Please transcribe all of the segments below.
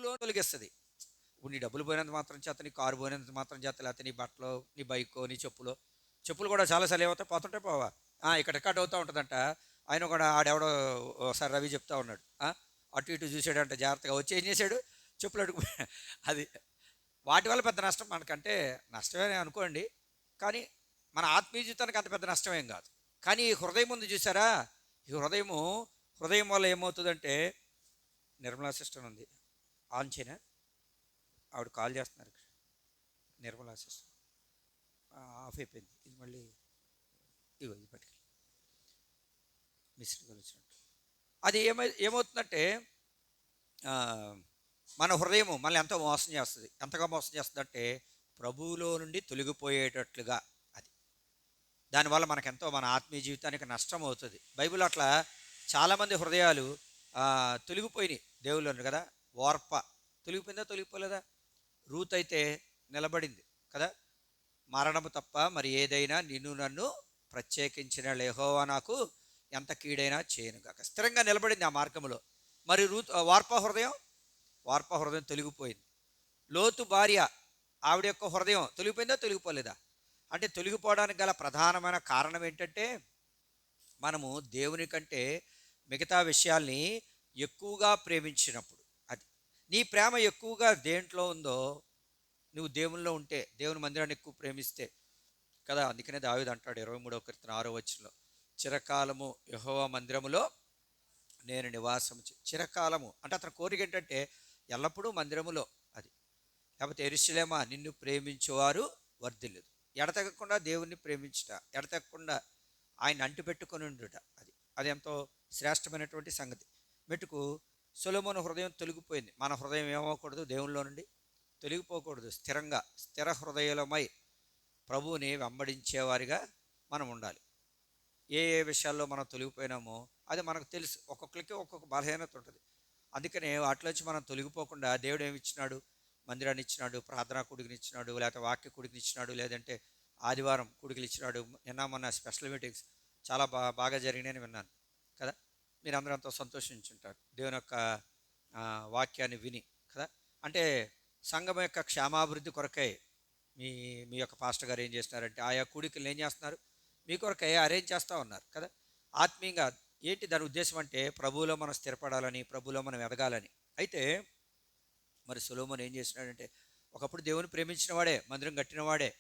ప్రభువులో తొలగిస్తుంది. ఇప్పుడు నీ డబ్బులు పోయినంత మాత్రం చేత, నీ కారు పోయినంత మాత్రం చేత, లేకపోతే నీ బట్టలో, నీ బైకో, నీ చెప్పులు కూడా చాలాసార్లు ఏమవుతాయి, పోతుంటే పోవా. ఇక్కడ రికార్డ్ అవుతూ ఉంటుందంట. ఆయన కూడా ఆడెవడో ఒకసారి రవి చెప్తా ఉన్నాడు. అటు ఇటు చూసాడంట, జాగ్రత్తగా వచ్చి ఏం చేశాడు, చెప్పులు అడుగు. అది వాటి వల్ల పెద్ద నష్టం మనకంటే నష్టమే అనుకోండి, కానీ మన ఆత్మీయ జీవితానికి అంత పెద్ద నష్టమేం కాదు. కానీ ఈ హృదయం ఉంది చూసారా, ఈ హృదయం వల్ల ఏమవుతుందంటే, నిర్మలా సిస్టర్ ఉంది, ఆన్ చేయనా, ఆవిడ కాల్ చేస్తున్నారు. నిర్మలా సిస్టర్ ఆఫ్ అయిపోయింది, ఇది మళ్ళీ ఇగో ఇది పట్టుకెళ్ళి మిస్డ్ కాల్ వచ్చినట్టు. అది ఏమవుతుందంటే మన హృదయము మనల్ని ఎంతో మోసం చేస్తుంది. ఎంతగా మోసం చేస్తుంది అంటే, ప్రభువులో నుండి తొలగిపోయేటట్లుగా. అది దానివల్ల మనకెంతో మన ఆత్మీయ జీవితానికి నష్టం అవుతుంది. బైబిల్ అట్లా చాలామంది హృదయాలు తొలగిపోయినాయి దేవుళ్ళు కదా. ఓర్ప తొలగిపోయిందా, తొలగిపోలేదా? రూత్ అయితే నిలబడింది కదా. మరణము తప్ప మరి ఏదైనా నిన్ను నన్ను ప్రత్యేకించిన యెహోవా నాకు ఎంత కీడైనా చేయనుగాక, స్థిరంగా నిలబడింది ఆ మార్గంలో. మరి రూత్ వార్ప హృదయం తొలగిపోయింది. లోతు భార్య, ఆవిడ యొక్క హృదయం తొలగిపోయిందా, తొలగిపోలేదా? అంటే తొలగిపోవడానికి గల ప్రధానమైన కారణం ఏంటంటే, మనము దేవుని కంటే మిగతా విషయాల్ని ఎక్కువగా ప్రేమించినప్పుడు. అది నీ ప్రేమ ఎక్కువగా దేంట్లో ఉందో, నువ్వు దేవునిలో ఉంటే, దేవుని మందిరాన్ని ఎక్కువ ప్రేమిస్తే కదా. అందుకనే దావీదు అంటాడు 23వ కీర్తన 6వ వచనంలో, చిరకాలము యెహోవా మందిరములో నేను నివాసం చిరకాలము అంటే అతని కోరిక ఏంటంటే ఎల్లప్పుడూ మందిరములో. అది లేకపోతే యెరూషలేమా నిన్ను ప్రేమించేవారు వర్ధిల్లుదు. ఎడతెగకుండా దేవుణ్ణి ప్రేమించుట, ఎడతెగకుండా ఆయన అంటిపెట్టుకొని ఉండుట, అది ఎంతో శ్రేష్టమైనటువంటి సంగతి. మెట్టుకు సొలొమోను హృదయం తొలగిపోయింది. మన హృదయం ఏమవకూడదు, దేవునిలో నుండి తొలగిపోకూడదు. స్థిర హృదయలమై ప్రభువుని వెంబడించేవారిగా మనం ఉండాలి. ఏ విషయాల్లో మనం తొలగిపోయినామో అది మనకు తెలుసు. ఒక్కొక్కరికి ఒక్కొక్క బలహీనత ఉంటుంది. అందుకనే వాటిలోంచి మనం తొలగిపోకుండా దేవుడు ఏమి ఇచ్చినాడు, మందిరాన్ని ఇచ్చినాడు, ప్రార్థనా కూడికని ఇచ్చినాడు, లేకపోతే వాక్య కూడికని ఇచ్చినాడు, లేదంటే ఆదివారం కూడికలు ఇచ్చినాడు. మొన్న స్పెషల్ మీటింగ్స్ చాలా బాగా జరిగినాయని విన్నాను కదా. మీరు అందరూ ఎంతో సంతోషించుంటారు దేవుని యొక్క వాక్యాన్ని విని కదా. అంటే సంఘం యొక్క క్షేమాభివృద్ధి కొరకై మీ మీ యొక్క పాస్టర్ గారు ఏం చేస్తున్నారంటే, ఆయా కూడికలు ఏం చేస్తున్నారు, మీ కొరకై అరేంజ్ చేస్తూ ఉన్నారు కదా. ఆత్మీయంగా ఏంటి దాని ఉద్దేశం అంటే, ప్రభువులో మనం స్థిరపడాలని, ప్రభువులో మనం ఎదగాలని. అయితే మరి సొలొమోను ఏం చేసినాడంటే, ఒకప్పుడు దేవుని ప్రేమించిన వాడే, మందిరం కట్టినవాడే,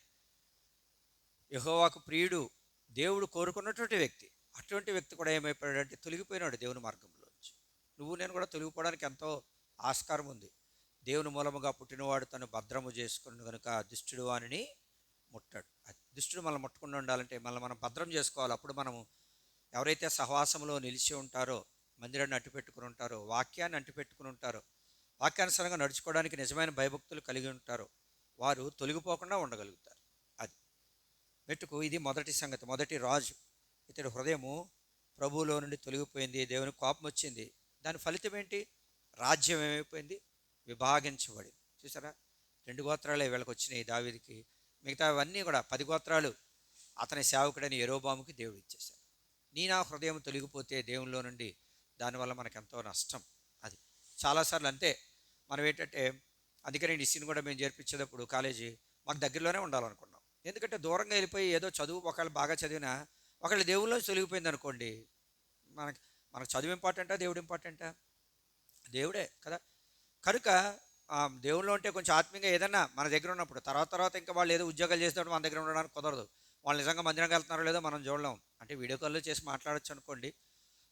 యెహోవాకు ప్రియుడు, దేవుడు కోరుకున్నటువంటి వ్యక్తి. అటువంటి వ్యక్తి కూడా ఏమైపోయాడంటే తొలగిపోయినాడు దేవుని మార్గంలోంచి. నువ్వు నేను కూడా తొలగిపోవడానికి ఎంతో ఆస్కారం ఉంది. దేవుని మూలముగా పుట్టినవాడు తను భద్రము చేసుకుని కనుక దుష్టుడు వానిని ముట్టాడు. దుష్టుడు మనల్ని ముట్టకుండా ఉండాలంటే మనం భద్రం చేసుకోవాలి. అప్పుడు మనము ఎవరైతే సహవాసంలో నిలిచి ఉంటారో, మందిరాన్ని అట్టిపెట్టుకుని ఉంటారో, వాక్యాన్ని అంటిపెట్టుకుని ఉంటారో, వాక్యానుసారంగా నడుచుకోవడానికి నిజమైన భయభక్తులు కలిగి ఉంటారో, వారు తొలగిపోకుండా ఉండగలుగుతారు. అది మెట్టుకు ఇది మొదటి సంగతి. మొదటి రాజు ఇతడి హృదయము ప్రభువులో నుండి తొలగిపోయింది, దేవుని కోపం వచ్చింది. దాని ఫలితం ఏంటి? రాజ్యం ఏమైపోయింది, విభాగించబడింది. చూసారా, 2 గోత్రాలే వీళ్ళకి వచ్చినాయి దావీదుకి. మిగతా అవన్నీ కూడా 10 గోత్రాలు అతని సేవకుడైన యెరోబాముకి దేవుడు ఇచ్చేశాడు. నా హృదయం తొలగిపోతే దేవునిలో నుండి, దానివల్ల మనకెంతో నష్టం. అది చాలాసార్లు అంతే. మనం ఏంటంటే, అందుకని డిసిని కూడా మేము చేర్పించేటప్పుడు కాలేజీ మాకు దగ్గరలోనే ఉండాలనుకున్నాం. ఎందుకంటే దూరంగా వెళ్ళిపోయి ఏదో చదువు ఒకళ్ళు బాగా చదివినా ఒకళ్ళు దేవుల్లో తొలగిపోయింది అనుకోండి, మనకు చదువు ఇంపార్టెంటా, దేవుడు ఇంపార్టెంటా? దేవుడే కదా. కనుక దేవుళ్ళు అంటే కొంచెం ఆత్మీయంగా ఏదన్నా మన దగ్గర ఉన్నప్పుడు, తర్వాత ఇంకా వాళ్ళు ఏదో ఉద్యోగాలు చేసేటప్పుడు మన దగ్గర ఉండడానికి కుదరదు. వాళ్ళు నిజంగా మందిరంకి వెళ్తున్నారో లేదో మనం చూడలేం. అంటే వీడియో కాల్లో చేసి మాట్లాడచ్చు అనుకోండి.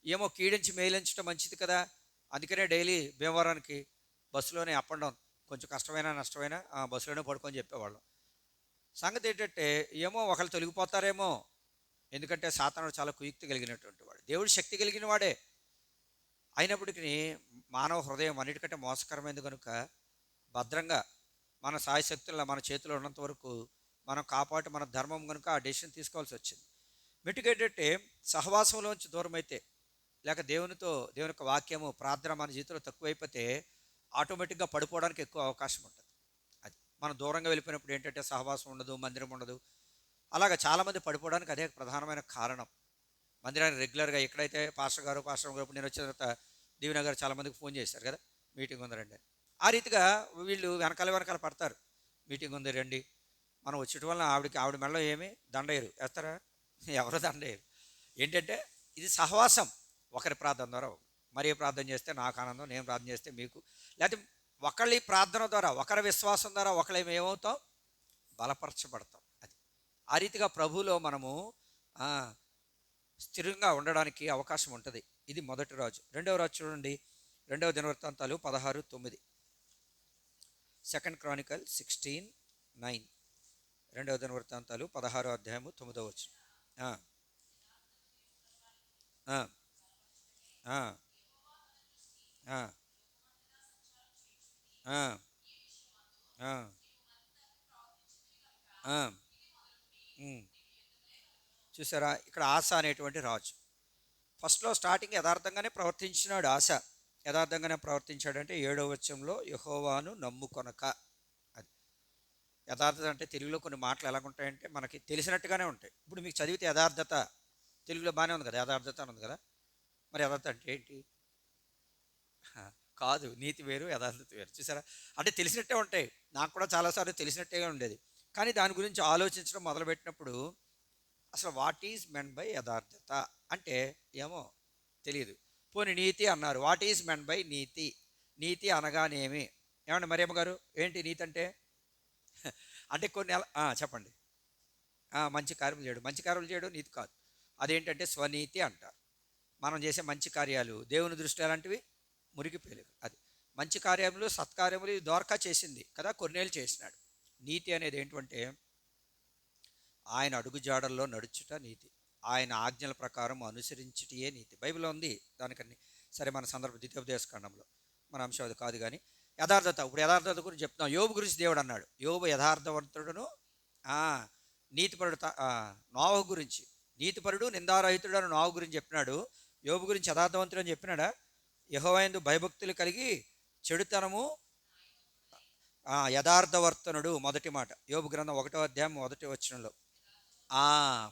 ఏమో కీడించి మేలించడం మంచిది కదా. అందుకనే డైలీ భీమవరానికి బస్సులోనే అప్ అండ్ డౌన్, కొంచెం కష్టమైనా నష్టమైనా బస్సులోనే పడుకొని చెప్పేవాళ్ళం. సంగతి ఏంటంటే, ఏమో ఒకళ్ళు తొలగిపోతారేమో. ఎందుకంటే సాతానుడు చాలా కుయుక్తి కలిగినటువంటి వాడు, దేవుడు శక్తి కలిగిన వాడే అయినప్పటికీ మానవ హృదయం అన్నిటికంటే మోసకరమైనది కనుక భద్రంగా మన సాయశక్తుల్లో మన చేతిలో ఉన్నంత వరకు మనం కాపాడు, మన ధర్మం కనుక ఆ డెసిషన్ తీసుకోవాల్సి వచ్చింది. మెట్టుకేంటంటే, సహవాసంలోంచి దూరం అయితే, లేక దేవుని యొక్క వాక్యము ప్రార్థన మన జీవితంలో తక్కువైపోతే ఆటోమేటిక్గా పడిపోవడానికి ఎక్కువ అవకాశం ఉంటుంది. అది మనం దూరంగా వెళ్ళిపోయినప్పుడు ఏంటంటే సహవాసం ఉండదు, మందిరం ఉండదు. అలాగా చాలామంది పడిపోవడానికి అదే ప్రధానమైన కారణం. మందిరానికి రెగ్యులర్గా ఎక్కడైతే పాస్టర్ గారు నేను వచ్చిన తర్వాత దీవెన గారు చాలామందికి ఫోన్ చేశారు కదా, మీటింగ్ ఉందండి. ఆ రీతిగా వీళ్ళు వెనకాల వెనకాల పడతారు. మీటింగ్ ఉంది రండి, మనం వచ్చేటి వల్ల ఆవిడ మెడలో ఏమి దండయ్యరు, వేస్తారా? ఎవరు దండయ్యరు. ఏంటంటే ఇది సహవాసం. ఒకరి ప్రార్థన ద్వారా మరీ ప్రార్థన చేస్తే నాకు ఆనందం, నేను ప్రార్థన చేస్తే మీకు, లేకపోతే ఒకళ్ళ ప్రార్థన ద్వారా, ఒకరి విశ్వాసం ద్వారా ఒకళ్ళేమి ఏమవుతాం, బలపరచబడతాం. అది ఆ రీతిగా ప్రభువులో మనము స్థిరంగా ఉండడానికి అవకాశం ఉంటుంది. ఇది మొదటి రాజు. రెండవ రాజు చూడండి, రెండవ దినవృత్తాంతాలు 16:9. Second Chronicle 16:9. రెండవ దినవృత్తాంతాలు 16:9. చూసారా, ఇక్కడ ఆశ అనేటువంటి రాజు ఫస్ట్లో స్టార్టింగ్ యథార్థంగానే ప్రవర్తించినాడు. ఆశ యథార్థంగానే ప్రవర్తించాడంటే 7వ వచనంలో యెహోవాను నమ్ముకొనక. అది యథార్థత అంటే తెలుగులో కొన్ని మాటలు ఎలాగుంటాయంటే మనకి తెలిసినట్టుగానే ఉంటాయి. ఇప్పుడు మీకు చదివితే యథార్థత తెలుగులో బాగానే ఉంది కదా, యథార్థత అని ఉంది కదా. మరి యథార్థత అంటే ఏంటి? కాదు, నీతి వేరు యథార్థత వేరు. చూసారా, అంటే తెలిసినట్టే ఉంటాయి. నాకు కూడా చాలాసార్లు తెలిసినట్టుగా ఉండేది, కానీ దాని గురించి ఆలోచించడం మొదలుపెట్టినప్పుడు అసలు వాట్ ఈజ్ మెన్ బై యథార్థత అంటే ఏమో తెలియదు. పోనీ నీతి అన్నారు, వాట్ ఈజ్ మెన్ బై నీతి, నీతి అనగానేమి? ఏమండి మరియమ్మ గారు, ఏంటి నీతి అంటే? అంటే కొన్ని చెప్పండి. మంచి కార్యములు చేయడం, మంచి కార్యములు చేయడం నీతి కాదు. అదేంటంటే స్వనీతి అంటారు. మనం చేసే మంచి కార్యాలు దేవుని దృష్టి ఎలాంటివి? మురికి పేలిక. అది మంచి కార్యములు, సత్కార్యములు ద్వారకా చేసింది కదా, కొన్నేళ్ళు చేసినాడు. నీతి అనేది ఏంటంటే ఆయన అడుగుజాడల్లో నడుచుట నీతి, ఆయన ఆజ్ఞల ప్రకారం అనుసరించుటయే నీతి. బైబిల్లో ఉంది దానికన్నీ. సరే, మన సందర్భ ద్వితీయోపదేశకాండంలో మన అంశం అది కాదు. కానీ యథార్థత, ఇప్పుడు యథార్థత గురించి చెప్తున్నాం. యోబు గురించి దేవుడు అన్నాడు, యోబు యథార్థవంతుడును నీతిపరుడు. నోవహు గురించి నీతిపరుడు నిందారహితుడు అని నోవహు గురించి చెప్పినాడు. యోబు గురించి యథార్థవంతుడు అని చెప్పినాడా? యెహోవాయందు భయభక్తులు కలిగి చెడుతనము యథార్థవర్తనుడు. మొదటి మాట యోబు గ్రంథం 1వ అధ్యాయం 1వ వచనంలో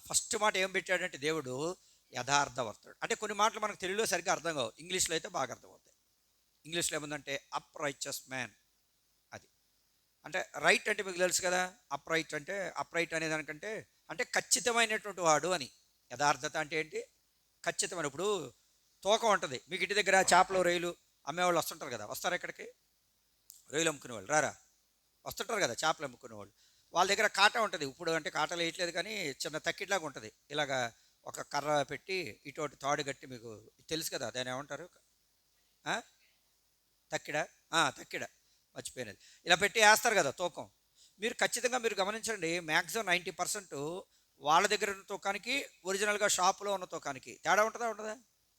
ఫస్ట్ మాట ఏం పెట్టాడంటే దేవుడు యథార్థవర్తనుడు. అంటే కొన్ని మాటలు మనకు తెలుగులో సరిగ్గా అర్థం కావు, ఇంగ్లీష్లో అయితే బాగా అర్థమవుతాయి. ఇంగ్లీష్లో ఏముందంటే అప్ రైచస్ మ్యాన్. అది అంటే రైట్ అంటే మీకు తెలుసు కదా, అప్ రైట్ అంటే, అప్ రైట్ అనే దానికంటే అంటే ఖచ్చితమైనటువంటి వాడు అని. యథార్థత అంటే ఏంటి? ఖచ్చితమైన. ఇప్పుడు తూకం ఉంటుంది మీకు ఇంటి దగ్గర, చేపలు రొయ్యలు అమ్మేవాళ్ళు వస్తుంటారు కదా, వస్తారు ఎక్కడికి? రొయ్యలు అమ్ముకునే వాళ్ళు రారా, వస్తుంటారు కదా చేపలు అమ్ముకునే వాళ్ళు. వాళ్ళ దగ్గర కాటా ఉంటుంది. ఇప్పుడు అంటే కాటాలు వేయట్లేదు, కానీ చిన్న తక్కిట్లాగా ఉంటుంది. ఇలాగా ఒక కర్ర పెట్టి ఇటు తాడు కట్టి, మీకు తెలుసు కదా దాన్ని ఏమంటారు? తక్కిడ. తక్కిడ మర్చిపోయినది. ఇలా పెట్టి వేస్తారు కదా తూకం. మీరు ఖచ్చితంగా మీరు గమనించండి, మ్యాక్సిమం 90% వాళ్ళ దగ్గర ఉన్న తూకానికి ఒరిజినల్గా షాపులో ఉన్న తూకానికి తేడా ఉంటుందా ఉండదా?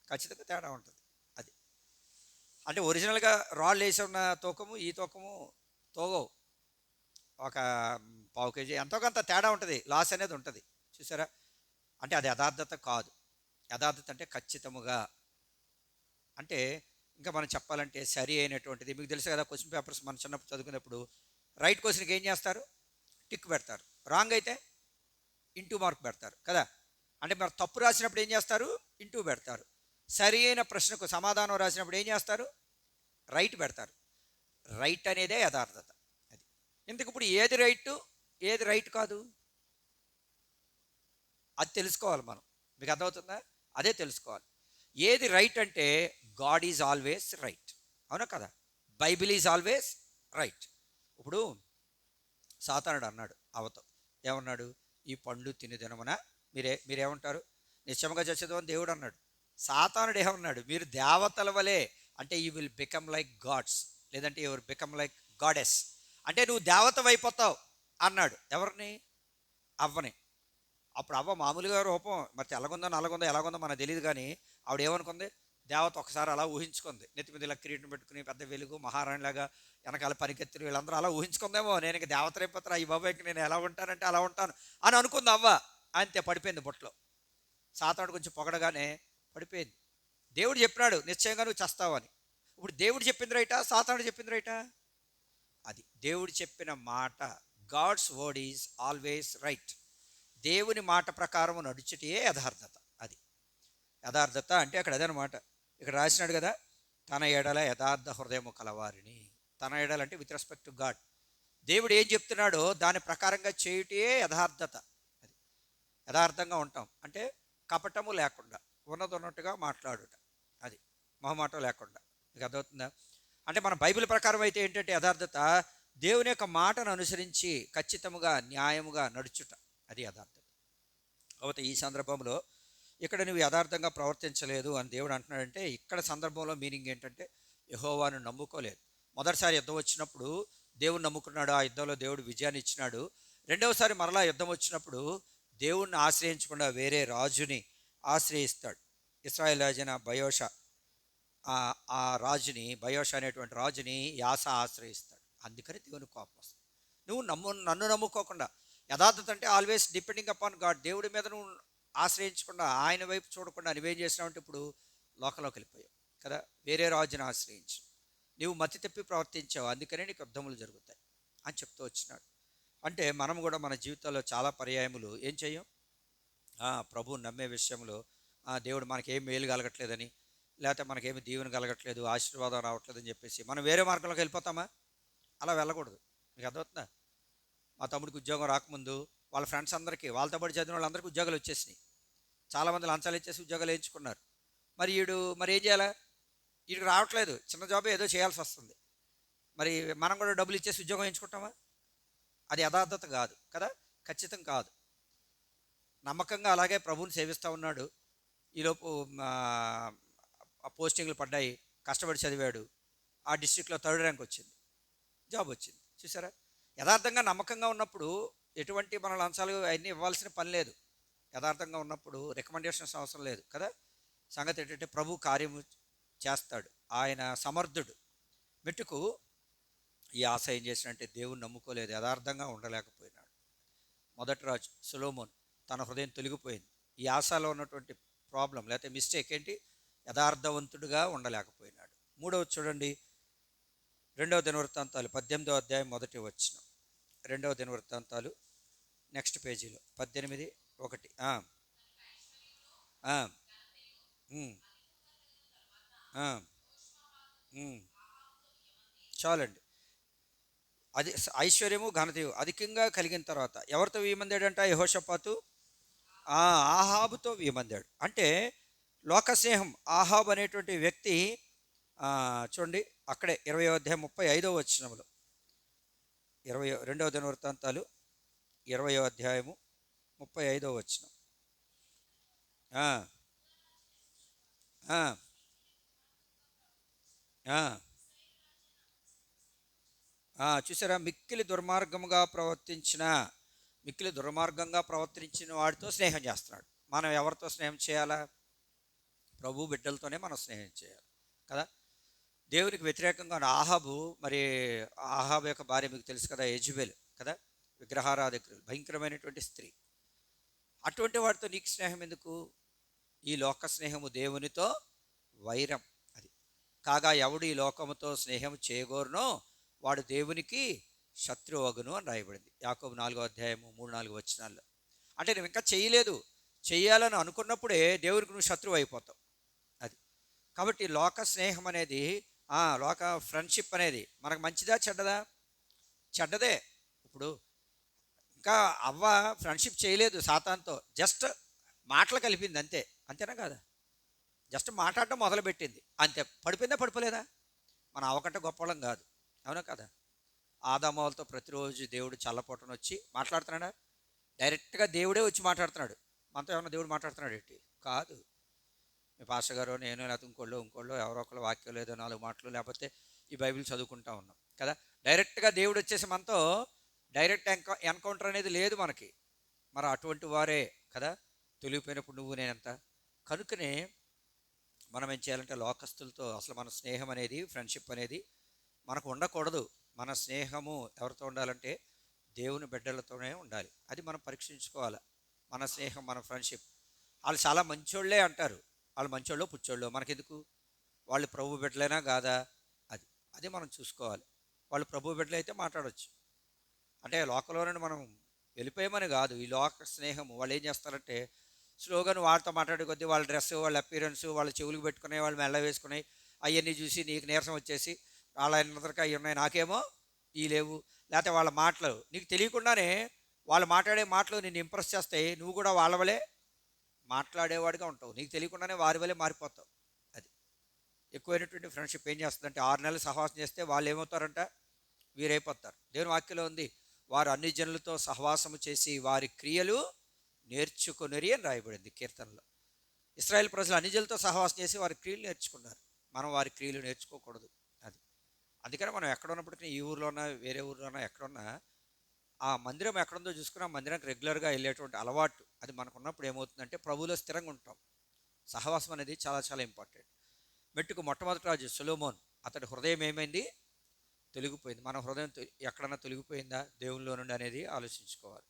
ఖచ్చితంగా తేడా ఉంటుంది. అది అంటే ఒరిజినల్గా రాళ్ళు వేసి ఉన్న తూకము ఈ తూకము తోగవు. ఒక పావు కేజీ ఎంతో కొంత తేడా ఉంటుంది, లాస్ అనేది ఉంటుంది. చూసారా, అంటే అది యథార్థత కాదు. యథార్థత అంటే ఖచ్చితముగా. అంటే ఇంకా మనం చెప్పాలంటే సరి అయినటువంటిది. మీకు తెలుసు కదా, క్వశ్చన్ పేపర్స్ మనం చిన్నప్పుడు చదువుకునేప్పుడు రైట్ క్వశ్చన్కి ఏం చేస్తారు? టిక్ పెడతారు. రాంగ్ అయితే ఇంటూ మార్క్ పెడతారు కదా. అంటే మరి తప్పు రాసినప్పుడు ఏం చేస్తారు? ఇంటూ పెడతారు. సరి అయిన ప్రశ్నకు సమాధానం రాసినప్పుడు ఏం చేస్తారు? రైట్ పెడతారు. రైట్ అనేదే యథార్థత. అది ఎందుకు? ఇప్పుడు ఏది రైట్ ఏది రైట్ కాదు అది తెలుసుకోవాలి మనం. మీకు అర్థమవుతుందా? అదే తెలుసుకోవాలి. ఏది రైట్ అంటే గాడ్ ఈజ్ ఆల్వేస్ రైట్, అవునా కదా? Bible is always right. ఇప్పుడు సాతానుడు అన్నాడు అవతో, ఏమన్నాడు? ఈ పండు తిని తినమన మీరేమంటారు? నిశ్చయముగా చచ్చేదో అని దేవుడు అన్నాడు. సాతానుడు ఏమన్నాడు? మీరు దేవతల వలె, అంటే you will become like gods, లేదంటే you will become like goddess, అంటే నువ్వు దేవత అయిపోతావు అన్నాడు. ఎవరిని? అవ్వని. అప్పుడు అవ్వ మామూలుగా రూపం మరి తెల్లగుందో నల్లగుందో ఎలాగుందో మనకు తెలియదు, కానీ ఆవిడ ఏమనుకుంది? దేవత ఒకసారి అలా ఊహించుకుంది. నెత్తి మీద ఇలా కిరీటం పెట్టుకుని పెద్ద వెలుగు మహారాణిలాగా వెనకాల పరిగెత్తులు వీళ్ళందరూ అలా ఊహించుకుందేమో. నేను ఇక దేవత రేపత్రా ఈ బాబాయ్కి నేను ఎలా ఉంటానంటే అలా ఉంటాను అని అనుకుంది అవ్వ. అంతే, పడిపోయింది బుట్టలో. సాతానుడు కొంచెం పొగడగానే పడిపోయింది. దేవుడు చెప్పినాడు నిశ్చయంగా నువ్వు చస్తావు అని. ఇప్పుడు దేవుడు చెప్పింది రైటా, సాతానుడు చెప్పింది రైటా? అది దేవుడు చెప్పిన మాట, God's word is always right. దేవుని మాట ప్రకారం నడుచుటే యథార్థత. అది యథార్థత అంటే అక్కడ అదనమాట. ఇక్కడ రాసినాడు కదా, తన ఎడల యథార్థ హృదయము కలవారిని, తన ఎడలంటే విత్ రెస్పెక్ట్ టు గాడ్. దేవుడు ఏం చెప్తున్నాడో దాని ప్రకారంగా చేయుటే యథార్థత. అది యథార్థంగా ఉంటాం అంటే కపటము లేకుండా ఉన్నది ఉన్నట్టుగా మాట్లాడుట, అది మొహమాటం లేకుండా. మీకు అర్థమవుతుందా? అంటే మన బైబిల్ ప్రకారం అయితే ఏంటంటే యథార్థత దేవుని యొక్క మాటను అనుసరించి ఖచ్చితముగా న్యాయముగా నడుచుట, అది యథార్థత. కాబట్టి ఈ సందర్భంలో ఇక్కడ నువ్వు యథార్థంగా ప్రవర్తించలేదు అని దేవుడు అంటున్నాడంటే ఇక్కడ సందర్భంలో మీనింగ్ ఏంటంటే యెహోవాను నమ్ముకోలేదు. మొదటిసారి యుద్ధం వచ్చినప్పుడు దేవుని నమ్ముకున్నాడు, ఆ యుద్ధంలో దేవుడు విజయాన్ని ఇచ్చినాడు. రెండవసారి మరలా యుద్ధం వచ్చినప్పుడు దేవుణ్ణి ఆశ్రయించకుండా వేరే రాజుని ఆశ్రయిస్తాడు. ఇశ్రాయేల్ రాజైన బయోషా, ఆ రాజుని, బయోషా అనేటువంటి రాజుని యాస ఆశ్రయిస్తాడు. అందుకని దేవుని కోపం వస్తుంది. నువ్వు నన్ను నమ్ముకోకుండా, యథార్థత అంటే ఆల్వేస్ డిపెండింగ్ అపాన్ గాడ్, దేవుడి మీద నువ్వు ఆశ్రయించకుండా, ఆయన వైపు చూడకుండా నువ్వేం చేసినావంటే ఇప్పుడు లోకంలోకి వెళ్ళిపోయావు కదా, వేరే రాజుని ఆశ్రయించు, నీవు మతి తప్పి ప్రవర్తించావు, అందుకనే నీకు యుద్ధములు జరుగుతాయి అని చెప్తూ వచ్చినాడు. అంటే మనం కూడా మన జీవితాల్లో చాలా పర్యాయములు ఏం చెయ్యం, ప్రభువు నమ్మే విషయంలో దేవుడు మనకేం మేలు కలగట్లేదని, లేకపోతే మనకేమి దీవెన కలగట్లేదు, ఆశీర్వాదం రావట్లేదని చెప్పేసి మనం వేరే మార్గంలోకి వెళ్ళిపోతామా? అలా వెళ్ళకూడదు. మీకు అర్థమవుతుందా? మా తమ్ముడికి ఉద్యోగం రాకముందు వాళ్ళ ఫ్రెండ్స్ అందరికీ, వాళ్ళతో పాటు చదివిన వాళ్ళందరికీ ఉద్యోగాలు వచ్చేసినాయి. చాలామంది లంచాలు ఇచ్చేసి ఉద్యోగాలు వేయించుకున్నారు. మరి మరి ఏం చేయాలా? వీడికి రావట్లేదు, చిన్న జాబ్ ఏదో చేయాల్సి వస్తుంది. మరి మనం కూడా డబ్బులు ఇచ్చేసి ఉద్యోగం వేయించుకుంటామా? అది యథార్థత కాదు కదా, ఖచ్చితం కాదు. నమ్మకంగా అలాగే ప్రభువుని సేవిస్తూ ఉన్నాడు. ఈలోపు పోస్టింగ్లు పడ్డాయి, కష్టపడి చదివాడు, ఆ డిస్ట్రిక్ట్లో 3rd ర్యాంక్ వచ్చింది, జాబ్ వచ్చింది. చూసారా? యథార్థంగా నమ్మకంగా ఉన్నప్పుడు ఎటువంటి మన లంచాలు అవన్నీ ఇవ్వాల్సిన పని లేదు. యథార్థంగా ఉన్నప్పుడు రికమెండేషన్స్ అవసరం లేదు కదా. సంగతి ఏంటంటే ప్రభు కార్యము చేస్తాడు, ఆయన సమర్థుడు. మెట్టుకు ఈ ఆశ ఏం చేసినంటే దేవుని నమ్ముకోలేదు, యథార్థంగా ఉండలేకపోయినాడు. మొదటి రాజు సొలొమోను, తన హృదయం తొలగిపోయింది. ఈ ఆశలో ఉన్నటువంటి ప్రాబ్లం లేకపోతే మిస్టేక్ ఏంటి? యథార్థవంతుడుగా ఉండలేకపోయినాడు. మూడవది చూడండి, 2వ దినవృత్తాంతాలు 18వ అధ్యాయం 1వ వచనం. 2వ దినవృత్తాంతాలు నెక్స్ట్ పేజీలో 18:1. చాలండి. అది ఐశ్వర్యము ఘనతయు అధికంగా కలిగిన తర్వాత ఎవరితో వీమందాడంట? యెహోషాపాతు ఆహాబుతో వీమందాడు. అంటే లోకస్నేహం. ఆహాబు అనేటువంటి వ్యక్తి చూడండి అక్కడే 20వ అధ్యాయం 35వ వచనంలో, 2వ దినవృత్తాంతాలు 20వ అధ్యాయము 35వ వచనం. చూసారా? మిక్కిలి దుర్మార్గంగా ప్రవర్తించిన వాడితో స్నేహం చేస్తున్నాడు. మనం ఎవరితో స్నేహం చేయాలా? ప్రభు బిడ్డలతోనే మనం స్నేహం చేయాలి కదా. దేవునికి వ్యతిరేకంగా ఆహాబు, మరి ఆహాబు యొక్క భార్య మీకు తెలుసు కదా, యెజబెల్ కదా, విగ్రహారాధకులు, భయంకరమైనటువంటి స్త్రీ. అటువంటి వాడితో నీకు స్నేహం ఎందుకు? ఈ లోక స్నేహము దేవునితో వైరం. అది కాగా ఎవడు ఈ లోకముతో స్నేహం చేయగోరునో వాడు దేవునికి శత్రువగును అని రాయబడింది యాకోబు 4వ అధ్యాయము 3-4 వచనాల్లో. అంటే నువ్వు ఇంకా చేయలేదు, చెయ్యాలని అనుకున్నప్పుడే దేవునికి నువ్వు శత్రువు అయిపోతావు. అది కాబట్టి లోక స్నేహం అనేది, లోక ఫ్రెండ్షిప్ అనేది మనకు మంచిదా చెడ్డదా? చెడ్డదే. ఇప్పుడు ఇంకా అవ్వ ఫ్రెండ్షిప్ చేయలేదు సాతాన్తో, జస్ట్ మాటలు కలిపింది అంతే, అంతేనా కాదా? జస్ట్ మాట్లాడటం మొదలుపెట్టింది అంతే. పడిపోయిందా? పడిపోలేదా? మన అవ్వకంటే గొప్పవాళ్ళం కాదు, అవునా కదా. ఆదామవులతో ప్రతిరోజు దేవుడు చల్లపోటను వచ్చి మాట్లాడుతున్నాడా? డైరెక్ట్గా దేవుడే వచ్చి మాట్లాడుతున్నాడు. మనతో ఏమన్నా దేవుడు మాట్లాడుతున్నాడు ఏంటి? కాదు. మీ పాస్టర్ గారు, నేను, లేకపోతే ఇంకోళ్ళు ఎవరో ఒకళ్ళు వాక్యం లేదో 4 మాటలు, లేకపోతే ఈ బైబిల్ చదువుకుంటా ఉన్నాం కదా. డైరెక్ట్గా దేవుడు వచ్చేసి మనతో డైరెక్ట్ ఎన్కౌంటర్ అనేది లేదు మనకి. మరి అటువంటి వారే కదా తొలిగిపోయినప్పుడు నువ్వు నేనెంత. కనుకనే మనం ఏం చేయాలంటే లోకస్తులతో అసలు మన స్నేహం అనేది, ఫ్రెండ్షిప్ అనేది మనకు ఉండకూడదు. మన స్నేహము ఎవరితో ఉండాలంటే దేవుని బిడ్డలతోనే ఉండాలి. అది మనం పరీక్షించుకోవాలి. మన స్నేహం, మన ఫ్రెండ్షిప్. వాళ్ళు చాలా మంచోళ్ళే అంటారు, వాళ్ళు మంచోళ్ళు పుచ్చోళ్ళు మనకెందుకు? వాళ్ళు ప్రభు బిడ్డలైనా కాదా? అది మనం చూసుకోవాలి. వాళ్ళు ప్రభు బిడ్డలు అయితే మాట్లాడవచ్చు. అంటే లోకంలో నుండి మనం వెళ్ళిపోయామని కాదు. ఈ లోక స్నేహము వాళ్ళు ఏం చేస్తారంటే స్లోగన్ వాళ్ళతో మాట్లాడే కొద్దీ వాళ్ళ డ్రెస్, వాళ్ళ అపీరెన్స్, వాళ్ళ చెవులకు పెట్టుకునే, వాళ్ళు మెల్ల వేసుకునే అవన్నీ చూసి నీకు నీరసం వచ్చేసి వాళ్ళ అందరికీ అవి ఉన్నాయి, నాకేమో ఈ లేవు. లేకపోతే వాళ్ళ మాటలు నీకు తెలియకుండానే వాళ్ళు మాట్లాడే మాటలు నిన్ను ఇంప్రెస్ చేస్తాయి, నువ్వు కూడా వాళ్ళ వలే మాట్లాడేవాడిగా ఉంటావు, నీకు తెలియకుండానే వారి వలే మారిపోతావు. అది ఎక్కువైనటువంటి ఫ్రెండ్షిప్ ఏం చేస్తుందంటే 6 నెలలు సహవాసం చేస్తే వాళ్ళు ఏమవుతారంట, వీరైపోతారు. దేవుని వాక్యంలో ఉంది, వారు అన్ని జనులతో సహవాసము చేసి వారి క్రియలు నేర్చుకొనిరి అని రాయబడింది కీర్తనలో. ఇశ్రాయేల్ ప్రజలు అన్ని జనులతో సహవాసం చేసి వారి క్రియలు నేర్చుకున్నారు, మనం వారి క్రియలు నేర్చుకోకూడదు. అది అందుకని మనం ఎక్కడ ఉన్నప్పటికీ, ఈ ఊర్లోనా వేరే ఊర్లోనా ఎక్కడున్నా, ఆ మందిరం ఎక్కడుందో చూసుకుని ఆ మందిరానికి రెగ్యులర్గా వెళ్ళేటువంటి అలవాటు అది మనకు ఉన్నప్పుడు ఏమవుతుందంటే ప్రభువులో స్థిరంగా ఉంటాం. సహవాసం అనేది చాలా చాలా ఇంపార్టెంట్. మెట్టుకు మొట్టమొదటి రాజు సొలొమోన్, అతడి హృదయం ఏమైంది, తొలగిపోయింది. మన హృదయం ఎక్కడన్నా తొలగిపోయిందా దేవునిలో నుండి అనేది ఆలోచించుకోవాలి.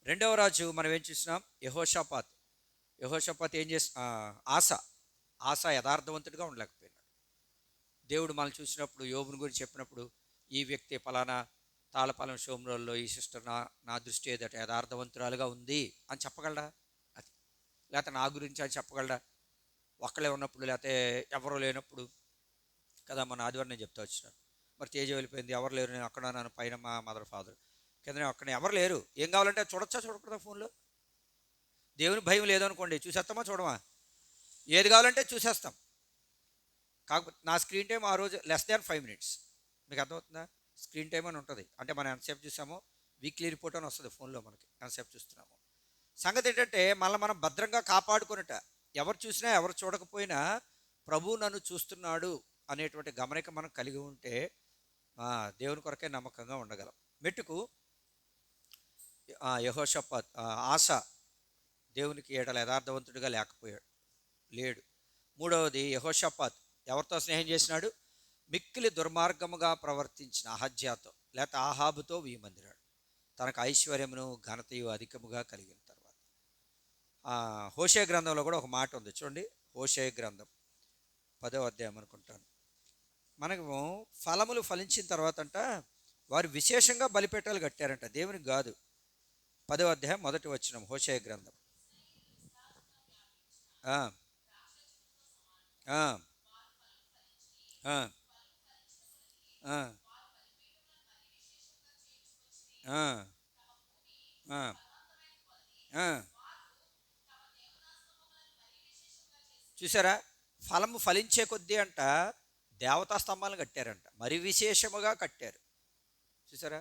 రెండవ రాజు మనం ఏం చూసినాం, యెహోషాపాత్. యెహోషాపాత్ ఏం చేసి ఆస యథార్థవంతుడిగా ఉండలేకపోయినాడు. దేవుడు మనల్ని చూసినప్పుడు, యోబుని గురించి చెప్పినప్పుడు, ఈ వ్యక్తి ఫలానా తాళపాలెం షోమ్రోల్లో ఈ సిస్టర్ నా దృష్టి ఏదట యథార్థవంతురాలుగా ఉంది అని చెప్పగలడా? అది లేకపోతే నా గురించి అని చెప్పగలడా? ఒక్కలే ఉన్నప్పుడు, లేకపోతే ఎవరో లేనప్పుడు కదా. మన ఆదివారం నేను చెప్తా వచ్చినాను, మరి తేజ వెళ్ళిపోయింది, ఎవరు లేరు, నేను అక్కడ నన్ను పైన మా మదర్ ఫాదర్ కింద అక్కడ ఎవరు లేరు, ఏం కావాలంటే చూడొచ్చా చూడకూడదా ఫోన్లో? దేవుని భయం లేదనుకోండి, చూసేస్తామా చూడమా? ఏది కావాలంటే చూసేస్తాం. కాకపోతే నా స్క్రీన్ టైం ఆ రోజు <5 minutes. మీకు అర్థమవుతుందా? స్క్రీన్ టైం అని ఉంటుంది, అంటే మనం ఎంతసేపు చూసామో వీక్లీ రిపోర్ట్ అని వస్తుంది ఫోన్లో మనకి, ఎంతసేపు చూస్తున్నాము. సంగతి ఏంటంటే మనం భద్రంగా కాపాడుకొనుట, ఎవరు చూసినా ఎవరు చూడకపోయినా ప్రభువు నన్ను చూస్తున్నాడు అనేటువంటి గమనిక మనం కలిగి ఉంటే దేవుని కొరకే నమ్మకంగా ఉండగలం. మెట్టుకు యెహోషాపాత్ ఆస దేవునికి ఏడల యథార్థవంతుడిగా లేడు. మూడవది, యెహోషాపాత్ ఎవరితో స్నేహం చేసినాడు, మిక్కిలి దుర్మార్గముగా ప్రవర్తించిన అహజ్యాతో లేకపోతే ఆహాబుతో వీమందిరాడు, తనకు ఐశ్వర్యమును ఘనతయు అధికముగా కలిగిన తర్వాత. హోషేయ గ్రంథంలో కూడా ఒక మాట ఉంది చూడండి, హోషేయ గ్రంథం 10వ అధ్యాయం అనుకుంటాను. మనకు ఫలములు ఫలించిన తర్వాత అంట వారు విశేషంగా బలిపీఠాలు కట్టారంట, దేవునికి కాదు. 10వ అధ్యాయం 1వ వచనం, హోషేయ గ్రంథం. ఆ, ఆ, ఆ, ఆ, ఆ, ఆ, ఆ. చూసారా, ఫలము ఫలించే కొద్దీ అంట దేవతా స్తంభాలను కట్టారంట, మరి విశేషముగా కట్టారు. చూసారా,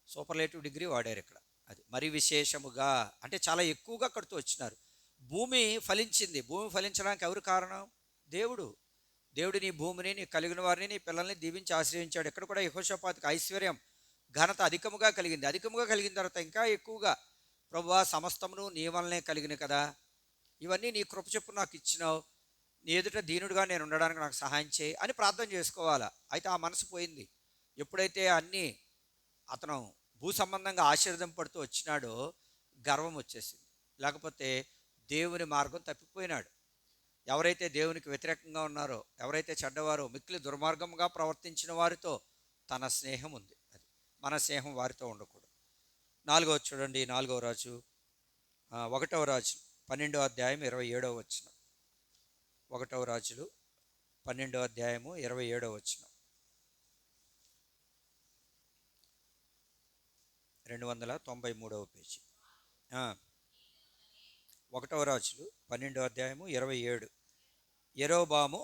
సూపర్లేటివ్ డిగ్రీ వాడారు ఇక్కడ. అది మరి విశేషముగా అంటే చాలా ఎక్కువగా కడుతూ వచ్చినారు. భూమి ఫలించింది, భూమి ఫలించడానికి ఎవరు కారణం? దేవుడు. దేవుడు నీ భూమిని, నీ కలిగిన వారిని, నీ పిల్లల్ని దీవించి ఆశ్రయించాడు. ఇక్కడ కూడా యెహోషాపాతుకి ఐశ్వర్యం ఘనత అధికముగా కలిగింది. అధికముగా కలిగిన తర్వాత ఇంకా ఎక్కువగా, ప్రభువా సమస్తమును నీ వలనే కలిగిన కదా, ఇవన్నీ నీ కృప చొప్పున నాకు ఇచ్చినావు, నీ ఎదుట దీనుడిగా నేను ఉండడానికి నాకు సహాయం చేయి అని ప్రార్థన చేసుకోవాలా. అయితే ఆ మనసు పోయింది. ఎప్పుడైతే అన్నీ అతను భూ సంబంధంగా ఆశీర్వదింపడుతూ వచ్చినాడో గర్వం వచ్చేసింది, లేకపోతే దేవుని మార్గం తప్పిపోయినాడు. ఎవరైతే దేవునికి వ్యతిరేకంగా ఉన్నారో, ఎవరైతే చెడ్డవారో, మిక్కిలి దుర్మార్గంగా ప్రవర్తించిన వారితో తన స్నేహం ఉంది. అది మన స్నేహం వారితో ఉండకూడదు. 4వ చూడండి, 4వ రాజు 1వ రాజు 12వ అధ్యాయం 27వ వచనం. 1వ రాజులు 12వ అధ్యాయము 27వ వచనం, 293వ పేజీ. 1వ రాజులు 12వ అధ్యాయము 27. యెరోబాము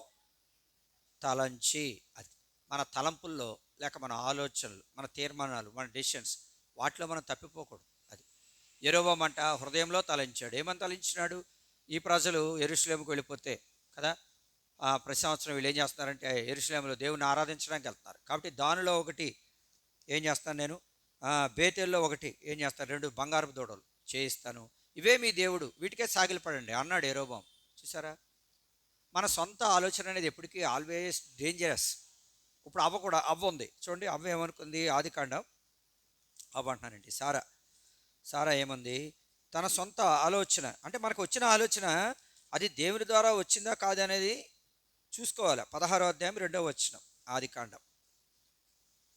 తలంచి, అది మన తలంపుల్లో లేక మన ఆలోచనలు, మన తీర్మానాలు, మన డెసిషన్స్, వాటిలో మనం తప్పిపోకూడదు. అది యెరోబాము అంట హృదయంలో తలంచాడు. ఏమని తలంచినాడు? ఈ ప్రజలు యెరూషలేముకు వెళ్ళిపోతే కదా, ప్రతి సంవత్సరం వీళ్ళు ఏం చేస్తున్నారంటే యెరూషలేములో దేవుని ఆరాధించడానికి వెళ్తున్నారు. కాబట్టి దానిలో ఒకటి ఏం చేస్తాను నేను, బేతేల్లో ఒకటి ఏం చేస్తాను, 2 బంగారపు దూడలు చేయిస్తాను, ఇవే మీ దేవుడు, వీటికే సాగిలపడండి అన్నాడు యెరోబాము. చూసారా, మన సొంత ఆలోచన అనేది ఎప్పటికీ ఆల్వేస్ డేంజరస్. ఇప్పుడు అవ్వ ఉంది చూడండి, అవ్వ ఏమనుకుంది, ఆదికాండం అంటున్నానండి, సారా ఏమంది, తన సొంత ఆలోచన అంటే మనకు వచ్చిన ఆలోచన అది దేవుని ద్వారా వచ్చిందా కాదనేది చూసుకోవాలి. 16వ అధ్యాయం 2వ వచనం, ఆదికాండం,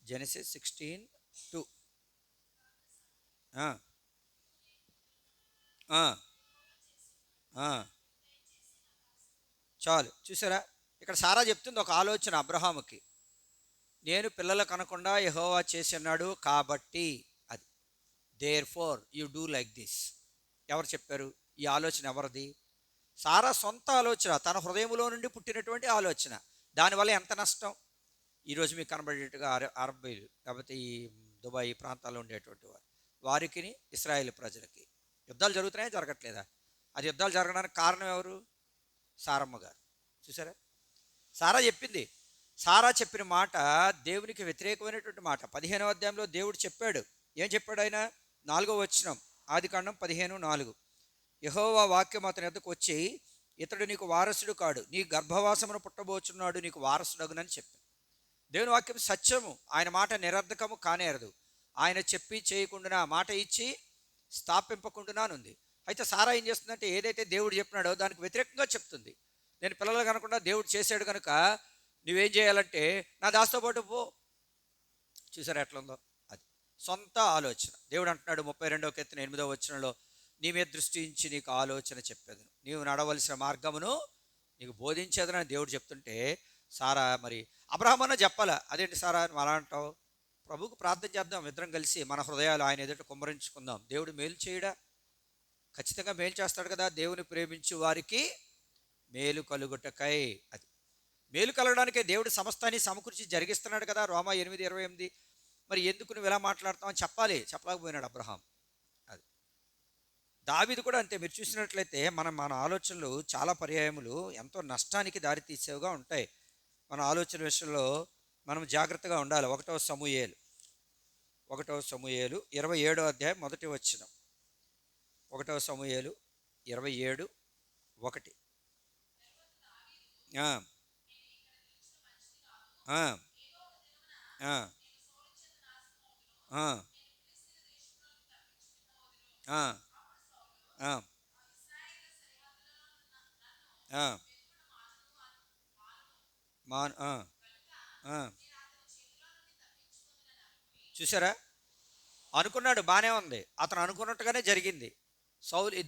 జెనసిస్ 16:2. చాలు చూసారా, ఇక్కడ సారా చెప్తుంది ఒక ఆలోచన అబ్రహాముకి. నేను పిల్లలు కనకుండా యెహోవా చేసి ఉన్నాడు కాబట్టి. అది therefore you do like this. ఎవరు చెప్పారు ఈ ఆలోచన? ఎవరిది? సారా సొంత ఆలోచన, తన హృదయంలో నుండి పుట్టినటువంటి ఆలోచన. దానివల్ల ఎంత నష్టం? ఈరోజు మీకు కనబడేట్టుగా అరబ్బీలు లేకపోతే ఈ దుబాయ్ ప్రాంతాల్లో ఉండేటువంటి వారికి, ఇశ్రాయేల్ ప్రజలకి యుద్ధాలు జరుగుతున్నాయా, జరగట్లేదా? అది యుద్ధాలు జరగడానికి కారణం ఎవరు? సారమ్మ గారు. చూసారా, సారా చెప్పింది. సారా చెప్పిన మాట దేవునికి వ్యతిరేకమైనటువంటి మాట. 15వ అధ్యాయంలో దేవుడు చెప్పాడు. ఏం చెప్పాడు ఆయన? 4వ వచనం, ఆదికాండం 15:4. యెహోవా వాక్యం అతని యొద్దకు వచ్చి, ఇతడు నీకు వారసుడు కాడు, నీ గర్భవాసమును పుట్టబోచున్నాడు, నీకు వారసుడగునని చెప్పాడు. దేవుని వాక్యం సత్యము, ఆయన మాట నిరర్ధకము కానేరదు. ఆయన చెప్పి చేయకుండా, మాట ఇచ్చి స్థాపింపకుండా ఉంది. అయితే సారా ఏం చేస్తుందంటే, ఏదైతే దేవుడు చెప్పినాడో దానికి వ్యతిరేకంగా చెప్తుంది. నేను పిల్లలు కనకుండా దేవుడు చేశాడు కనుక నువ్వేం చేయాలంటే నా దాస్తో పాటు పో. చూసారా ఎట్లా ఉందో? అది సొంత ఆలోచన. దేవుడు అంటున్నాడు 32వ కీర్తన 8వ వచనంలో, నీ మీద దృష్టి ఉంచి నీకు ఆలోచన చెప్పేదను, నీవు నడవలసిన మార్గమును నీకు బోధించేదనని దేవుడు చెప్తుంటే, సారా మరి అబ్రహామన్నా చెప్పాలా? అదేంటి సారా నువ్వు అలా అంటావు? ప్రభువుకు ప్రార్థన చేద్దాం ఇద్దరం కలిసి, మన హృదయాలు ఆయన ఎదుట కుమ్మరించుకుందాం. దేవుడు మేలు చేయడా? ఖచ్చితంగా మేలు చేస్తాడు కదా. దేవుని ప్రేమించు వారికి మేలు కలుగుటకై. అది మేలు కలగడానికే దేవుడు సమస్తాన్ని సమకూర్చి జరిగిస్తున్నాడు కదా. రోమా 8:28. మరి ఎందుకు నువ్వు ఎలా మాట్లాడతావని చెప్పాలి, చెప్పలేకపోయినాడు అబ్రహాం. అది దావీదు కూడా అంతే. మీరు చూసినట్లయితే మన ఆలోచనలు చాలా పర్యాయములు ఎంతో నష్టానికి దారితీసేవిగా ఉంటాయి. మన ఆలోచన విషయంలో మనం జాగ్రత్తగా ఉండాలి. 1వ సమూయేలు 27వ అధ్యాయం 1వ వచనం. 1వ సమూయేలు 27:1. ఆ ఆ ఆ ఆ ఆ ఆ ఆ మా చూసారా, అనుకున్నాడు, బాగానే ఉంది. అతను అనుకున్నట్టుగానే జరిగింది.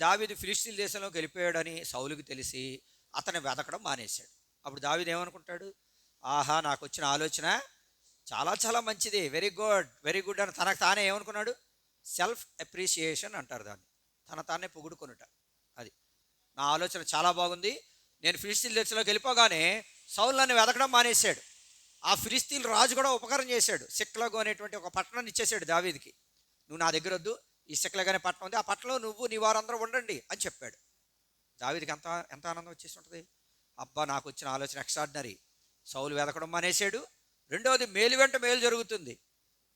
దావీదు ఫిలిష్తీయుల దేశంలోకి వెళ్ళిపోయాడని సౌలుకి తెలిసి అతను వెతకడం మానేశాడు. అప్పుడు దావీదు ఏమనుకుంటాడు? ఆహా, నాకు వచ్చిన ఆలోచన చాలా చాలా మంచిది, వెరీ గుడ్ వెరీ గుడ్ అని తనకు తానే ఏమనుకున్నాడు? సెల్ఫ్ అప్రిషియేషన్ అంటారు దాన్ని. తానే పొగుడుకొనుట. అది నా ఆలోచన చాలా బాగుంది. నేను ఫిలిష్తీయుల దేశంలోకి వెళ్ళిపోగానే సౌలు నన్ను వెతకడం మానేశాడు. ఆ ఫిలిష్తీయుల రాజు కూడా ఉపకారం చేశాడు. సిక్లగు అనేటువంటి ఒక పట్టణాన్ని ఇచ్చేసాడు దావీదికి. నువ్వు నా దగ్గర వద్దు, ఈ సిక్లగు అనే పట్టణం ఉంది, ఆ పట్టణంలో నువ్వు నీ వారందరూ ఉండండి అని చెప్పాడు. దావీదికి ఎంత ఎంత ఆనందం వచ్చేసి ఉంటుంది. అబ్బా, నాకు వచ్చిన ఆలోచన ఎక్స్ట్రాడినరీ. సౌలు వెతకడం మానేశాడు. రెండవది, మేలు వెంట మేలు జరుగుతుంది.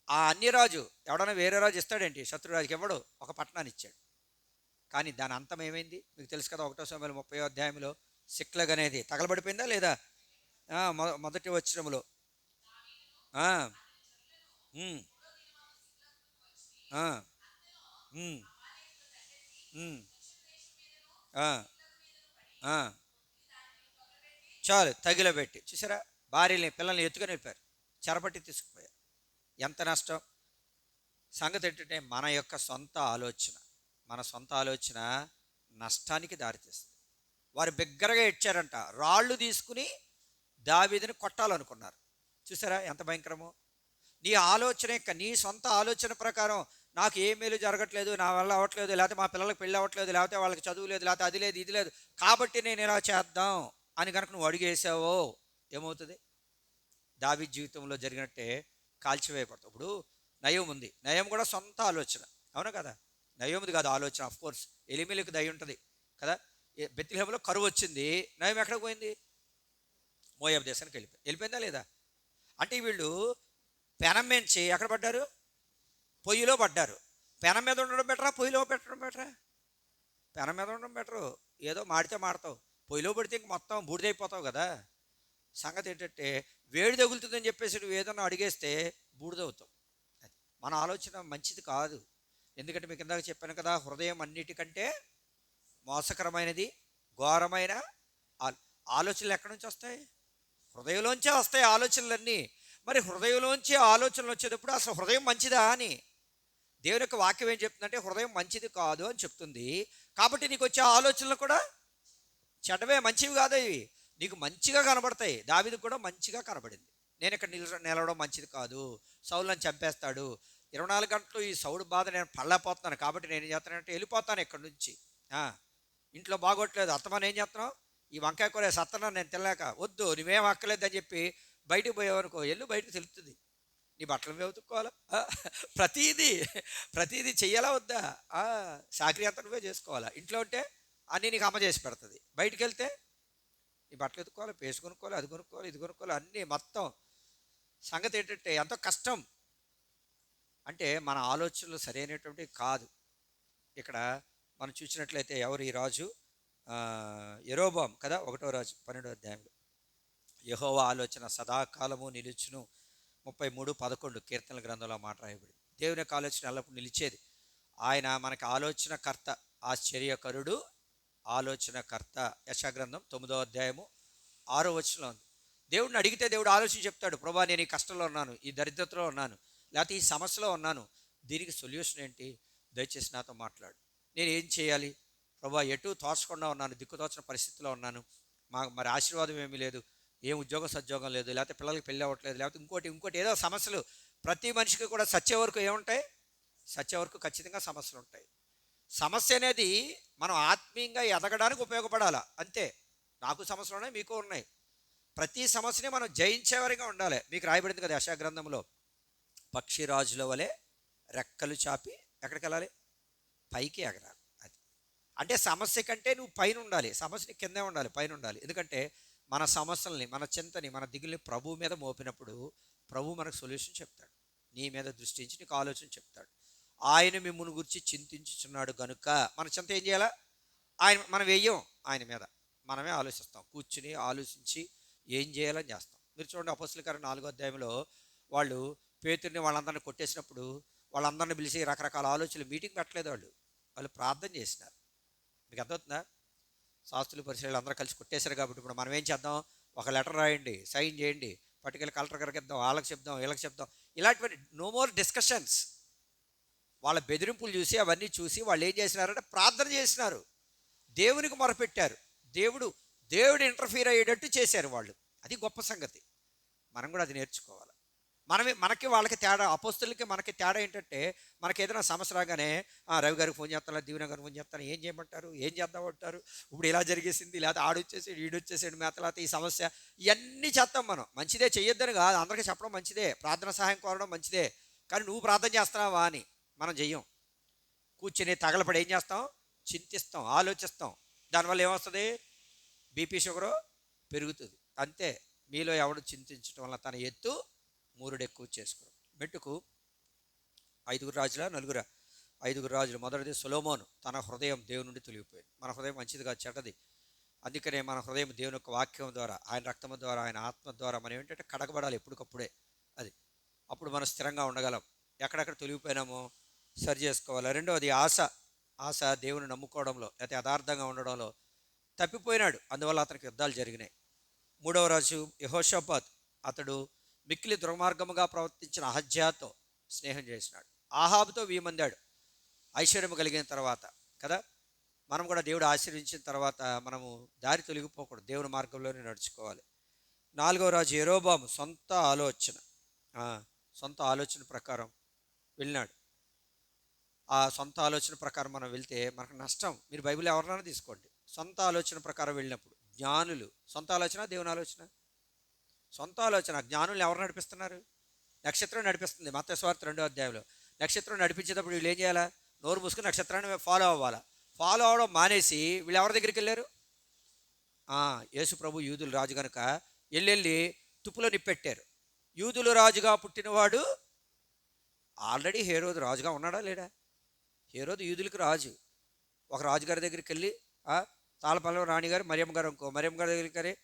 ఆ అన్యరాజు ఎవడన్నా వేరే రాజు ఇస్తాడేంటి? శత్రురాజుకి ఎవడు ఒక పట్టణాన్ని ఇచ్చాడు. కానీ దాని అంతం ఏమైంది మీకు తెలుసు కదా. 1వ సమూయేలు 30వ అధ్యాయంలో సిక్లగ్ అనేది తగలబడిపోయిందా లేదా? మొదటి వచనములో ఆ, ఉమ్, ఆ, ఉమ్, ఉమ్, ఆ, ఆ, చాలు తగిలబెట్టి. చూసారా, భార్యని పిల్లల్ని ఎత్తుకొని వెళ్ళిపోయారు, చెరపట్టి తీసుకుపోయారు. ఎంత నష్టం! సంగతి ఏంటంటే మన సొంత ఆలోచన నష్టానికి దారితీస్తుంది. వారు బిగ్గరగా ఇచ్చారంట, రాళ్ళు తీసుకుని దావీదుని కొట్టాలనుకున్నారు. చూసారా ఎంత భయంకరమో! నీ సొంత ఆలోచన ప్రకారం నాకు ఏ మేలు జరగట్లేదు, నా వల్ల అవ్వట్లేదు, లేకపోతే మా పిల్లలకు పెళ్ళి అవ్వట్లేదు, లేకపోతే వాళ్ళకి చదువు లేదు, లేకపోతే అది లేదు ఇది లేదు, కాబట్టి నేను ఇలా చేద్దాం అని కనుక నువ్వు అడిగేసావో ఏమవుతుంది? దావీదు జీవితంలో జరిగినట్టే కాల్చివేయబడతావు. ఇప్పుడు నయం ఉంది, నయం కూడా సొంత ఆలోచన, అవునా కదా? నయోమిది కాదు ఆలోచన. ఆఫ్ కోర్స్ ఎలిమెలెకు దయ ఉంటుంది కదా. బెత్లెహేములో కరువు వచ్చింది, నయం ఎక్కడికి పోయింది? మోయాబు దేశానికి వెళ్ళిపోయిందా లేదా? అంటే వీళ్ళు పెనం మించి ఎక్కడ పడ్డారు? పొయ్యిలో పడ్డారు. పెనం మీద ఉండడం బెటరా, పొయ్యిలో పెట్టడం బెటరా? పెనం మీద ఉండడం బెటరు. ఏదో మాడితే మాడతావు, పొయ్యిలో పడితే ఇంక మొత్తం బూడిదైపోతావు కదా. సంగతి ఏంటంటే, వేడి తగులుతుందని చెప్పేసి నువ్వు ఏదన్నా అడిగేస్తే బూడిదవుతావు. అది మన ఆలోచన మంచిది కాదు. ఎందుకంటే మీకు ఇందాక చెప్పాను కదా, హృదయం అన్నిటికంటే మోసకరమైనది, ఘోరమైన ఆలోచనలు ఎక్కడి నుంచి వస్తాయి? హృదయంలోంచే వస్తాయి ఆలోచనలన్నీ. మరి హృదయంలోంచి ఆలోచనలు వచ్చేటప్పుడు అసలు హృదయం మంచిదా అని దేవుని యొక్క వాక్యం ఏం చెప్తుందంటే, హృదయం మంచిది కాదు అని చెప్తుంది. కాబట్టి నీకు వచ్చే ఆలోచనలు కూడా చెడ్డవే, మంచివి కాదు. ఇవి నీకు మంచిగా కనబడతాయి. దావీదుకు కూడా మంచిగా కనబడింది. నేను ఇక్కడ నిలవడం మంచిది కాదు, సౌలు నన్ను చంపేస్తాడు, 24 గంటలు ఈ సౌడు బాధ నేను పడలేకపోతున్నాను, కాబట్టి నేను ఏం చేస్తానంటే వెళ్ళిపోతాను ఇక్కడ నుంచి. ఇంట్లో బాగోట్లేదు, అత్తమాని ఏం చేస్తున్నావు, ఈ వంకాయ కూర సత్తనా నేను తినలేక, వద్దు నువ్వేం అక్కలేదని చెప్పి బయటికి పోయావనుకో, ఎల్లు బయటకు తెలుస్తుంది, నీ బట్టలు నువ్వే ఉతుక్కోవాలా, ప్రతీదీ చెయ్యాలా వద్దా, సాకరీ అంతా నువ్వే చేసుకోవాలా. ఇంట్లో ఉంటే అన్నీ నీకు అమ్మ చేసి పెడుతుంది, బయటికి వెళ్తే నీ బట్టలు ఎత్తుకోవాలి, పేస్ట్ కొనుక్కోవాలి, అది కొనుక్కోవాలి, ఇది కొనుక్కోవాలి, అన్నీ మొత్తం. సంగతి ఏంటంటే ఎంతో కష్టం. అంటే మన ఆలోచనలు సరైనటువంటి కాదు. ఇక్కడ మనం చూసినట్లయితే ఎవరు ఈ రాజు, యెరోబాము కదా, 1వ రాజు 12వ అధ్యాయంలో, యెహోవా ఆలోచన సదాకాలము నిలుచును, 33:11 కీర్తనల గ్రంథంలో మాట రాయబడి. దేవుని యొక్క ఆలోచన ఎల్లప్పుడు నిలిచేది. ఆయన మనకి ఆలోచనకర్త, ఆశ్చర్యకరుడు, ఆలోచనకర్త. యెషయా గ్రంథం 9వ అధ్యాయము 6వ వచనంలో ఉంది. దేవుడిని అడిగితే దేవుడు ఆలోచన చెప్తాడు, ప్రభా నేను ఈ కష్టంలో ఉన్నాను, ఈ దరిద్రతలో ఉన్నాను, లేకపోతే ఈ సమస్యలో ఉన్నాను, దీనికి సొల్యూషన్ ఏంటి, దయచేసి నాతో మాట్లాడు, నేను ఏం చేయాలి ప్రభా, ఎటు తోచకుండా ఉన్నాను, దిక్కుతోచని పరిస్థితిలో ఉన్నాను, మరి ఆశీర్వాదం ఏమీ లేదు, ఏం ఉద్యోగం సద్యోగం లేదు, లేకపోతే పిల్లలకి పెళ్ళి అవ్వట్లేదు, లేకపోతే ఇంకోటి ఏదో సమస్యలు. ప్రతి మనిషికి కూడా సచ్చే వరకు ఏముంటాయి, సచ్చే వరకు ఖచ్చితంగా సమస్యలు ఉంటాయి. సమస్య అనేది మనం ఆత్మీయంగా ఎదగడానికి ఉపయోగపడాలి అంతే. నాకు సమస్యలు ఉన్నాయి, మీకు ఉన్నాయి. ప్రతి సమస్యని మనం జయించేవారిగా ఉండాలి. మీకు రాయబడింది కదా యెషయా గ్రంథంలో, పక్షిరాజుల వలె రెక్కలు చాపి ఎక్కడికి వెళ్ళాలి, పైకి ఎగరాలి. అది అంటే సమస్య కంటే నువ్వు పైన ఉండాలి, సమస్యని కిందే ఉండాలి, పైన ఉండాలి. ఎందుకంటే మన సమస్యల్ని, మన చింతని, మన దిగుల్ని ప్రభువు మీద మోపినప్పుడు ప్రభువు మనకు సొల్యూషన్ చెప్తాడు, నీ మీద దృష్టి ఉంచి నీకు ఆలోచన చెప్తాడు. ఆయన మిమ్మును గురించి చింతించుచున్నాడు గనుక మన చింత ఏం చేయాలా, మనం వెయ్యం ఆయన మీద, మనమే ఆలోచిస్తాం, కూర్చుని ఆలోచించి ఏం చేయాలని చేస్తాం. మీరు చూడండి అపొస్తలుల కార్యం 4వ అధ్యాయంలో వాళ్ళు పేతురుని వాళ్ళందరినీ కొట్టేసినప్పుడు వాళ్ళందరినీ పిలిచి రకరకాల ఆలోచనలు, మీటింగ్ పెట్టలేదు, వాళ్ళు ప్రార్థన చేసినారు. మీకు అర్థమవుతుందా, శాస్త్రులు పరిశీలనలు అందరూ కలిసి కొట్టేశారు కాబట్టి ఇప్పుడు మనం ఏం చేద్దాం, ఒక లెటర్ రాయండి, సైన్ చేయండి, పట్టుకెళ్ళి కలెక్టర్ గారికి ఇద్దాం, వాళ్ళకి చెప్దాం, వీళ్ళకి చెప్దాం, ఇలాంటివన్నీ నో మోర్ డిస్కషన్స్. వాళ్ళ బెదిరింపులు చూసి అవన్నీ చూసి వాళ్ళు ఏం చేసినారంటే ప్రార్థన చేసినారు, దేవునికి మొరపెట్టారు, దేవుడు ఇంటర్ఫీర్ అయ్యేటట్టు చేశారు వాళ్ళు. అది గొప్ప సంగతి. మనం కూడా అది నేర్చుకోవాలి. మనకి వాళ్ళకి తేడా, అపోస్తులకి మనకి తేడా ఏంటంటే, మనకి ఏదైనా సమస్య రాగానే రవి గారికి ఫోన్ చేస్తాను, దీవెన గారికి ఫోన్ చేస్తాను, ఏం చేయమంటారు, ఏం చేద్దామంటారు, ఇప్పుడు ఇలా జరిగేసింది, లేకపోతే ఆడొచ్చేసాడు, ఈడొచ్చేసాడు, లేకపోతే ఈ సమస్య, ఇవన్నీ చేస్తాం మనం. మంచిదే, చెయ్యొద్దని కాదు, అందరికీ చెప్పడం మంచిదే, ప్రార్థన సహాయం కోరడం మంచిదే. కానీ నువ్వు ప్రార్థన చేస్తున్నావా అని మనం చెయ్యం. కూర్చుని తగలపడి ఏం చేస్తాం, చింతిస్తాం, ఆలోచిస్తాం. దానివల్ల ఏమొస్తుంది, బీపీ షుగరు పెరుగుతుంది. అంతే. మీలో ఎవడు చింతించడం వల్ల తన ఎత్తు మూరుడు ఎక్కువ చేసుకోవడం. మెట్టుకు 5 రాజులు. మొదటిది సొలొమోను, తన హృదయం దేవుని నుండి తొలగిపోయింది. మన హృదయం మంచిది కాదు, చెడ్డది. అందుకనే మన హృదయం దేవుని యొక్క వాక్యం ద్వారా, ఆయన రక్తము ద్వారా, ఆయన ఆత్మ ద్వారా మనం ఏంటంటే కడగబడాలి ఎప్పటికప్పుడే. అది అప్పుడు మనం స్థిరంగా ఉండగలం. ఎక్కడెక్కడ తొలగిపోయినామో సరి చేసుకోవాలి. రెండవది ఆశ దేవుని నమ్ముకోవడంలో, లేకపోతే యథార్థంగా ఉండడంలో తప్పిపోయినాడు, అందువల్ల అతనికి యుద్ధాలు జరిగినాయి. 3వ రాజు యెహోషాపాత్, అతడు మిక్కిలి దుర్మార్గముగా ప్రవర్తించిన అహజ్యాతో స్నేహం చేసినాడు, ఆహాబుతో వీమందాడు. ఐశ్వర్యం కలిగిన తర్వాత కదా, మనం కూడా దేవుడు ఆశీర్వించిన తర్వాత మనము దారి తొలగిపోకూడదు, దేవుని మార్గంలోనే నడుచుకోవాలి. 4వ రాజు యెరోబాము సొంత ఆలోచన ప్రకారం వెళ్ళినాడు. ఆ సొంత ఆలోచన ప్రకారం మనం వెళ్తే మనకు నష్టం. మీరు బైబిల్ ఎవరినైనా తీసుకోండి, సొంత ఆలోచన ప్రకారం వెళ్ళినప్పుడు జ్ఞానులు, సొంత ఆలోచన దేవుని ఆలోచన, సొంత ఆలోచన. జ్ఞానులు ఎవరు నడిపిస్తున్నారు, నక్షత్రం నడిపిస్తుంది. మత్తయి సువార్త 2వ అధ్యాయంలో నక్షత్రం నడిపించేటప్పుడు వీళ్ళు ఏం చేయాలా, నోరు మూసుకుని నక్షత్రాన్ని ఫాలో అవ్వాలా. ఫాలో అవ్వడం మానేసి వీళ్ళు ఎవరి దగ్గరికి వెళ్ళారు, యేసు ప్రభు యూదులు రాజు కనుక వెళ్ళి తుప్పులో నిప్పెట్టారు. యూదులు రాజుగా పుట్టినవాడు ఆల్రెడీ హేరోదు రాజుగా ఉన్నాడా లేడా, హేరోదు యూదులకు రాజు. ఒక రాజుగారి దగ్గరికి వెళ్ళి తాళపల్లం రాణిగారు, మరియమ్మ గారు దగ్గరికి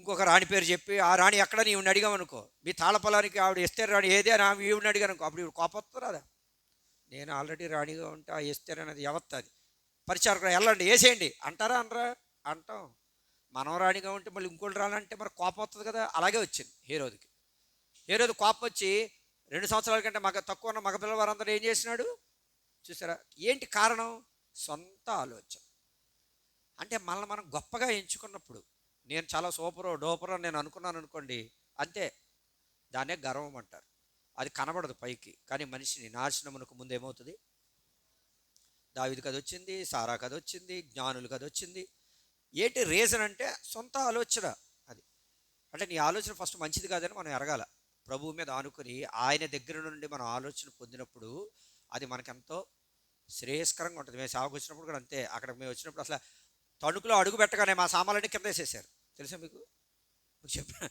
ఇంకొక రాణి పేరు చెప్పి, ఆ రాణి ఎక్కడ నీవుని అడిగామనుకో, మీ తాళపల్లానికి ఆవిడ ఎస్తేర్ రాణి ఏదే అని ఈవిని అడిగాను, అప్పుడు ఇవి కోపొస్తుందా, నేను ఆల్రెడీ రాణిగా ఉంటే ఆ ఎస్తేర్ అనేది ఎవత్తది, పరిచారకుడు వెళ్ళండి వేసేయండి అంటారా, అనరా, అంటాం. మనం రాణిగా ఉంటే మళ్ళీ ఇంకోటి రానంటే మరి కోపం వస్తుంది కదా. అలాగే వచ్చింది హేరోదు కోపం వచ్చి 2 సంవత్సరాల కంటే తక్కువ ఉన్న మగపిల్లల వారందరూ ఏం చేసినాడు చూసారా. ఏంటి కారణం, సొంత ఆలోచన. అంటే మనల్ని మనం గొప్పగా ఎంచుకున్నప్పుడు, నేను చాలా సూపరో డోపరో నేను అనుకున్నాను అనుకోండి, అంతే. దాన్నే గర్వం అంటారు. అది కనబడదు పైకి, కానీ మనిషిని నాశనమునకు ముందు ఏమవుతుంది? దావీదుకి అది వచ్చింది, సారాకు అది వచ్చింది, జ్ఞానులకు అది వచ్చింది. ఏంటి రీజన్ అంటే సొంత ఆలోచన. అది అంటే నీ ఆలోచన ఫస్ట్ మంచిది కాదని మనం ఎరగాల. ప్రభువు మీద ఆనుకొని ఆయన దగ్గర నుండి మనం ఆలోచన పొందినప్పుడు అది మనకెంతో శ్రేయస్కరంగా ఉంటుంది. మేము సేవకు వచ్చినప్పుడు కూడా అంతే. అక్కడ మేము వచ్చినప్పుడు అసలు తణుకులో అడుగు పెట్టగానే మా సామాన్లన్నీ కింద వేసేసారు. తెలుసా మీకు? మీకు చెప్పిన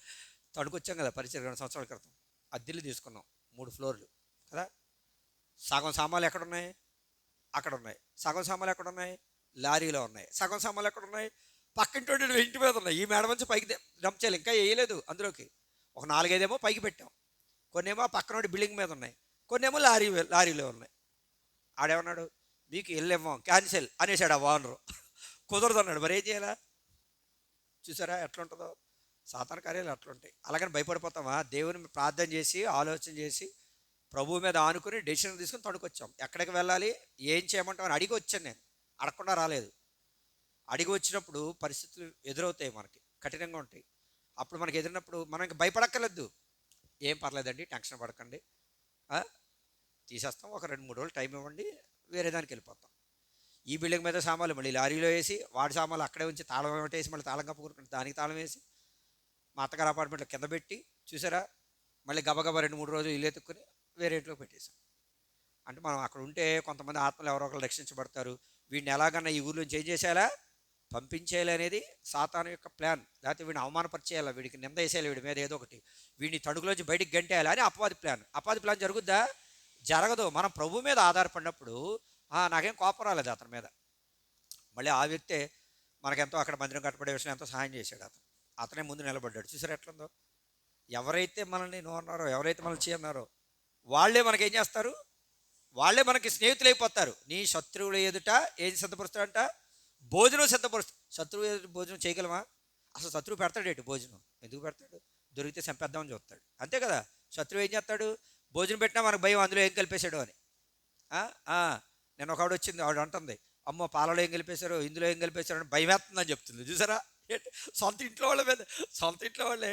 తణుకు వచ్చాం కదా పరిచయం 2 సంవత్సరాల క్రితం. అద్దెలు తీసుకున్నాం 3 ఫ్లోర్లు కదా. సగం సామాన్లు ఎక్కడున్నాయి? అక్కడ ఉన్నాయి. సగం సామాన్లు ఎక్కడున్నాయి? లారీలో ఉన్నాయి. సగం సామాన్లు ఎక్కడున్నాయి? పక్కింటి ఇంటి మీద ఉన్నాయి. ఈ మేడ నుంచి పైకి డంప్ చేయాలి, ఇంకా వేయలేదు అందులోకి. ఒక 4-5 ఏమో పైకి పెట్టాం, కొన్నేమో పక్కన బిల్డింగ్ మీద ఉన్నాయి, కొన్నేమో లారీలో ఉన్నాయి. ఆడేమన్నాడు, మీకు వెళ్ళేమో క్యాన్సిల్ అనేసాడు ఆ ఓనరు. కుదరదు అన్నాడు. మరి ఏం చేయాలా? చూసారా ఎట్లా ఉంటుందో సాతాను కార్యాలు అట్లుంటాయి. అలాగని భయపడిపోతామా? దేవుని ప్రార్థన చేసి ఆలోచన చేసి ప్రభువు మీద ఆనుకుని డెసిషన్ తీసుకుని తణుకొచ్చాం. ఎక్కడికి వెళ్ళాలి, ఏం చేయమంటామని అడిగి వచ్చాను. నేను అడగకుండా రాలేదు. అడిగి వచ్చినప్పుడు పరిస్థితులు ఎదురవుతాయి, మనకి కఠినంగా ఉంటాయి. అప్పుడు మనకి ఎదురినప్పుడు మనకి భయపడక్కర్లేదు. ఏం పర్లేదండి, టెన్షన్ పడకండి, తీసేస్తాం, ఒక 2-3 రోజులు టైం ఇవ్వండి, వేరే దానికి వెళ్ళిపోతాం. ఈ బిల్డింగ్ మీద సామాన్లు మళ్ళీ లారీలో వేసి, వాడి సామాన్లు అక్కడే ఉంచి తాళం వేసి మళ్ళీ తాళం కప్పుకుంటున్నాం, దానికి తాళం వేసి మా అత్తగారు అపార్ట్మెంట్లో కింద పెట్టి, చూసారా మళ్ళీ గబగబా 2-3 రోజులు ఇల్లు ఎత్తుక్కుని వేరే ఇంట్లో పెట్టేశాం. అంటే మనం అక్కడ ఉంటే కొంతమంది ఆత్మలు ఎవరో ఒకరు రక్షించబడతారు. వీడిని ఎలాగన్నా ఈ ఊర్లోంచి ఏం చేసేయాలా, పంపించేయాలి అనేది సాతాను యొక్క ప్లాన్. లేకపోతే వీడిని అవమానపరిచేయాలి, వీడికి నింద వేసేయాలి, వీడి మీద ఏదో ఒకటి, వీడిని తణుకులోంచి బయటికి గంటేయాలి అని అపవాది ప్లాన్. అపవాది ప్లాన్ జరుగుద్దా? జరగదు. మనం ప్రభు మీద ఆధారపడినప్పుడు నాకేం కోపం రాలేదు అతని మీద. మళ్ళీ ఆ వ్యక్తే మనకెంతో అక్కడ మందిరం కట్టబడే విషయం ఎంతో సహాయం చేశాడు. అతనే ముందు నిలబడ్డాడు. చూసారు ఎట్లుందో? ఎవరైతే మనల్ని నోన్నారో, ఎవరైతే మనల్ని చేయన్నారో వాళ్ళే మనకేం చేస్తారు? వాళ్ళే మనకి స్నేహితులు అయిపోతారు. నీ శత్రువుల ఎదుట ఏది సిద్ధపరుస్తాడంట? భోజనం సిద్ధపరుస్తాడు. శత్రువు ఎదుట భోజనం చేయగలమా? అసలు శత్రువు పెడతాడేంటి భోజనం? ఎందుకు పెడతాడు? దొరికితే చంపేద్దామని చూస్తాడు, అంతే కదా. శత్రువు ఏం చేస్తాడు? భోజనం పెట్టినా మనకు భయం, అందులో ఏం కలిపేశాడు అని. నేను ఒక ఆవిడ వచ్చింది, ఆవిడ అంటుంది, అమ్మో పాలలో ఏం కలిపేశారు, ఇందులో ఏం కలిపేశారు అని భయం వేస్తుందని చెప్తుంది. చూసారా? సొంత ఇంట్లో వాళ్ళే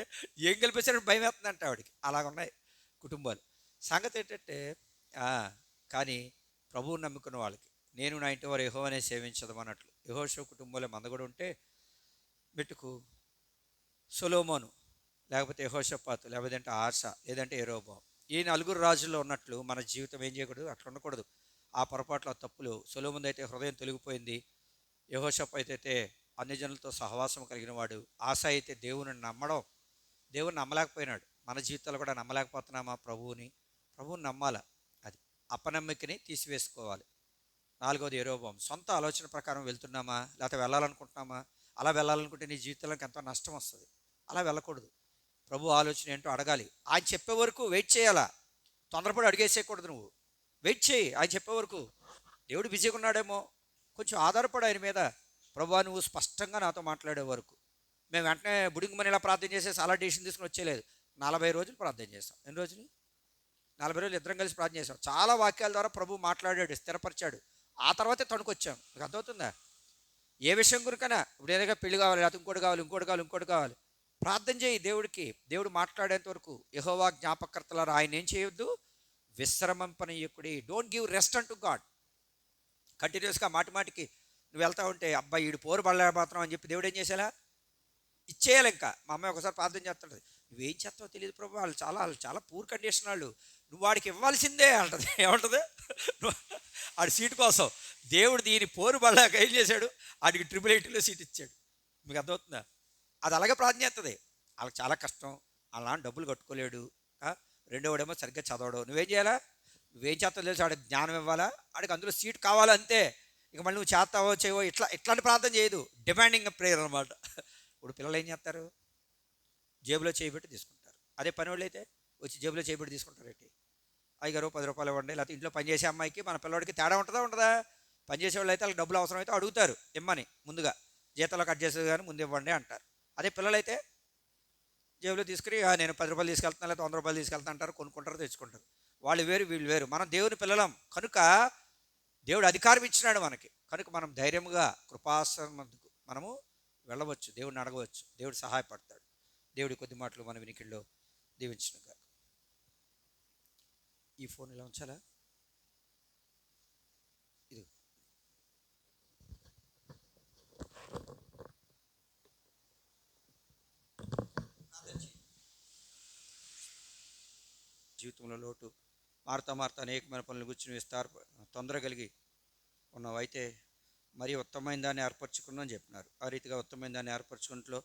ఏం కలిపేశారని భయం వేస్తుందంట ఆవిడకి. అలాగ ఉన్నాయి కుటుంబాలు. సంగతి ఏంటంటే కానీ ప్రభువుని నమ్ముకున్న వాళ్ళకి, నేను నా ఇంటి వారు యెహోవానే సేవించదు అన్నట్లు యెహోషువ కుటుంబంలో మందగడు ఉంటే మెట్టుకు సొలొమోను, లేకపోతే యెహోషాపాతు, లేకపోతే ఆసా, లేదంటే యెరోబోము, ఈ 4 రాజుల్లో ఉన్నట్లు మన జీవితం ఏం చేయకూడదు, అట్లా ఉండకూడదు. ఆ పొరపాట్లు, ఆ తప్పులు. సొలొమోను అయితే హృదయం తొలగిపోయింది. యెహోషాపాతు అయితే అన్ని జనులతో సహవాసం కలిగిన వాడు. ఆసా అయితే దేవుని నమ్మలేకపోయినాడు. మన జీవితాలు కూడా నమ్మలేకపోతున్నామా? ప్రభువుని నమ్మాల. అది అపనమ్మికని తీసివేసుకోవాలి. 4వది యెరోబోము, సొంత ఆలోచన ప్రకారం వెళ్తున్నామా, లేకపోతే వెళ్ళాలనుకుంటున్నామా? అలా వెళ్ళాలనుకుంటే నీ జీవితంలోకి ఎంతో నష్టం వస్తుంది. అలా వెళ్ళకూడదు. ప్రభు ఆలోచన ఏంటో అడగాలి. ఆయన చెప్పే వరకు వెయిట్ చేయాలా. తొందరపడి అడిగేసేయకూడదు. నువ్వు వెయిట్ చేయి ఆయన చెప్పే వరకు. దేవుడు బిజీగా ఉన్నాడేమో, కొంచెం ఆధారపడు ఆయన మీద. ప్రభువా నువ్వు స్పష్టంగా నాతో మాట్లాడే వరకు. మేము వెంటనే బుడింగమని ఇలా ప్రార్థన చేసేసి అలా డెసిషన్ తీసుకుని వచ్చేలేదు. 40 రోజులు ప్రార్థన చేస్తాం. ఎన్ని రోజులు? 40 రోజులు ఇద్దరం కలిసి ప్రార్థన చేస్తాం. చాలా వాక్యాల ద్వారా ప్రభు మాట్లాడాడు, స్థిరపరిచాడు. ఆ తర్వాతే తణుకొచ్చాం. మీకు అర్థమవుతుందా? ఏ విషయం గురికైనా, ఇప్పుడు ఏదైనా పెళ్లి కావాలి, లేకపోతే ఇంకోటి కావాలి, ప్రార్థన చేయి దేవుడికి. దేవుడు మాట్లాడేంత వరకు. యెహోవా జ్ఞాపకర్తలారా ఆయన ఏం చేయొద్దు, విశ్రమింపనీయకుడి. Don't give rest unto God. కంటిన్యూస్గా మాటికి నువ్వు వెళ్తా ఉంటే అబ్బాయి ఈడు పోరు బళ్ళబోతున్నావు అని చెప్పి దేవుడు ఏం చేసేలా ఇచ్చేయాలి. ఇంకా మా అమ్మాయి ఒకసారి ప్రార్థన చేస్తాడు, నువ్వేం చేస్తావో తెలియదు ప్రభు, వాళ్ళు చాలా పూర్ కండిషన్ వాళ్ళు, నువ్వు వాడికి ఇవ్వాల్సిందే అంటది. ఏమంటది? ఆడి సీటు కోసం దేవుడు దీని పోరు బళ్ళాక ఏం చేశాడు, ఆడికి 888లో సీట్ ఇచ్చాడు. మీకు అర్థమవుతుందా? అది అలాగే ప్రార్థన చేస్తుంది. వాళ్ళకి చాలా కష్టం, అలా డబ్బులు కట్టుకోలేడు. రెండోవాడేమో సరిగ్గా చదవడు. నువ్వేం చేయాలా? నువ్వేం చేస్తావు తెలుసు, ఆడికి జ్ఞానం ఇవ్వాలా, ఆడికి అందులో సీట్ కావాలా, అంతే. ఇక మళ్ళీ నువ్వు చేస్తావో చేయవో ఇట్లాంటి ప్రార్థన చేయదు. డిమాండింగ్ ప్రేయర్ అనమాట. ఇప్పుడు పిల్లలు ఏం చేస్తారు? జేబులో చేయబెట్టి తీసుకుంటారు. అదే పని వాళ్ళు అయితే వచ్చి జేబులో చేయబెట్టి తీసుకుంటారు. ఏంటి అయ్యగారు 10 రూపాయలు ఇవ్వండి, లేకపోతే ఇంట్లో పనిచేసే అమ్మాయికి మన పిల్లవాడికి తేడా ఉండదా? పనిచేసే వాళ్ళు అయితే వాళ్ళకి డబ్బులు అవసరం అయితే అడుగుతారు ఇమ్మని, ముందుగా జీతంలో కట్ చేసేది కానీ ముందు ఇవ్వండి అంటారు. అదే పిల్లలైతే జేబులో తీసుకుని నేను 10 రూపాయలు తీసుకెళ్తాను, లేకపోతే 100 రూపాయలు తీసుకెళ్తా అంటారు, కొనుక్కుంటారు, తెచ్చుకుంటారు. వాళ్ళు వేరు వీళ్ళు వేరు. మనం దేవుని పిల్లలం కనుక దేవుడు అధికారం ఇచ్చినాడు మనకి. కనుక మనం ధైర్యంగా కృపాసనకు మనము వెళ్ళవచ్చు, దేవుడిని అడగవచ్చు, దేవుడు సహాయపడతాడు. దేవుడి కొద్ది మాటలు మన వినికిడిలో దీవించునుగా. ఈ ఫోన్ ఇలా ఉంచాలా? ఇది జీవితంలో లోటు మారుతా అనేకమైన పనులు కూర్చుని తొందర కలిగి ఉన్నవైతే మరీ ఉత్తమమైన దాన్ని ఏర్పరచుకున్నాను చెప్పినారు. ఆ రీతిగా ఉత్తమమైన దాన్ని ఏర్పరచుకుంటూ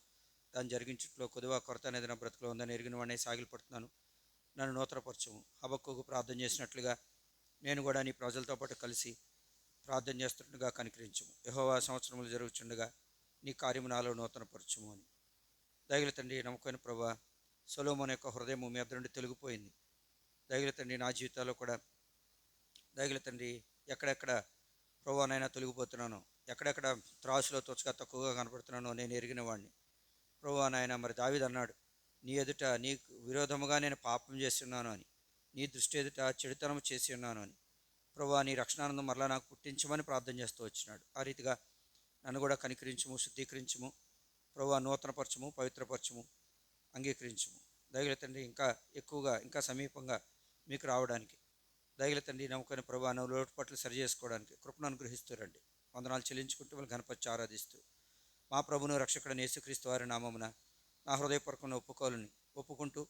దాన్ని జరిగించుట్లో కొద్దిగా కొరత అనేది నా బ్రతుకులో ఉందని ఎరిగిన వాడిని సాగిలపడుతున్నాను. నన్ను నూతనపరచము. హబక్కుకు ప్రార్థన చేసినట్లుగా నేను కూడా నీ ప్రజలతో పాటు కలిసి ప్రార్థన చేస్తుండగా కనికరించము. యెహోవా సంవత్సరములు జరుగుతుండగా నీ కార్యము నాలో నూతనపరచము అని. దయగల తండ్రి, నమ్మకమైన ప్రభువా, సొలొమోను యొక్క హృదయం మీ అద్దరి నుండి తొలగిపోయింది. దయగల తండ్రి, నా జీవితాల్లో కూడా దయగల తండ్రి, ఎక్కడెక్కడ ప్రభువానైనా తొలగిపోతున్నానో, ఎక్కడెక్కడ త్రాసులో తొచ్చగా తక్కువగా కనపడుతున్నానో నేను ఎరిగిన వాడిని. ప్రభువానైనా మరి దావీదు అన్నాడు, నీ ఎదుట నీకు విరోధముగా నేను పాపం చేస్తున్నాను అని, నీ దృష్టి ఎదుట చెడుతనం చేసి ఉన్నాను అని. ప్రభువా, నీ రక్షణానందం మరలా నాకు పుట్టించమని ప్రార్థన చేస్తూ వచ్చినాడు. ఆ రీతిగా నన్ను కూడా కనికరించము, శుద్ధీకరించము. ప్రభువా, నూతనపరచము, పవిత్రపరచము, అంగీకరించము. దయగల తండ్రి, ఇంకా ఎక్కువగా ఇంకా సమీపంగా మీకు రావడానికి దయగల తండ్రి, నమ్మకమైన ప్రభువా, నువ్వు లోటుపాట్లు సరి చేసుకోవడానికి కృపను అనుగ్రహిస్తూ రండి. వందనాలు చెల్లించుకుంటూ వాళ్ళు గణపతి ఆరాధిస్తూ మా ప్రభును రక్షకుడైన యేసుక్రీస్తు వారి నామమున నా హృదయపూర్వకమైన ఒప్పుకుంటూ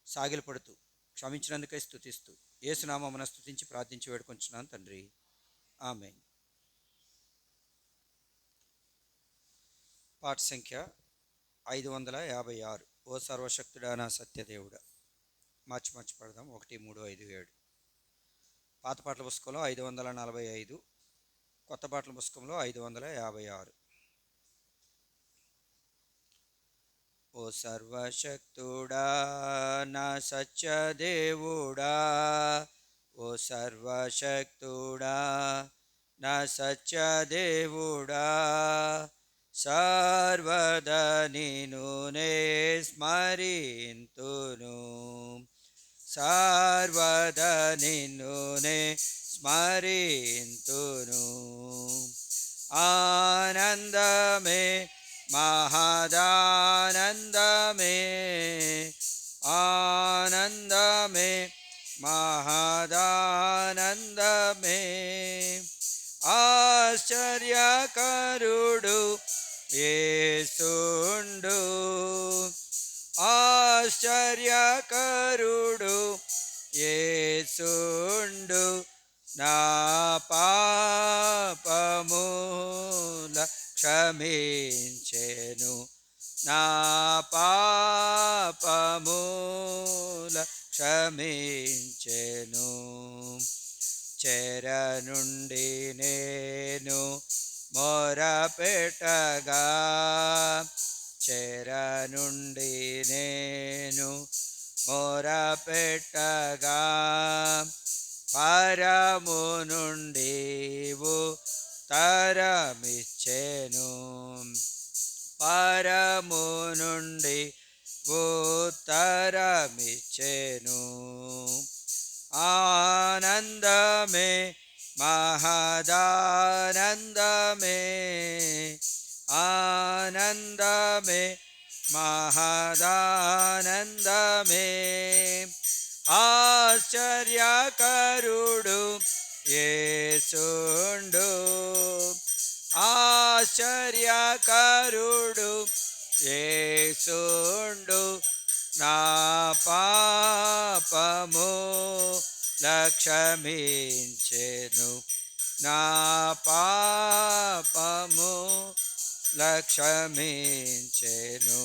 సాగిలపడుతూ క్షమించినందుకై స్తుతిస్తూ యేసు నామమున స్తుతించి ప్రార్థించి వేడుకొంచున్నాను తండ్రి. ఆమేన్. పాట సంఖ్య 556. ఓ సర్వశక్తుడా నా సత్యదేవుడా. మార్చి పడదాం. 1, 3, 5, 7. పాత పాటల పుస్తకంలో 545, కొత్త పాటల పుస్తకంలో 556. ఓ సర్వశక్తుడా నా సత్యదేవుడా, ఓ సర్వశక్తుడా నా సత్యదేవుడా, సర్వదా నిన్ను నే స్మరింతును, సర్వదా నిన్ను నే స్మరింతును. ఆనందమే మహదానందమే, ఆనందమే మహదానందమే, ఆశ్చర్యకరుడు యేసుండు, ఆశ్చర్యకరుడు యేసుండు, నా పాపముల క్షమించెను, నా పాపముల క్షమించెను. చెర నుండి నేను మొరపెట్టగా, చెర నుండి నేను మొరపెట్టగా, పరము నుండి ఉత్తరమిచ్చెను, పరము నుండి ఉత్తరమిచ్చెను. ఆనందమే మహదానందమే, ఆనందమే మహదానందమే, ఆశ్చర్యకరుడు యేసుండు, ఆశ్చర్యకరుడు యేసుండు, నా పాపముల క్షమించెను, నా పాపముల క్షమించెను.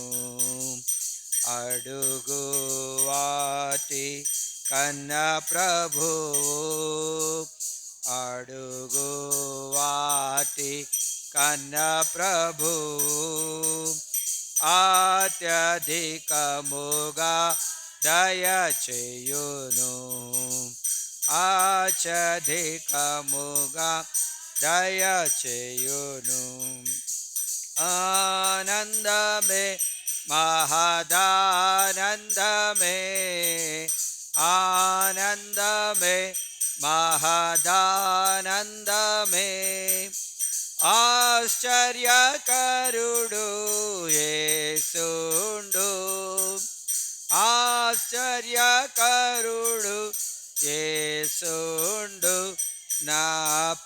అడుగు వాటి కన్నా ప్రభువు, అడుగు వాటి కన్నా ప్రభువు, అత్యధికముగా దయచేయును, అత్యధికముగా దయచేయును. ఆనందమే మహదానందమే, ఆనందమే మహదానందమే, ఆశ్చర్యకరుడు యేసుండు, ఆశ్చర్యకరుడు యేసుండు నా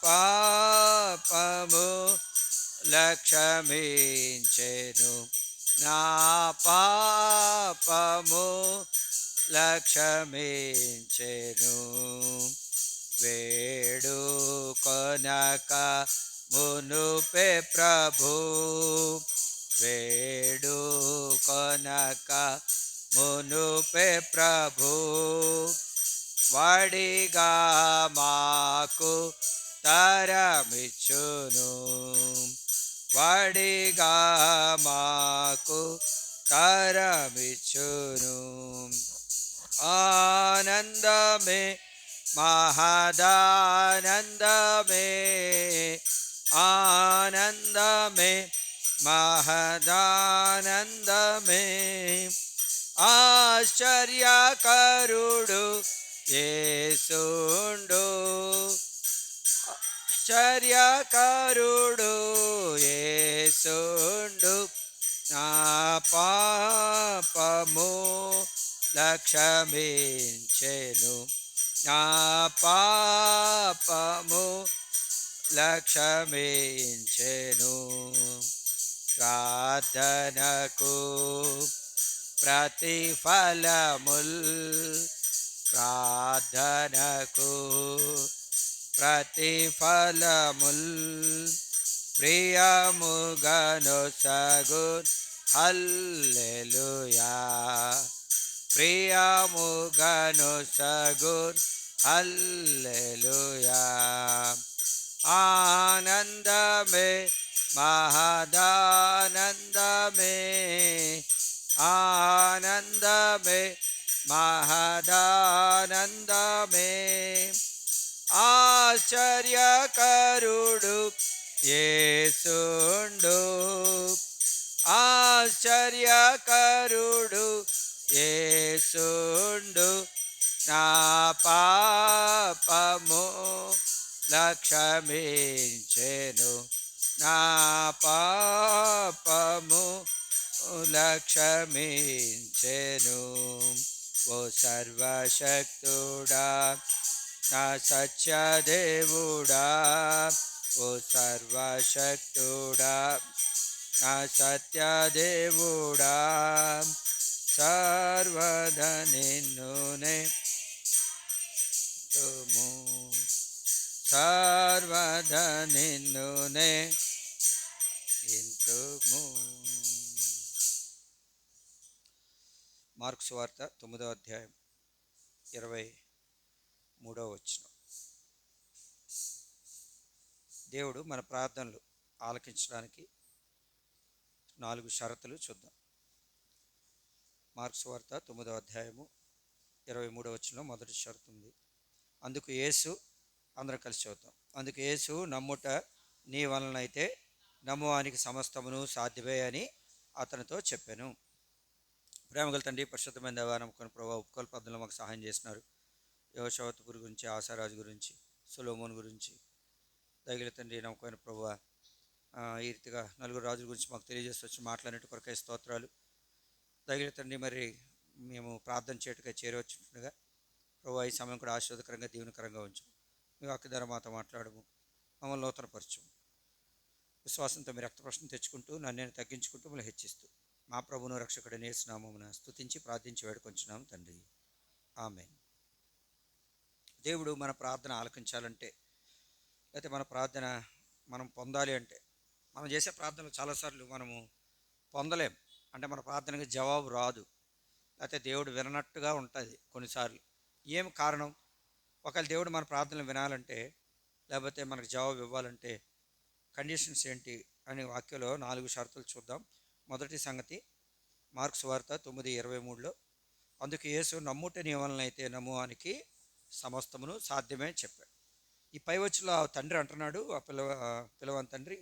పాపము లక్షమించెను నా పాపము లక్షమించెను వేడుకొనక మునుపే ప్రభు వేడుకొనక మునుపే ప్రభు వాడిగా మాకు తరమిచ్చును వాడిగా మాకు తరమిచ్చును ఆనందమే మహదానందమే ఆనందమే మహదానందమే ఆశ్చర్యకరుడు యేసుండు ఆశ్చర్యకరుడు యేసుండు నా పాపము లక్షమించెను నా పాపము లక్షమించెను ప్రార్థనకు ప్రతిఫలముల్ ప్రార్థనకు ప్రతిఫలముల్ ప్రియముగనొసగున్ హల్లెలూయా ప్రియముగనొసగున్ హల్లెలూయా ఆనందమే మహదానందమే ఆనందమే మహదానందమే ఆశ్చర్యకరుడు యేసుండు ఆశ్చర్యకరుడు యేసుండు నా పాపము లక్షమించెను నా పాపము లక్షమించెను ఓ సర్వశక్తుడా నా సత్యదేవుడా ఓ సర్వశక్తుడా నా సత్యదేవుడా సర్వద నిన్నునే తుము సర్వద నిన్నునే ఇంతుము. మార్కు సువార్త 9వ అధ్యాయం 23వ వచనం. దేవుడు మన ప్రార్థనలు ఆలకించడానికి 4 షరతులు చూద్దాం. మార్కు సువార్త 9వ అధ్యాయము 23వ వచనంలో మొదటి షరతు ఉంది. అందుకు యేసు, అందరం కలిసి చూద్దాం. అందుకు యేసు, నమ్ముట నీ వలనైతే నమ్మువానికి సమస్తమును సాధ్యమే అని అతనితో చెప్పాను. ప్రేమగల తండ్రి, పరిశుద్ధమైన దేవా, నమ్ముకుని ప్రభావ ఉపకూల పద్ధతిలో మాకు సహాయం చేస్తున్నారు. యెహోషావతు గురించి, ఆశారాజు గురించి, సొలొమోను గురించి, దయగల తండ్రి నమ్ముకుని ప్రభావ ఈ రీతిగా 4 రాజుల గురించి మాకు తెలియజేసి వచ్చి మాట్లాడినట్టు కొరకై స్తోత్రాలు. దయగల తండ్రి, మరి మేము ప్రార్థన చేయటగా చేరవచ్చుండగా ప్రభావ ఈ సమయం కూడా ఆశీర్వాదకరంగా దీవెనకరంగా ఉంచు. మీ వాక్య ద్వారా మాతో మాట్లాడము, మమ్మల్ని నూతనపరచు. విశ్వాసంతో మీ రక్తప్రశ్న తెచ్చుకుంటూ నన్ను తగ్గించుకుంటూ మమ్మల్ని హెచ్చిస్తూ మా ప్రభువును రక్షకుడైన యేసు నామమున స్తుతించి ప్రార్థించి వేడుకొంచున్నాము తండ్రి, ఆమేన్. దేవుడు మన ప్రార్థన ఆలకించాలంటే, లేకపోతే మన ప్రార్థన మనం పొందాలి అంటే, మనం చేసే ప్రార్థనలు చాలాసార్లు మనము పొందలేం. అంటే మన ప్రార్థనకి జవాబు రాదు, లేకపోతే దేవుడు విననట్టుగా ఉంటుంది కొన్నిసార్లు. ఏం కారణం? ఒకవేళ దేవుడు మన ప్రార్థనలు వినాలంటే, లేకపోతే మనకు జవాబు ఇవ్వాలంటే కండిషన్స్ ఏంటి అనే వాక్యంలో 4 షరతులు చూద్దాం. మొదటి సంగతి మార్కు సువార్త 9:23లో, అందుకు యేసు, నమ్ముట నీ వలనైతే నమ్మువానికి సమస్తమును సాధ్యమే అని చెప్పాడు. ఈ పై వచ్చులో ఆ తండ్రి అంటున్నాడు, ఆ పిల్లవాని తండ్రి,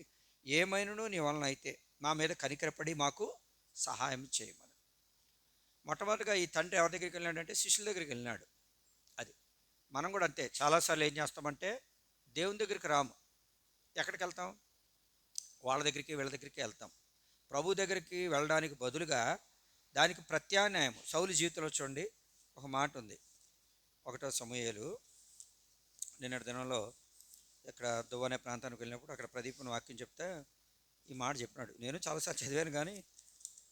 ఏమైనను నీ వలన అయితే మా మీద కనికరపడి మాకు సహాయం చేయమని. మొట్టమొదటిగా ఈ తండ్రి ఎవరి దగ్గరికి వెళ్ళినాడంటే శిష్యుల దగ్గరికి వెళ్ళినాడు. అది మనం కూడా అంతే. చాలాసార్లు ఏం చేస్తామంటే దేవుని దగ్గరికి రాము. ఎక్కడికి వెళ్తాం? వాళ్ళ దగ్గరికి వీళ్ళ దగ్గరికి వెళ్తాం. ప్రభు దగ్గరికి వెళ్ళడానికి బదులుగా దానికి ప్రత్యామ్నాయం సౌలు జీవితంలో చూడండి ఒక మాట ఉంది. 1 సమూయేలు నిన్నటి దినంలో ఇక్కడ దువ్వ అనే ప్రాంతానికి వెళ్ళినప్పుడు అక్కడ ప్రదీప్ని వాక్యం చెప్తే ఈ మాట చెప్పినాడు. నేను చాలాసార్లు చదివాను కానీ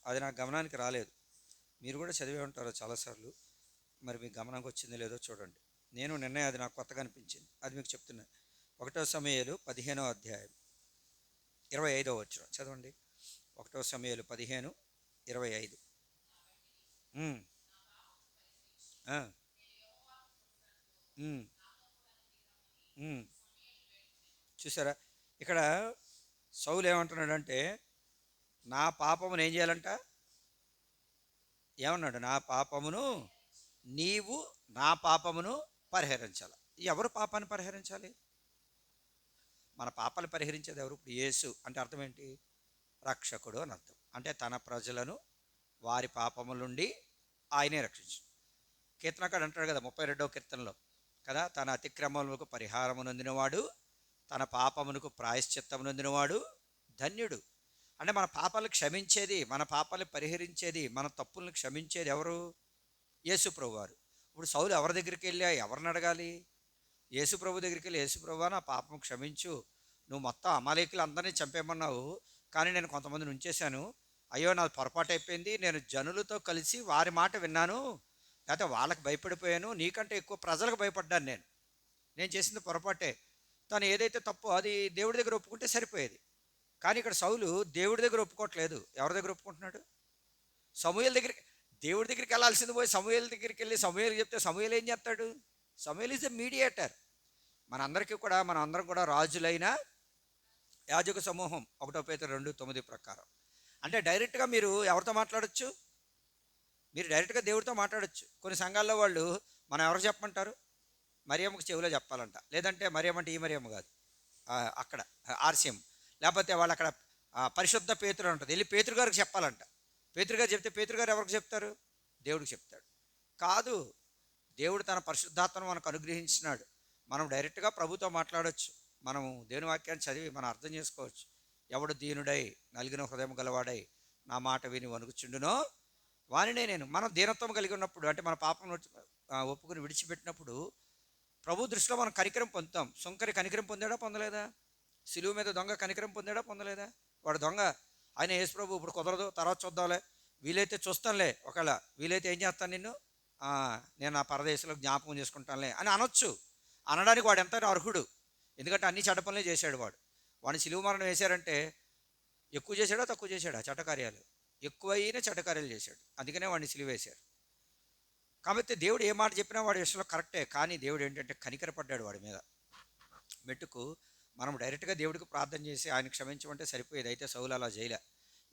అది నాకు గమనానికి రాలేదు. మీరు కూడా చదివే ఉంటారు చాలాసార్లు, మరి మీ గమనానికి వచ్చింది లేదో చూడండి. నేను నిన్నే అది నాకు కొత్తగా అనిపించింది, అది మీకు చెప్తున్నా. 1 సమూయేలు 15వ అధ్యాయం 25వ వచనం చదవండి. 1 సమూయేలు 15:25. ఆ, ఉమ్, ఉమ్. చూసారా, ఇక్కడ సౌలు ఏమంటున్నాడంటే నా పాపమును ఏం చేయాలంట, ఏమన్నాడు, నా పాపమును నీవు నా పాపమును పరిహరించాలి. ఎవరు పాపాన్ని పరిహరించాలి? మన పాపాలు పరిహరించేది ఎవరు? ఇప్పుడు యేసు అంటే అర్థం ఏంటి? రక్షకుడు అని అర్థం. అంటే తన ప్రజలను వారి పాపముల నుండి ఆయనే రక్షించు. కీర్తనకాడు అంటాడు కదా 32వ కీర్తనలో కదా, తన అతిక్రమములకు పరిహారము నొందినవాడు, తన పాపమునకు ప్రాయశ్చిత్తము నొందినవాడు ధన్యుడు. అంటే మన పాపాలను క్షమించేది, మన పాపాలను పరిహరించేది, మన తప్పులను క్షమించేది ఎవరు? యేసు ప్రభువారు. ఇప్పుడు సౌలు ఎవరి దగ్గరికి వెళ్ళి ఎవరిని అడగాలి? యేసు ప్రభు దగ్గరికి వెళ్ళి, యేసు ప్రభువా నా పాపం క్షమించు, నువ్వు మొత్తం అమాలేకులు అందరినీ చంపేయమన్నావు, కానీ నేను కొంతమందిని ఉంచేశాను, అయ్యో నాది పొరపాటు అయిపోయింది, నేను జనులతో కలిసి వారి మాట విన్నాను, లేకపోతే వాళ్ళకి భయపడిపోయాను, నీకంటే ఎక్కువ ప్రజలకు భయపడ్డాను, నేను చేసింది పొరపాటే, తను ఏదైతే తప్పో అది దేవుడి దగ్గర ఒప్పుకుంటే సరిపోయేది. కానీ ఇక్కడ సౌలు దేవుడి దగ్గర ఒప్పుకోవట్లేదు. ఎవరి దగ్గర ఒప్పుకుంటున్నాడు? సమూయేలు దగ్గరికి. దేవుడి దగ్గరికి వెళ్ళాల్సింది పోయి సమూయేలు దగ్గరికి వెళ్ళి సమూయేలు చెప్తే సమూయేలు ఏం చేస్తాడు? సమూయేలు ఈజ్ ఎ మీడియేటర్. మనందరికీ కూడా, మనం అందరం కూడా రాజులైన యాజక సమూహం 1 పేతురు 2:9 ప్రకారం. అంటే డైరెక్ట్గా మీరు ఎవరితో మాట్లాడచ్చు? మీరు డైరెక్ట్గా దేవుడితో మాట్లాడచ్చు. కొన్ని సంఘాల్లో వాళ్ళు మనం ఎవరికి చెప్పమంటారు? మరియమ్మకు చెవిలో చెప్పాలంట, లేదంటే మరియమ్మ అంటే ఈ మరియమ్మ కాదు, అక్కడ ఆర్సిఎం, లేకపోతే వాళ్ళు అక్కడ పరిశుద్ధ పేతురు ఉంటుంది, వెళ్ళి పేతురు గారికి చెప్పాలంట. పేతురు గారు చెప్తే పేతురు గారు ఎవరికి చెప్తారు? దేవుడికి చెప్తాడు. కాదు, దేవుడు తన పరిశుద్ధాత్మను మనకు అనుగ్రహించినాడు, మనం డైరెక్ట్గా ప్రభుతో మాట్లాడవచ్చు. మనము దేవుని వాక్యాన్ని చదివి మనం అర్థం చేసుకోవచ్చు. ఎవడు దీనుడై నలిగిన హృదయం గలవాడై నా మాట విని వణుకుచుండునో వానినే నేను. మనం దీనత్వం కలిగి ఉన్నప్పుడు, అంటే మన పాపం ఒప్పుకుని విడిచిపెట్టినప్పుడు ప్రభు దృష్టిలో మనం కనికరం పొందుతాం. సుంకరి కనికరం పొందాడా పొందలేదా? సిలువ మీద దొంగ కనికరం పొందాడా పొందలేదా? వాడు దొంగ, ఆయన యేసు ప్రభు ఇప్పుడు కుదరదు, తర్వాత చూద్దాంలే, వీలైతే చూస్తానులే, ఒకవేళ వీలైతే ఏం చేస్తాను నిన్ను, నేను నా పరదేశంలో జ్ఞాపకం చేసుకుంటానులే అని అనొచ్చు. అనడానికి వాడు ఎంత అర్హుడు? ఎందుకంటే అన్ని చెడ్డ పనులే చేశాడు వాడు. వాడిని సిలువ మరణం వేశారంటే ఎక్కువ చేశాడా తక్కువ చేశాడా? చట్టకార్యాలు ఎక్కువైన చట్టకార్యాలు చేశాడు, అందుకనే వాడిని సిలువ వేశారు. కాబట్టి దేవుడు ఏ మాట చెప్పినా వాడి విషయంలో కరెక్టే, కానీ దేవుడు ఏంటంటే కనికరపడ్డాడు వాడి మీద. మెట్టుకు మనం డైరెక్ట్గా దేవుడికి ప్రార్థన చేసి ఆయన క్షమించమంటే సరిపోయేది. అయితే సౌలు అలా చేయలే.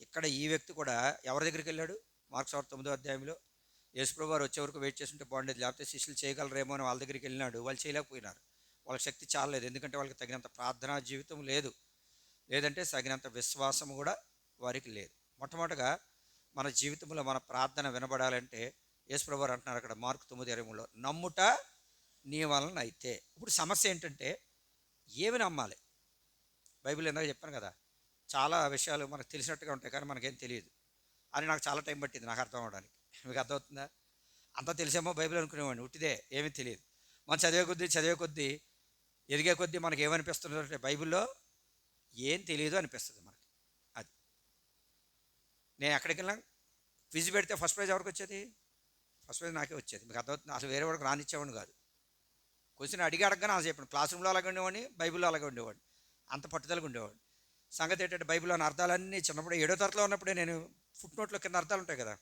ఇక్కడ ఈ వ్యక్తి కూడా ఎవరి దగ్గరికి వెళ్ళాడు? మార్క్స్ 9వ అధ్యాయంలో యేసుప్రభు వారు వచ్చే వరకు వెయిట్ చేస్తుంటే బాగుండేది, లేకపోతే శిష్యులు చేయగలరేమో అని వాళ్ళ దగ్గరికి వెళ్ళినాడు. వాళ్ళు చేయలేకపోయినారు, వాళ్ళ శక్తి చాలలేదు, ఎందుకంటే వాళ్ళకి తగినంత ప్రార్థనా జీవితం లేదు, లేదంటే తగినంత విశ్వాసం కూడా వారికి లేదు. మొట్టమొదటిగా మన జీవితంలో మన ప్రార్థన వినబడాలంటే యేసుప్రభు వారు అంటున్నారు అక్కడ మార్కు 9:23లో, నమ్ముట నీ వలన అయితే. ఇప్పుడు సమస్య ఏంటంటే ఏమి నమ్మాలి? బైబిల్ ఎందుకు చెప్పాను కదా, చాలా విషయాలు మనకు తెలిసినట్టుగా ఉంటాయి కానీ మనకేం తెలియదు అని నాకు చాలా టైం పట్టింది నాకు అర్థం అవ్వడానికి. మీకు అర్థమవుతుందా? అంతా తెలిసేమో బైబిల్ అనుకునేవాడిని, ఉట్టిదే ఏమీ తెలియదు. మనం చదివే కొద్దీ ఎదిగే కొద్దీ మనకి ఏమనిపిస్తుంది అంటే బైబిల్లో ఏం తెలియదు అనిపిస్తుంది మనకి. అది నేను ఎక్కడికి వెళ్ళినా క్విజ్ పెడితే ఫస్ట్ ప్రైజ్ ఎవరికి వచ్చేది? ఫస్ట్ ప్రైజ్ నాకే వచ్చేది. మీకు అర్థమవుతుంది? అసలు వేరే వాడికి రానిచ్చేవాడిని కాదు. క్వశ్చన్ అడగగానే నాకు చెప్పాను. క్లాస్ రూమ్లో అలాగే ఉండేవాడిని, బైబిల్లో అలాగే ఉండేవాడిని, అంత పట్టుదలగా ఉండేవాడిని. సంగతి ఏంటంటే బైబిల్లోని అర్థాలన్నీ చిన్నప్పుడు 7వ తరగతిలో ఉన్నప్పుడే నేను ఫుట్ నోట్లో కింద అర్థాలు ఉంటాయి కదా,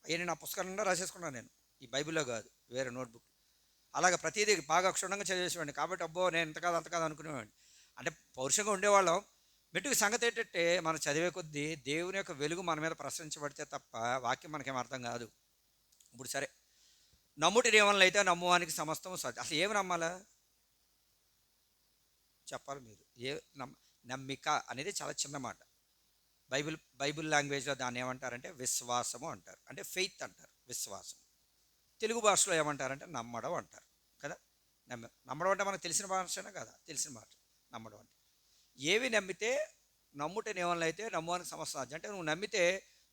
అవి నేను ఆ పుస్తకాలలో రాసేసుకున్నాను. నేను ఈ బైబిల్లో కాదు, వేరే నోట్బుక్. అలాగే ప్రతిదీ బాగా క్షుణ్ణంగా చదివేసేవాడిని. కాబట్టి అబ్బో నేను ఇంత కాదు అంత కాదు అనుకునేవాడిని. అంటే పౌరుషంగా ఉండేవాళ్ళం. మెట్టుకు సంగతి ఏంటంటే మనం చదివే కొద్దీ దేవుని యొక్క వెలుగు మన మీద ప్రసరించబడితే తప్ప వాక్యం మనకేం అర్థం కాదు. ఇప్పుడు సరే, నమ్ముటి ఏమన్నా అయితే నమ్మువానికి సమస్తం సత్యం. అసలు ఏమి నమ్మాలా చెప్పాలి మీరు? నమ్మిక అనేది చాలా చిన్న మాట. బైబిల్ లాంగ్వేజ్లో దాన్ని ఏమంటారంటే విశ్వాసము అంటారు, అంటే ఫెయిత్ అంటారు, విశ్వాసం. తెలుగు భాషలో ఏమంటారంటే నమ్మడం అంటారు కదా. నమ్మడం అంటే మనకు తెలిసిన భాషనే కదా, తెలిసిన మాట నమ్మడం అంటే. ఏవి నమ్మితే నమ్ముటే ఏమన్నా అయితే నమ్మువానికి సమస్య. అంటే నువ్వు నమ్మితే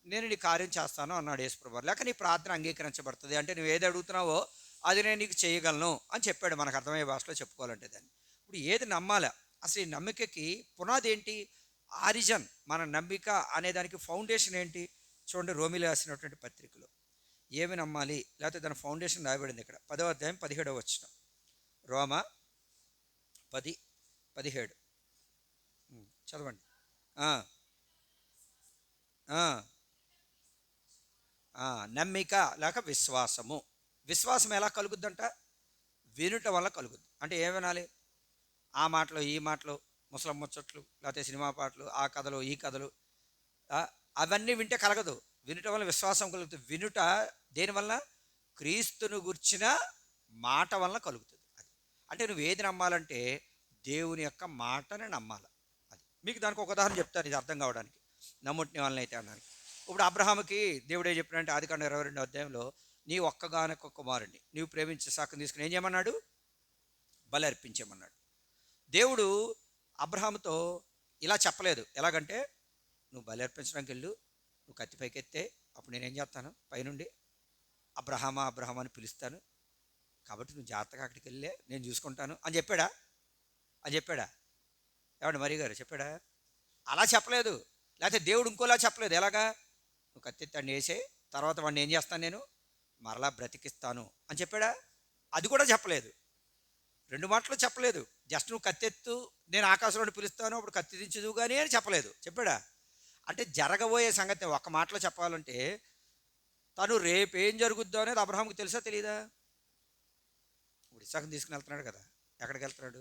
నేను నీ కార్యం చేస్తాను అన్నాడు యేసుప్రభువారు. లేక నీ ప్రార్థన అంగీకరించబడుతుంది అంటే నువ్వు ఏది అడుగుతున్నావో అది నేను నీకు చేయగలను అని చెప్పాడు. మనకు అర్థమయ్యే భాషలో చెప్పుకోవాలంటే దాన్ని. ఇప్పుడు ఏది నమ్మాలా? అసలు ఈ నమ్మికకి పునాది ఏంటి? ఆరిజన్, మన నమ్మిక అనేదానికి ఫౌండేషన్ ఏంటి? చూడండి, రోమిలో రాసినటువంటి పత్రికలో ఏమి నమ్మాలి, లేకపోతే దాని ఫౌండేషన్ రాయబడింది ఇక్కడ 10వ అధ్యాయం 17వ వచనం. రోమా 10:17 చదవండి. ఆ, ఆ, నమ్మిక లేక విశ్వాసము. విశ్వాసం ఎలా కలుగుద్దంట? వినుట వల్ల కలుగుద్ది. అంటే ఏం వినాలి? ఆ మాటలు ఈ మాటలు, ముసలం ముచ్చట్లు, లేకపోతే సినిమా పాటలు, ఆ కథలు ఈ కథలు, అవన్నీ వింటే కలగదు. వినుట వల్ల విశ్వాసం కలుగుతుంది. వినుట దేనివల్ల? క్రీస్తును గుర్చిన మాట వల్ల కలుగుతుంది. అది అంటే నువ్వు ఏది నమ్మాలంటే దేవుని యొక్క మాటని నమ్మాలి. అది మీకు దానికి ఒక ఉదాహరణ చెప్తాను, ఇది అర్థం కావడానికి. నమ్ముటిని వాళ్ళని అయితే అన్నానికి. ఇప్పుడు అబ్రహాముకి దేవుడే చెప్పినంటే ఆదికాండం 22వ అధ్యాయంలో నీ ఒక్కగానొక్క కుమారుడిని నీవు ప్రేమించే సాకుని తీసుకుని ఏం చేయమన్నాడు? బలి అర్పించేమన్నాడు. దేవుడు అబ్రహాముతో ఇలా చెప్పలేదు. ఎలాగంటే నువ్వు బలి అర్పించడానికి వెళ్ళు, నువ్వు కత్తి పైకెత్తే అప్పుడు నేనేం చేస్తాను? పైనుండి అబ్రహామా అబ్రహామా అని పిలుస్తాను, కాబట్టి నువ్వు జాగ్రత్తగా అక్కడికి వెళ్ళే నేను చూసుకుంటాను అని చెప్పాడా? అని చెప్పాడా? ఏమండి మరి గారు చెప్పాడా? అలా చెప్పలేదు. లేకపోతే దేవుడు ఇంకోలా చెప్పలేదు. ఎలాగా? నువ్వు కత్తెత్తాన్ని వేసే తర్వాత వాడిని ఏం చేస్తాను? నేను మరలా బ్రతికిస్తాను అని చెప్పాడా? అది కూడా చెప్పలేదు. 2 మాటలు చెప్పలేదు. జస్ట్ నువ్వు కత్తెత్తు, నేను ఆకాశంలో పిలుస్తాను, అప్పుడు కత్తి దించదు కానీ అని చెప్పలేదు. చెప్పాడా? అంటే జరగబోయే సంగతి ఒక మాటలో చెప్పాలంటే తను రేపేం జరుగుద్దో అనేది అబ్రహాంకి తెలుసా తెలీదా? ఇప్పుడు ఇస్సాకుని తీసుకుని వెళ్తున్నాడు కదా, ఎక్కడికి వెళ్తున్నాడు?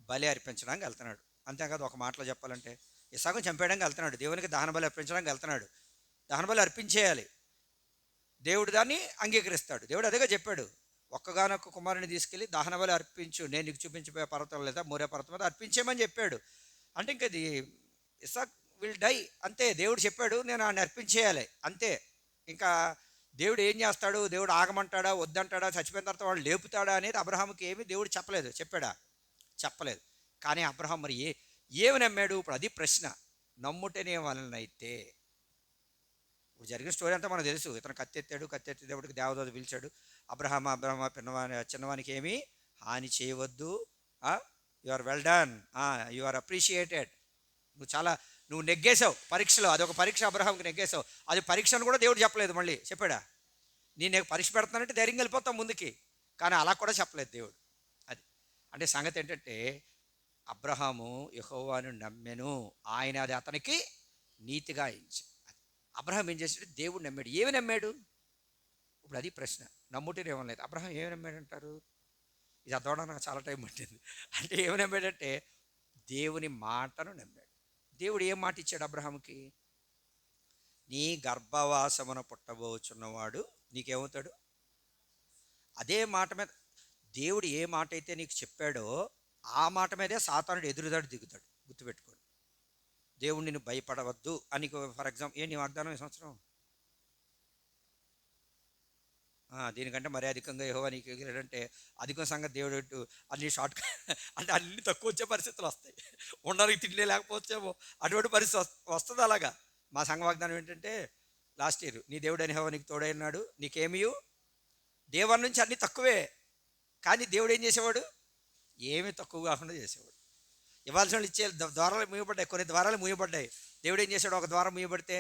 బలి అర్పించడానికి వెళ్తున్నాడు. అంతేకాదు ఒక మాటలో చెప్పాలంటే ఇస్సాకుని చంపేయడానికి వెళ్తున్నాడు, దేవునికి దహన బలి అర్పించడానికి వెళ్తున్నాడు. దహన బలి అర్పించేయాలి, దేవుడు దాన్ని అంగీకరిస్తాడు. దేవుడు అదేగా చెప్పాడు, ఒక్కగానొక్క కుమారుని తీసుకెళ్ళి దహన బలి అర్పించు, నేను నీకు చూపించిపోయే పర్వతం లేదా మోరే పర్వతం మీద అర్పించేయమని చెప్పాడు. అంటే ఇంక అది ఇస్సాక్ విల్ డై అంతే. దేవుడు చెప్పాడు నేను ఆయన అర్పించేయాలి అంతే. ఇంకా దేవుడు ఏం చేస్తాడు? దేవుడు ఆగమంటాడా, వద్దంటాడా, చచ్చిపోయిన తర్వాత వాళ్ళు లేపుతాడా అనేది అబ్రహాముకి ఏమీ దేవుడు చెప్పలేదు. చెప్పాడా? చెప్పలేదు. కానీ అబ్రహాం మరి ఏమి నమ్మాడు? ఇప్పుడు అది ప్రశ్న. నమ్ముటనే వలనైతే ఇప్పుడు జరిగిన స్టోరీ అంతా మనకు తెలుసు. ఇతను కత్తెత్తాడు, కత్తెత్తేటప్పటికి దేవదూత పిలిచాడు, అబ్రహామా చిన్నవానికి ఏమీ హాని చేయవద్దు, you are well done, you are appreciated, నువ్వు నెగ్గేసావు పరీక్షలో. అదొక పరీక్ష, అబ్రహాంకి నెగ్గేసావు. అది పరీక్షను కూడా దేవుడు చెప్పలేదు. మళ్ళీ చెప్పాడా? నేను పరీక్ష పెడతానంటే ధైర్యంగా వెళ్ళిపోతాం ముందుకి, కానీ అలా కూడా చెప్పలేదు దేవుడు. అది అంటే సంగతి ఏంటంటే అబ్రహాము యెహోవాను నమ్మెను, ఆయన అది అతనికి నీతిగా ఎంచాడు. అబ్రహాం ఏం చేశాడు? దేవుడు నమ్మాడు. ఏమి నమ్మాడు? ఇప్పుడు అది ప్రశ్న. నమ్ముటేనే ఏమలేదు. అబ్రహాం ఏమి నమ్మాడు అంటారు? ఇది అర్థం నాకు చాలా టైం పట్టింది. అంటే ఏమి నమ్మాడంటే దేవుని మాటను నమ్మాడు. దేవుడు ఏం మాట ఇచ్చాడు అబ్రహాంకి? నీ గర్భవాసమున పుట్టబోచున్నవాడు నీకేమవుతాడు? అదే మాట మీద దేవుడు ఏ మాట అయితే నీకు చెప్పాడో ఆ మాట మీదే సాతానుడు ఎదురుదాడు దిగుతాడు. గుర్తుపెట్టుకోండి. దేవుడు నిన్ను భయపడవద్దు అని, ఫర్ ఎగ్జాంపుల్ నీ వాగ్దానం ఈ సంవత్సరం దీనికంటే మరీ అధికంగా యెహోవా నీకు ఎగిరాడంటే అధికం సంగతి దేవుడు అన్ని షార్ట్ అంటే అన్ని తక్కువ వచ్చే పరిస్థితులు వస్తాయి. ఉండడానికి తిండి లేకపోవచ్చేమో, అటువంటి పరిస్థితి వస్తుంది. అలాగా మా సంఘ వాగ్దానం ఏంటంటే లాస్ట్ ఇయర్ నీ దేవుడు అని యెహోవా నీకు తోడైనాడు, నీకేమీ దేవుని నుంచి అన్నీ తక్కువే, కానీ దేవుడు ఏం చేసేవాడు? ఏమీ తక్కువ కాకుండా చేసేవాడు. ఇవ్వాల్సిన వాళ్ళు ఇచ్చే ద్వారాలు మూయబడ్డాయి, కొన్ని ద్వారాలు మూయబడ్డాయి. దేవుడు ఏం చేశాడు? ఒక ద్వారం మూయబడితే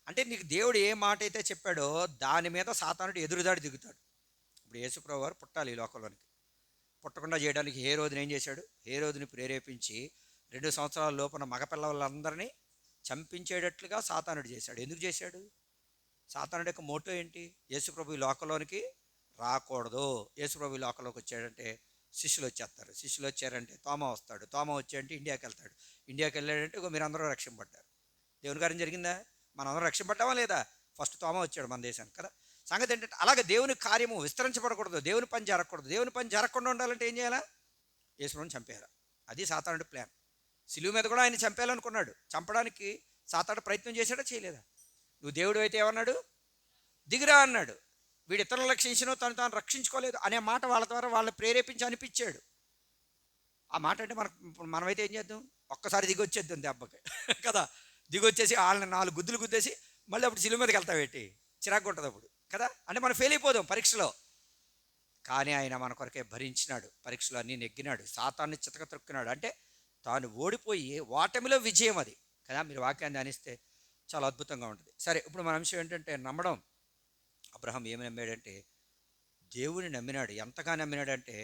అంటే నీకు దేవుడు ఏ మాట అయితే చెప్పాడో దాని మీద సాతానుడు ఎదురుదాడి దిగుతాడు. ఇప్పుడు యేసుప్రభువు వారు పుట్టాలి ఈ లోకంలోనికి. పుట్టకుండా చేయడానికి హేరోదుని ఏం చేశాడు? హేరోదుని ప్రేరేపించి 2 సంవత్సరాల లోపున మగపిల్లలందరినీ చంపించేటట్లుగా సాతానుడు చేశాడు. ఎందుకు చేశాడు? సాతానుడి యొక్క మోటో ఏంటి? యేసుప్రభు ఈ లోకంలోనికి రాకూడదు. యేసుప్రభు ఈ లోకంలోకి వచ్చాడంటే శిష్యులు వచ్చేస్తారు, శిష్యులు వచ్చారంటే తోమా వస్తాడు, తోమా వచ్చాడంటే ఇండియాకి వెళ్తాడు, ఇండియాకి వెళ్ళాడంటే మీరందరూ రక్షింపడ్డారు. దేవుని కార్యం జరిగిందా? మనందరం రక్షింపడ్డామా లేదా? ఫస్ట్ తోమా వచ్చాడు మన దేశానికి కదా. సంగతి ఏంటంటే అలాగే దేవుని కార్యము విస్తరించబడకూడదు, దేవుని పని జరగకూడదు. దేవుని పని జరగకుండా ఉండాలంటే ఏం చేయాలా? యేసుని చంపేయాలి. అది సాతానుడి ప్లాన్. సిలువ మీద కూడా ఆయన చంపేయాలనుకున్నాడు. చంపడానికి సాతానుడు ప్రయత్నం చేశాడా చేయలేదా? నువ్వు దేవుడు అయితే ఏమన్నాడు? దిగిరా అన్నాడు. వీడు ఇతరులను రక్షించినో తను తాను రక్షించుకోలేదు అనే మాట వాళ్ళ ద్వారా వాళ్ళని ప్రేరేపించి అనిపించాడు. ఆ మాట అంటే మనమైతే ఏం చేద్దాం? ఒక్కసారి దిగొచ్చేద్దాం దెబ్బకి కదా. దిగొచ్చేసి వాళ్ళని 4 గుద్దులు గుద్దేసి మళ్ళీ అప్పుడు సిలువ మీదకి వెళ్తావేంటి? చిరాకు ఉంటుంది అప్పుడు కదా. అంటే మనం ఫెయిల్ అయిపోదాం పరీక్షలో. కానీ ఆయన మన కొరకే భరించినాడు, పరీక్షలు అన్నీ నెగ్గినాడు, సాతాన్ని చితక తొక్కినాడు. అంటే తాను ఓడిపోయి ఓటమిలో విజయం అది కదా. మీరు వాక్యాన్ని ధ్యానిస్తే చాలా అద్భుతంగా ఉంటుంది. సరే, ఇప్పుడు మన అంశం ఏంటంటే నమ్మడం. అబ్రహాం ఏమి నమ్మాడంటే దేవుని నమ్మినాడు. ఎంతగా నమ్మినాడంటే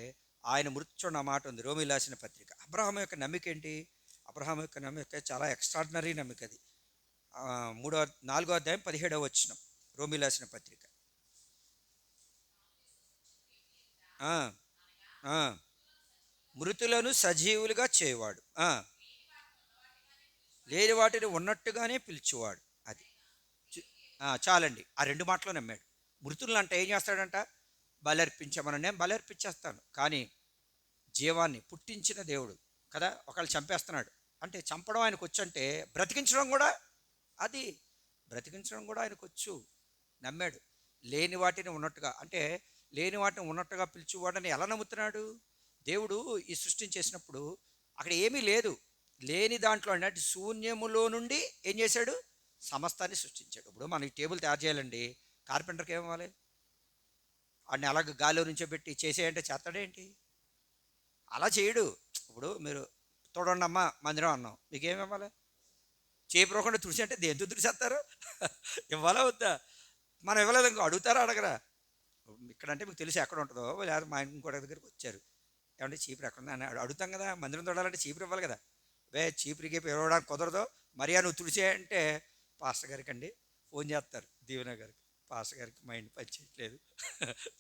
ఆయన మృత్యున్న మాట ఉంది రోమీయులకు రాసిన పత్రిక. అబ్రహాం యొక్క నమ్మిక ఏంటి? అబ్రహాం యొక్క నమ్మిక చాలా ఎక్స్ట్రాడినరీ నమ్మిక అది. 4వ అధ్యాయం 17వ వచనం, రోమీయులకు రాసిన పత్రిక. ఆ, ఆ, మృతులను సజీవులుగా చేయవాడు, లేని వాటిని ఉన్నట్టుగానే పిలిచేవాడు. అది చాలండి. ఆ రెండు మాటలు నమ్మాడు. మృతులను అంటే ఏం చేస్తాడంట? బలర్పించమని. నేను బలర్పించేస్తాను, కానీ జీవాన్ని పుట్టించిన దేవుడు కదా. ఒకళ్ళు చంపేస్తున్నాడు అంటే చంపడం ఆయనకు వచ్చు, అంటే బ్రతికించడం కూడా, అది బ్రతికించడం కూడా ఆయనకు వచ్చు. నమ్మాడు. లేని వాటిని ఉన్నట్టుగా, అంటే లేని వాటిని ఉన్నట్టుగా పిలిచేవాడని ఎలా నమ్ముతున్నాడు? దేవుడు ఈ సృష్టిని చేసినప్పుడు అక్కడ ఏమీ లేదు, లేని దాంట్లో అంటే శూన్యములో నుండి ఏం చేశాడు? సమస్తాన్ని సృష్టించాడు. ఇప్పుడు మనం ఈ టేబుల్ తయారు చేయాలండి, కార్పెంటర్కి ఏమవ్వాలి? వాడిని అలాగ గాలిలో నుంచో పెట్టి చేసేయంటే చేస్తాడేంటి? అలా చేయడు. ఇప్పుడు మీరు తోడండమ్మా మందిరం అన్నాం, మీకు ఏమి ఇవ్వాలి? చేపు రోకుండా తుడిచి అంటే దేంతో తుడిచేస్తారు? ఇవ్వాలా వద్దా? మనం ఇవ్వలేదు ఇంకో అడుగుతారా అడగరా? ఇక్కడంటే మీకు తెలిసి ఎక్కడ ఉంటుందో, లేదా మా ఇంకోటి దగ్గరికి వచ్చారు, ఏమంటే చీపురు ఎక్కడ ఉందా అని అడుగుతాం కదా. మందిరం తోడాలంటే చీపురు ఇవ్వాలి కదా. చీపురికి ఇవ్వడానికి కుదరదు, మరియా నువ్వు తుడిచేయంటే పాస్టర్ గారికి అండి ఫోన్ చేస్తారు, దీవెన గారికి, పాస్టర్ గారికి మైండ్ పని చేయట్లేదు,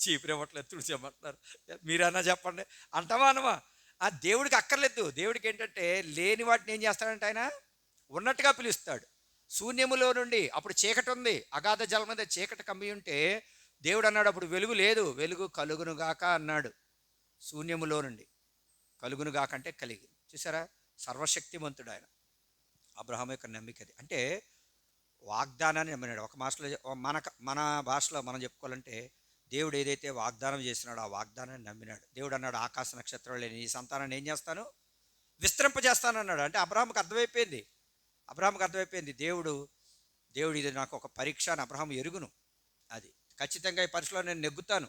చీపురు ఇవ్వట్లేదు, తుడిచేయమంటున్నారు, మీరన్నా చెప్పండి అంటావా అనవా? ఆ దేవుడికి అక్కర్లేదు. దేవుడికి ఏంటంటే లేని వాటిని ఏం చేస్తాడంటే ఆయన ఉన్నట్టుగా పిలుస్తాడు. శూన్యములో నుండి, అప్పుడు చీకటి ఉంది, అగాధ జలం మీద చీకటి కమ్మి ఉంటే దేవుడు అన్నాడు అప్పుడు వెలుగు లేదు, వెలుగు కలుగునుగాక అన్నాడు. శూన్యములో నుండి కలుగునుగాక అంటే కలిగి. చూసారా, సర్వశక్తిమంతుడు ఆయన. అబ్రహాం యొక్క నమ్మికది. అంటే వాగ్దానాన్ని నమ్మినాడు. ఒక మాటలో మన భాషలో మనం చెప్పుకోవాలంటే దేవుడు ఏదైతే వాగ్దానం చేసినాడో ఆ వాగ్దానాన్ని నమ్మినాడు. దేవుడు అన్నాడు ఆకాశ నక్షత్రాలు లేని ఈ సంతానాన్ని ఏం చేస్తాను? విస్తరింపజేస్తాను అన్నాడు. అంటే అబ్రహాంకి అర్థమైపోయింది దేవుడు ఇది నాకు ఒక పరీక్ష అని అబ్రహాం ఎరుగును. అది ఖచ్చితంగా ఈ పరీక్షలో నేను నెగ్గుతాను,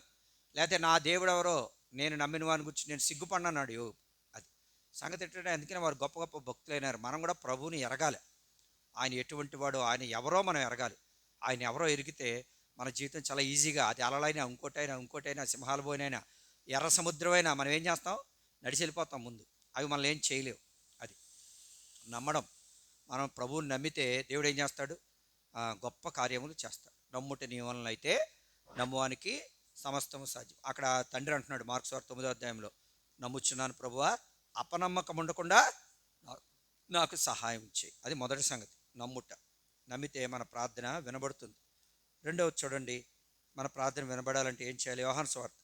లేకపోతే నా దేవుడు ఎవరో నేను నమ్మిన వాని గురించి నేను సిగ్గుపడినాడు యోబు. అది సంగతి ఏంటంటే అందుకనే వారు గొప్ప గొప్ప భక్తులైనారు. మనం కూడా ప్రభువుని ఎరగాలి. ఆయన ఎటువంటి వాడో, ఆయన ఎవరో మనం ఎరగాలి. ఆయన ఎవరో ఎరిగితే మన జీవితం చాలా ఈజీగా, అది అలలైనా ఇంకోటైనా సింహాల పోయినైనా ఎర్ర సముద్రమైనా మనం ఏం చేస్తాం? నడిచి వెళ్ళిపోతాం ముందు. అవి మనల్ని ఏం చేయలేవు. అది నమ్మడం. మనం ప్రభువుని నమ్మితే దేవుడు ఏం చేస్తాడు? గొప్ప కార్యములు చేస్తాడు. నమ్ముట నీ వలన అయితే నమ్మువానికి సమస్తము సాధ్యం. అక్కడ తండ్రి అంటున్నాడు మార్కు సువార్త 9వ అధ్యాయంలో, నమ్ముచున్నాను ప్రభువా, అపనమ్మకం ఉండకుండా నాకు సహాయం చేయి. అది మొదటి సంగతి, నమ్ముట. నమ్మితే మన ప్రార్థన వినబడుతుంది. రెండవది చూడండి, మన ప్రార్థన వినబడాలంటే ఏం చేయాలి? యోహాను సువార్త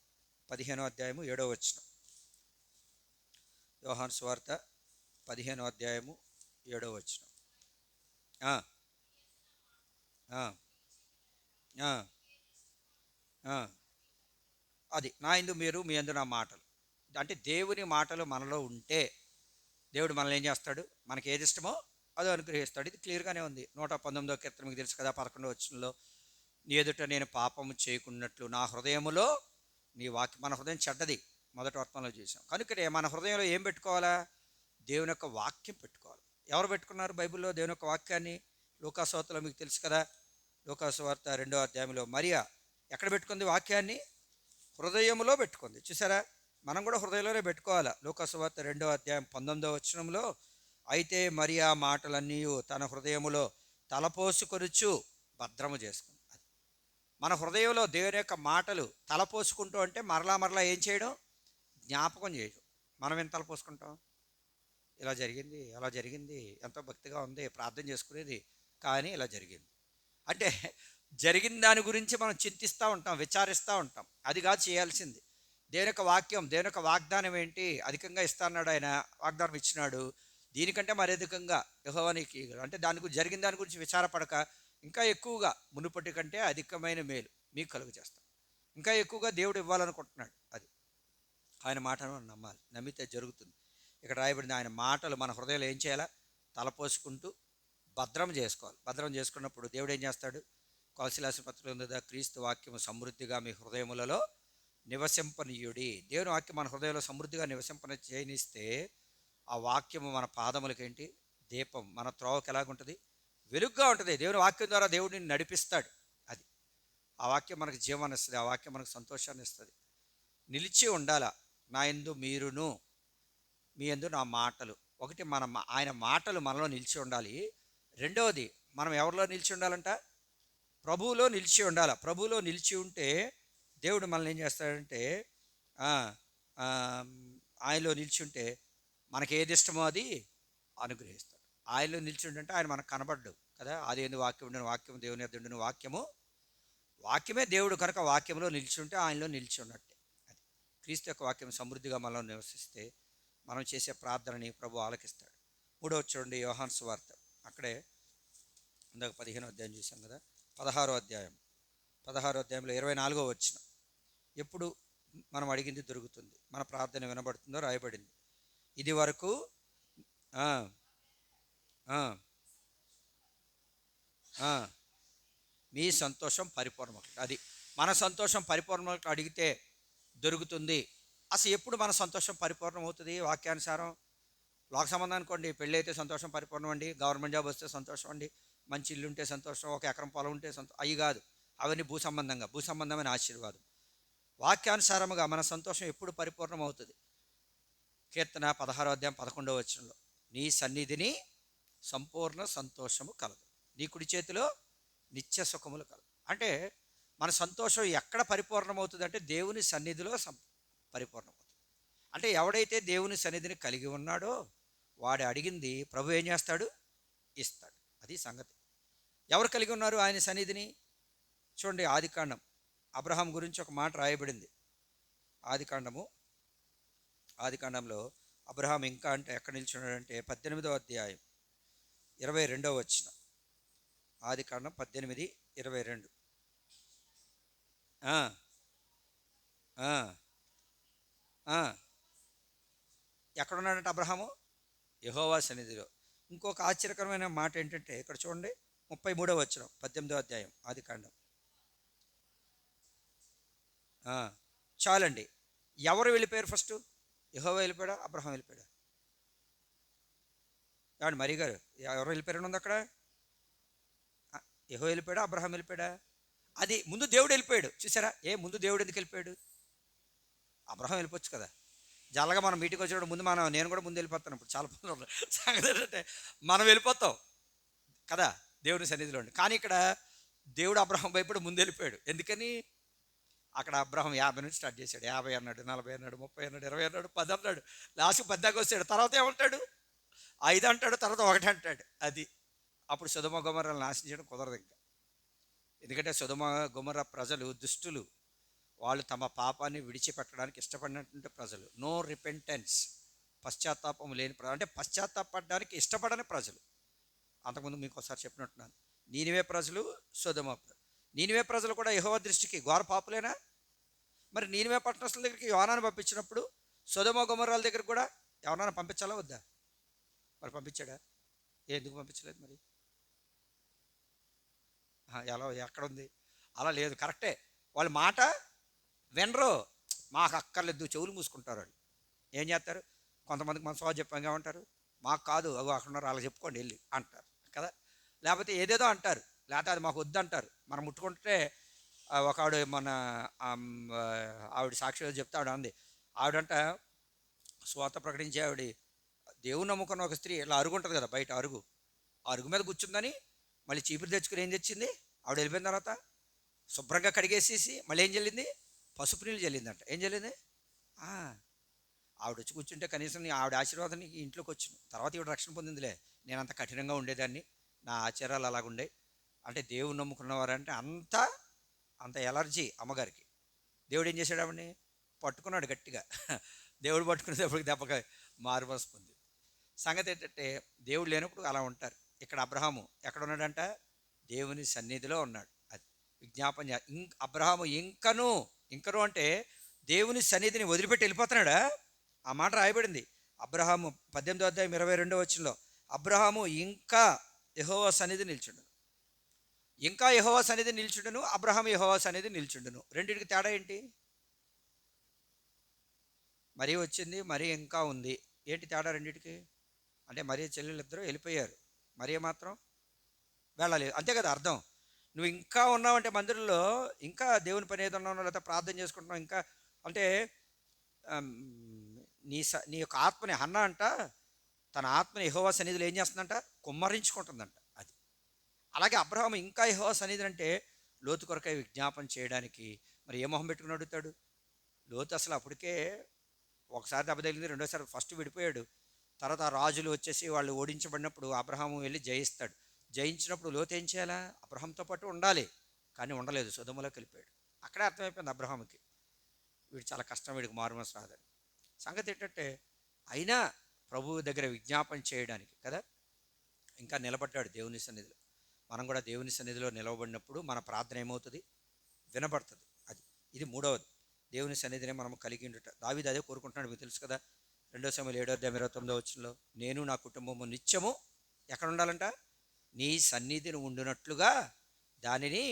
15వ అధ్యాయము 7వ వచనం. యోహాను సువార్త 15వ అధ్యాయము 7వ వచనం. అది నా యందు మీరు, మీ యందు నా మాటలు. అంటే దేవుని మాటలు మనలో ఉంటే దేవుడు మనల్ని ఏం చేస్తాడు? మనకి ఏది ఇష్టమో అదో అనుగ్రహిస్తాడు. ఇది క్లియర్గానే ఉంది. 119వ కీర్తన మీకు తెలుసు కదా, 11వ వచనంలో, నీ ఎదుట నేను పాపము చేయకున్నట్లు నా హృదయములో నీ వాక్యం. మన హృదయం చెడ్డది, మొదటి వర్తంలో చూసాం. కనుకనే మన హృదయంలో ఏం పెట్టుకోవాలా? దేవుని యొక్క వాక్యం పెట్టుకోవాలి. ఎవరు పెట్టుకున్నారు బైబిల్లో దేవుని యొక్క వాక్యాన్ని? లూకాసు వార్తలో మీకు తెలుసు కదా, లూకాసు వార్త 2వ అధ్యాయంలో మరియా ఎక్కడ పెట్టుకుంది వాక్యాన్ని? హృదయంలో పెట్టుకుంది. చూసారా, మనం కూడా హృదయంలోనే పెట్టుకోవాలా. లూకాసు వార్త 2వ అధ్యాయం 19వ వచనంలో, అయితే మరియా మాటలన్నీ తన హృదయములో తలపోసుకొనుచు భద్రము చేసుకుంది. మన హృదయంలో దేవుని యొక్క మాటలు తలపోసుకుంటూ అంటే మరలా ఏం చేయడం? జ్ఞాపకం చేయడం. మనం ఎంత తలపోసుకుంటాం? ఇలా జరిగింది, అలా జరిగింది, ఎంతో భక్తిగా ఉంది, ప్రార్థన చేసుకునేది, కానీ ఇలా జరిగింది అంటే జరిగిన దాని గురించి మనం చింతిస్తూ ఉంటాం, విచారిస్తూ ఉంటాం. అది కాదు చేయాల్సింది. దేవుని యొక్క వాక్యం, దేవుని యొక్క వాగ్దానం ఏంటి? అధికంగా ఇస్తాన్నాడు ఆయన, వాగ్దానం ఇచ్చినాడు. దీనికంటే మరి అధికంగా యెహోవానికి, అంటే దాని గురించి, జరిగిన దాని గురించి విచారపడక ఇంకా ఎక్కువగా మునుపటి కంటే అధికమైన మేలు మీకు కలుగు చేస్తాం. ఇంకా ఎక్కువగా దేవుడు ఇవ్వాలనుకుంటున్నాడు. అది ఆయన మాటను మనం నమ్మాలి. నమ్మితే జరుగుతుంది. ఇక్కడ రాయబడింది ఆయన మాటలు మన హృదయంలో ఏం చేయాలా? తలపోసుకుంటూ భద్రం చేసుకోవాలి. భద్రం చేసుకున్నప్పుడు దేవుడు ఏం చేస్తాడు? కొలస్సీరాసిన పత్రికలో ఉంది కదా, క్రీస్తు వాక్యము సమృద్ధిగా మీ హృదయములలో నివసింపనీయుడి. దేవుని వాక్యం మన హృదయంలో సమృద్ధిగా నివసింపన చేయనిస్తే ఆ వాక్యము మన పాదములకి ఏంటి? దీపం. మన త్రోవకి ఎలాగుంటుంది? వెలుగుగా ఉంటుంది. దేవుని వాక్యం ద్వారా దేవుడిని నడిపిస్తాడు. అది ఆ వాక్యం మనకు జీవాన్ని ఇస్తుంది. ఆ వాక్యం మనకు సంతోషాన్ని ఇస్తుంది. నిలిచి ఉండాల. నా యందు మీరును, మీ యందు నా మాటలు. ఒకటి, ఆయన మాటలు మనలో నిలిచి ఉండాలి. రెండవది, మనం ఎవరిలో నిలిచి ఉండాలంట? ప్రభువులో నిలిచి ఉండాలి. ప్రభువులో నిలిచి ఉంటే దేవుడు మనల్ని ఏం చేస్తాడంటే ఆయనలో నిలిచి ఉంటే మనకి ఏది ఇష్టమో అది అనుగ్రహిస్తాడు. ఆయనలో నిలిచి ఉంటే ఆయన మనకు కనబడ్డు కదా. అది ఏంది? వాక్యం ఉండిన వాక్యం, దేవుని యొద్ద ఉండిన వాక్యము, వాక్యమే దేవుడు కనుక వాక్యంలో నిలిచి ఉంటే ఆయనలో నిలిచి ఉన్నట్టే. అది క్రీస్తు యొక్క వాక్యం సమృద్ధిగా మనలో నివసిస్తే మనం చేసే ప్రార్థనని ప్రభు ఆలకిస్తాడు. మూడవ చూడండి, యోహాను సువార్త. అక్కడే ఇందాక 15వ అధ్యాయం చూసాం కదా, 16వ అధ్యాయంలో 24వ వచనం. ఎప్పుడు మనం అడిగింది దొరుకుతుంది, మన ప్రార్థన వినబడుతుందో రాయబడింది. ఇది వరకు మీ సంతోషం పరిపూర్ణమవుతుంది. అది మన సంతోషం పరిపూర్ణమవుతుంది. అడిగితే దొరుకుతుంది. అసలు ఎప్పుడు మన సంతోషం పరిపూర్ణం అవుతుంది? వాక్యానుసారం లోక సంబంధం అనుకోండి, పెళ్ళి అయితే సంతోషం పరిపూర్ణం అండి, గవర్నమెంట్ జాబ్ వస్తే సంతోషం అండి, మంచి ఇల్లు ఉంటే సంతోషం, 1 ఎకరం పొలం ఉంటే అవి కాదు. అవన్నీ భూసంబంధమైన ఆశీర్వాదం. వాక్యానుసారముగా మన సంతోషం ఎప్పుడు పరిపూర్ణం అవుతుంది? కీర్తన 16వ అధ్యాయం 11వ వచనంలో, నీ సన్నిధిని సంపూర్ణ సంతోషము కలదు, నీ కుడి చేతిలో నిత్య సుఖములు కలదు. అంటే మన సంతోషం ఎక్కడ పరిపూర్ణమవుతుంది అంటే దేవుని సన్నిధిలో పరిపూర్ణమవుతుంది. అంటే ఎవడైతే దేవుని సన్నిధిని కలిగి ఉన్నాడో వాడు అడిగింది ప్రభు ఏం చేస్తాడు? ఇస్తాడు. అది సంగతి. ఎవరు కలిగి ఉన్నారు ఆయన సన్నిధిని? చూడండి, ఆదికాండం. అబ్రహాం గురించి ఒక మాట రాయబడింది. ఆదికాండంలో అబ్రహాం ఇంకా అంటే ఎక్కడ నిల్చున్నాడంటే 18వ అధ్యాయం 22వ వచనం. ఆదికాండం 18:22. ఎక్కడున్నాడంటే అబ్రహాము? యెహోవా సన్నిధిలో. ఇంకొక ఆశ్చర్యకరమైన మాట ఏంటంటే ఇక్కడ చూడండి, 33వ వచనం 18వ అధ్యాయం ఆదికాండం. చాలండి. ఎవరు వెళ్ళిపోయారు ఫస్ట్? యెహోవా వెళ్ళిపోయాడా? అబ్రహాం వెళ్ళిపోయాడా? ఏమండి మరి గారు, ఎవరు వెళ్ళిపోయారని ఉంది అక్కడ? యెహోవా వెళ్ళిపోయాడా? అబ్రహాం వెళ్ళిపోయాడా? అది ముందు దేవుడు వెళ్ళిపోయాడు. చూసారా? ముందు దేవుడు ఎందుకు వెళ్ళిపోయాడు? అబ్రహాం వెళ్ళిపోవచ్చు కదా. జల్లగా మనం మీటింగ్ వచ్చినప్పుడు ముందు నేను కూడా ముందు వెళ్ళిపోతాను. ఇప్పుడు చాలా పనులు సంగతి ఏంటంటే మనం వెళ్ళిపోతాం కదా దేవుని సన్నిధిలో. కానీ ఇక్కడ దేవుడు అబ్రహాం భయపడి ముందు వెళ్ళిపోయాడు. ఎందుకని? అక్కడ అబ్రహాం 50 నుంచి స్టార్ట్ చేశాడు. 50 అన్నాడు, 40 అన్నాడు, 30 అన్నాడు, 20 అన్నాడు, 10 అన్నాడు, లాస్ట్ 10 దాకా వచ్చాడు. తర్వాత ఏమంటాడు? 5 అంటాడు, తర్వాత 1 అంటాడు. అది అప్పుడు సొదొమ గొమొర్రాలను నాశనం చేయడం కుదరదు ఇంకా. ఎందుకంటే సొదొమ గొమొర్రా ప్రజలు దుష్టులు. వాళ్ళు తమ పాపాన్ని విడిచిపెట్టడానికి ఇష్టపడినటువంటి ప్రజలు. నో రిపెంటెన్స్, పశ్చాత్తాపం లేని ప్రజలు, అంటే పశ్చాత్తాపడడానికి ఇష్టపడని ప్రజలు. అంతకుముందు మీకు ఒకసారి చెప్పినట్టున్నాను. నీనివే ప్రజలు, సొదొమ ప్రజలు. నీనివే ప్రజలు కూడా యెహోవా దృష్టికి ఘోర పాపులేనా? మరి నీనివే పట్టణస్తుల దగ్గరికి యోనాను పంపించినప్పుడు సొదొమ గొమొర్రాల దగ్గర కూడా ఎవరైనా పంపించాలా వద్దా? మరి పంపించాడా? ఎందుకు పంపించలేదు మరి? ఎలా ఎక్కడుంది? అలా లేదు. కరెక్టే, వాళ్ళ మాట వినరు. మాకు అక్కర్లేదు, చెవులు మూసుకుంటారు. వాళ్ళు ఏం చేస్తారు? కొంతమందికి మన స్వా చెప్పాం ఏమంటారు? మాకు కాదు, అగో అక్కడ ఉన్నారు, అలా చెప్పుకోండి వెళ్ళి అంటారు కదా. లేకపోతే ఏదేదో అంటారు, లేకపోతే అది మాకు వద్దు అంటారు. మనం ముట్టుకుంటే ఒక ఆవిడ మన ఆవిడ సాక్షిగా చెప్తే ఆవిడ అంది, ఆవిడంట స్వాత ప్రకటించే ఆవిడ దేవుని నమ్ముకున్న ఒక స్త్రీ ఇలా అరుగు ఉంటుంది కదా బయట, అరుగు మీద కూర్చుందని మళ్ళీ చీపురు తెచ్చుకుని ఏం తెచ్చింది? ఆవిడ వెళ్ళిపోయిన తర్వాత శుభ్రంగా కడిగేసేసి మళ్ళీ ఏం చల్లింది? పసుపు నీళ్ళు చల్లిందంట. ఏం చల్లింది? ఆవిడ వచ్చి కూర్చుంటే కనీసం ఆవిడ ఆశీర్వాదం ఇంట్లోకి వచ్చింది. తర్వాత ఈవిడ రక్షణ పొందిందిలే. నేను అంత కఠినంగా ఉండేదాన్ని, నా ఆచారాలు అలాగుండే. అంటే దేవుని నమ్ముకున్నవారంటే అంత ఎలర్జీ అమ్మగారికి. దేవుడు ఏం చేశాడు? ఆవిడని పట్టుకున్నాడు గట్టిగా. దేవుడు పట్టుకునేటప్పటికి దెబ్బగా మారుమనసు పొంది. సంగతి ఏంటంటే దేవుడు లేనప్పుడు అలా ఉంటారు. ఇక్కడ అబ్రహాము ఎక్కడ ఉన్నాడంట? దేవుని సన్నిధిలో ఉన్నాడు. అది విజ్ఞాపన. అబ్రహాము ఇంకను అంటే దేవుని సన్నిధిని వదిలిపెట్టి వెళ్ళిపోతున్నాడా? ఆ మాట రాయబడింది. అబ్రహాము 18వ అధ్యాయం 22వ వచనంలో అబ్రహాము ఇంకా యెహోవా సన్నిధి నిల్చుండును. ఇంకా యెహోవా సన్నిధి నిల్చుండును, అబ్రహాం యెహోవా సన్నిధి నిల్చుండును. రెండింటికి తేడా ఏంటి? మరీ వచ్చింది, మరీ ఇంకా ఉంది. ఏంటి తేడా రెండింటికి? అంటే మరీ చెల్లెలు ఇద్దరు వెళ్ళిపోయారు, మరీ మాత్రం వెళ్ళలేదు. అంతే కదా అర్థం. నువ్వు ఇంకా ఉన్నావంటే మందిరంలో, ఇంకా దేవుని పని ఏదో ఉన్నావు, లేకపోతే ప్రార్థన చేసుకుంటున్నావు ఇంకా అంటే ఆమ్, నీ యొక్క ఆత్మని హన్నా అంట, తన ఆత్మని యెహోవా సన్నిధిలో ఏం చేస్తుందంట? కుమ్మరించుకుంటుందంట. అది అలాగే అబ్రహాం ఇంకా యెహోవా సన్నిధి అంటే లోతు కొరకై విజ్ఞాపన చేయడానికి మరి ఏ మొహం పెట్టుకుని అడుగుతాడు? లోతు అసలు అప్పటికే ఒకసారి దెబ్బ తగిలింది, రెండోసారి ఫస్ట్ విడిపోయాడు. తర్వాత ఆ రాజులు వచ్చేసి వాళ్ళు ఓడించబడినప్పుడు అబ్రహాము వెళ్ళి జయిస్తాడు. జయించినప్పుడు లోతు ఏం చేయాలా? అబ్రహాంతో పాటు ఉండాలి, కానీ ఉండలేదు, సొదొమలోకి వెళ్ళిపోయాడు. అక్కడే అర్థమైపోయింది అబ్రహాంకి, వీడు చాలా కష్టం, వీడికి మారుమనసు రాదని. సంగతి ఏంటంటే అయినా ప్రభువు దగ్గర విజ్ఞాపన చేయడానికి కదా ఇంకా నిలబడ్డాడు దేవుని సన్నిధిలో. మనం కూడా దేవుని సన్నిధిలో నిలవబడినప్పుడు మన ప్రార్థన ఏమవుతుంది? వినబడుతుంది. అది ఇది మూడవది, దేవుని సన్నిధిని మనం కలిగి ఉండట. దావీదు అదే కోరుకుంటున్నాడు, మీకు తెలుసు కదా. 2 సమూయేలు 7:29 నేను నా కుటుంబము నిత్యము ఎక్కడ ఉండాలంట? నీ సన్నిధిని ఉండునట్లుగా దానిని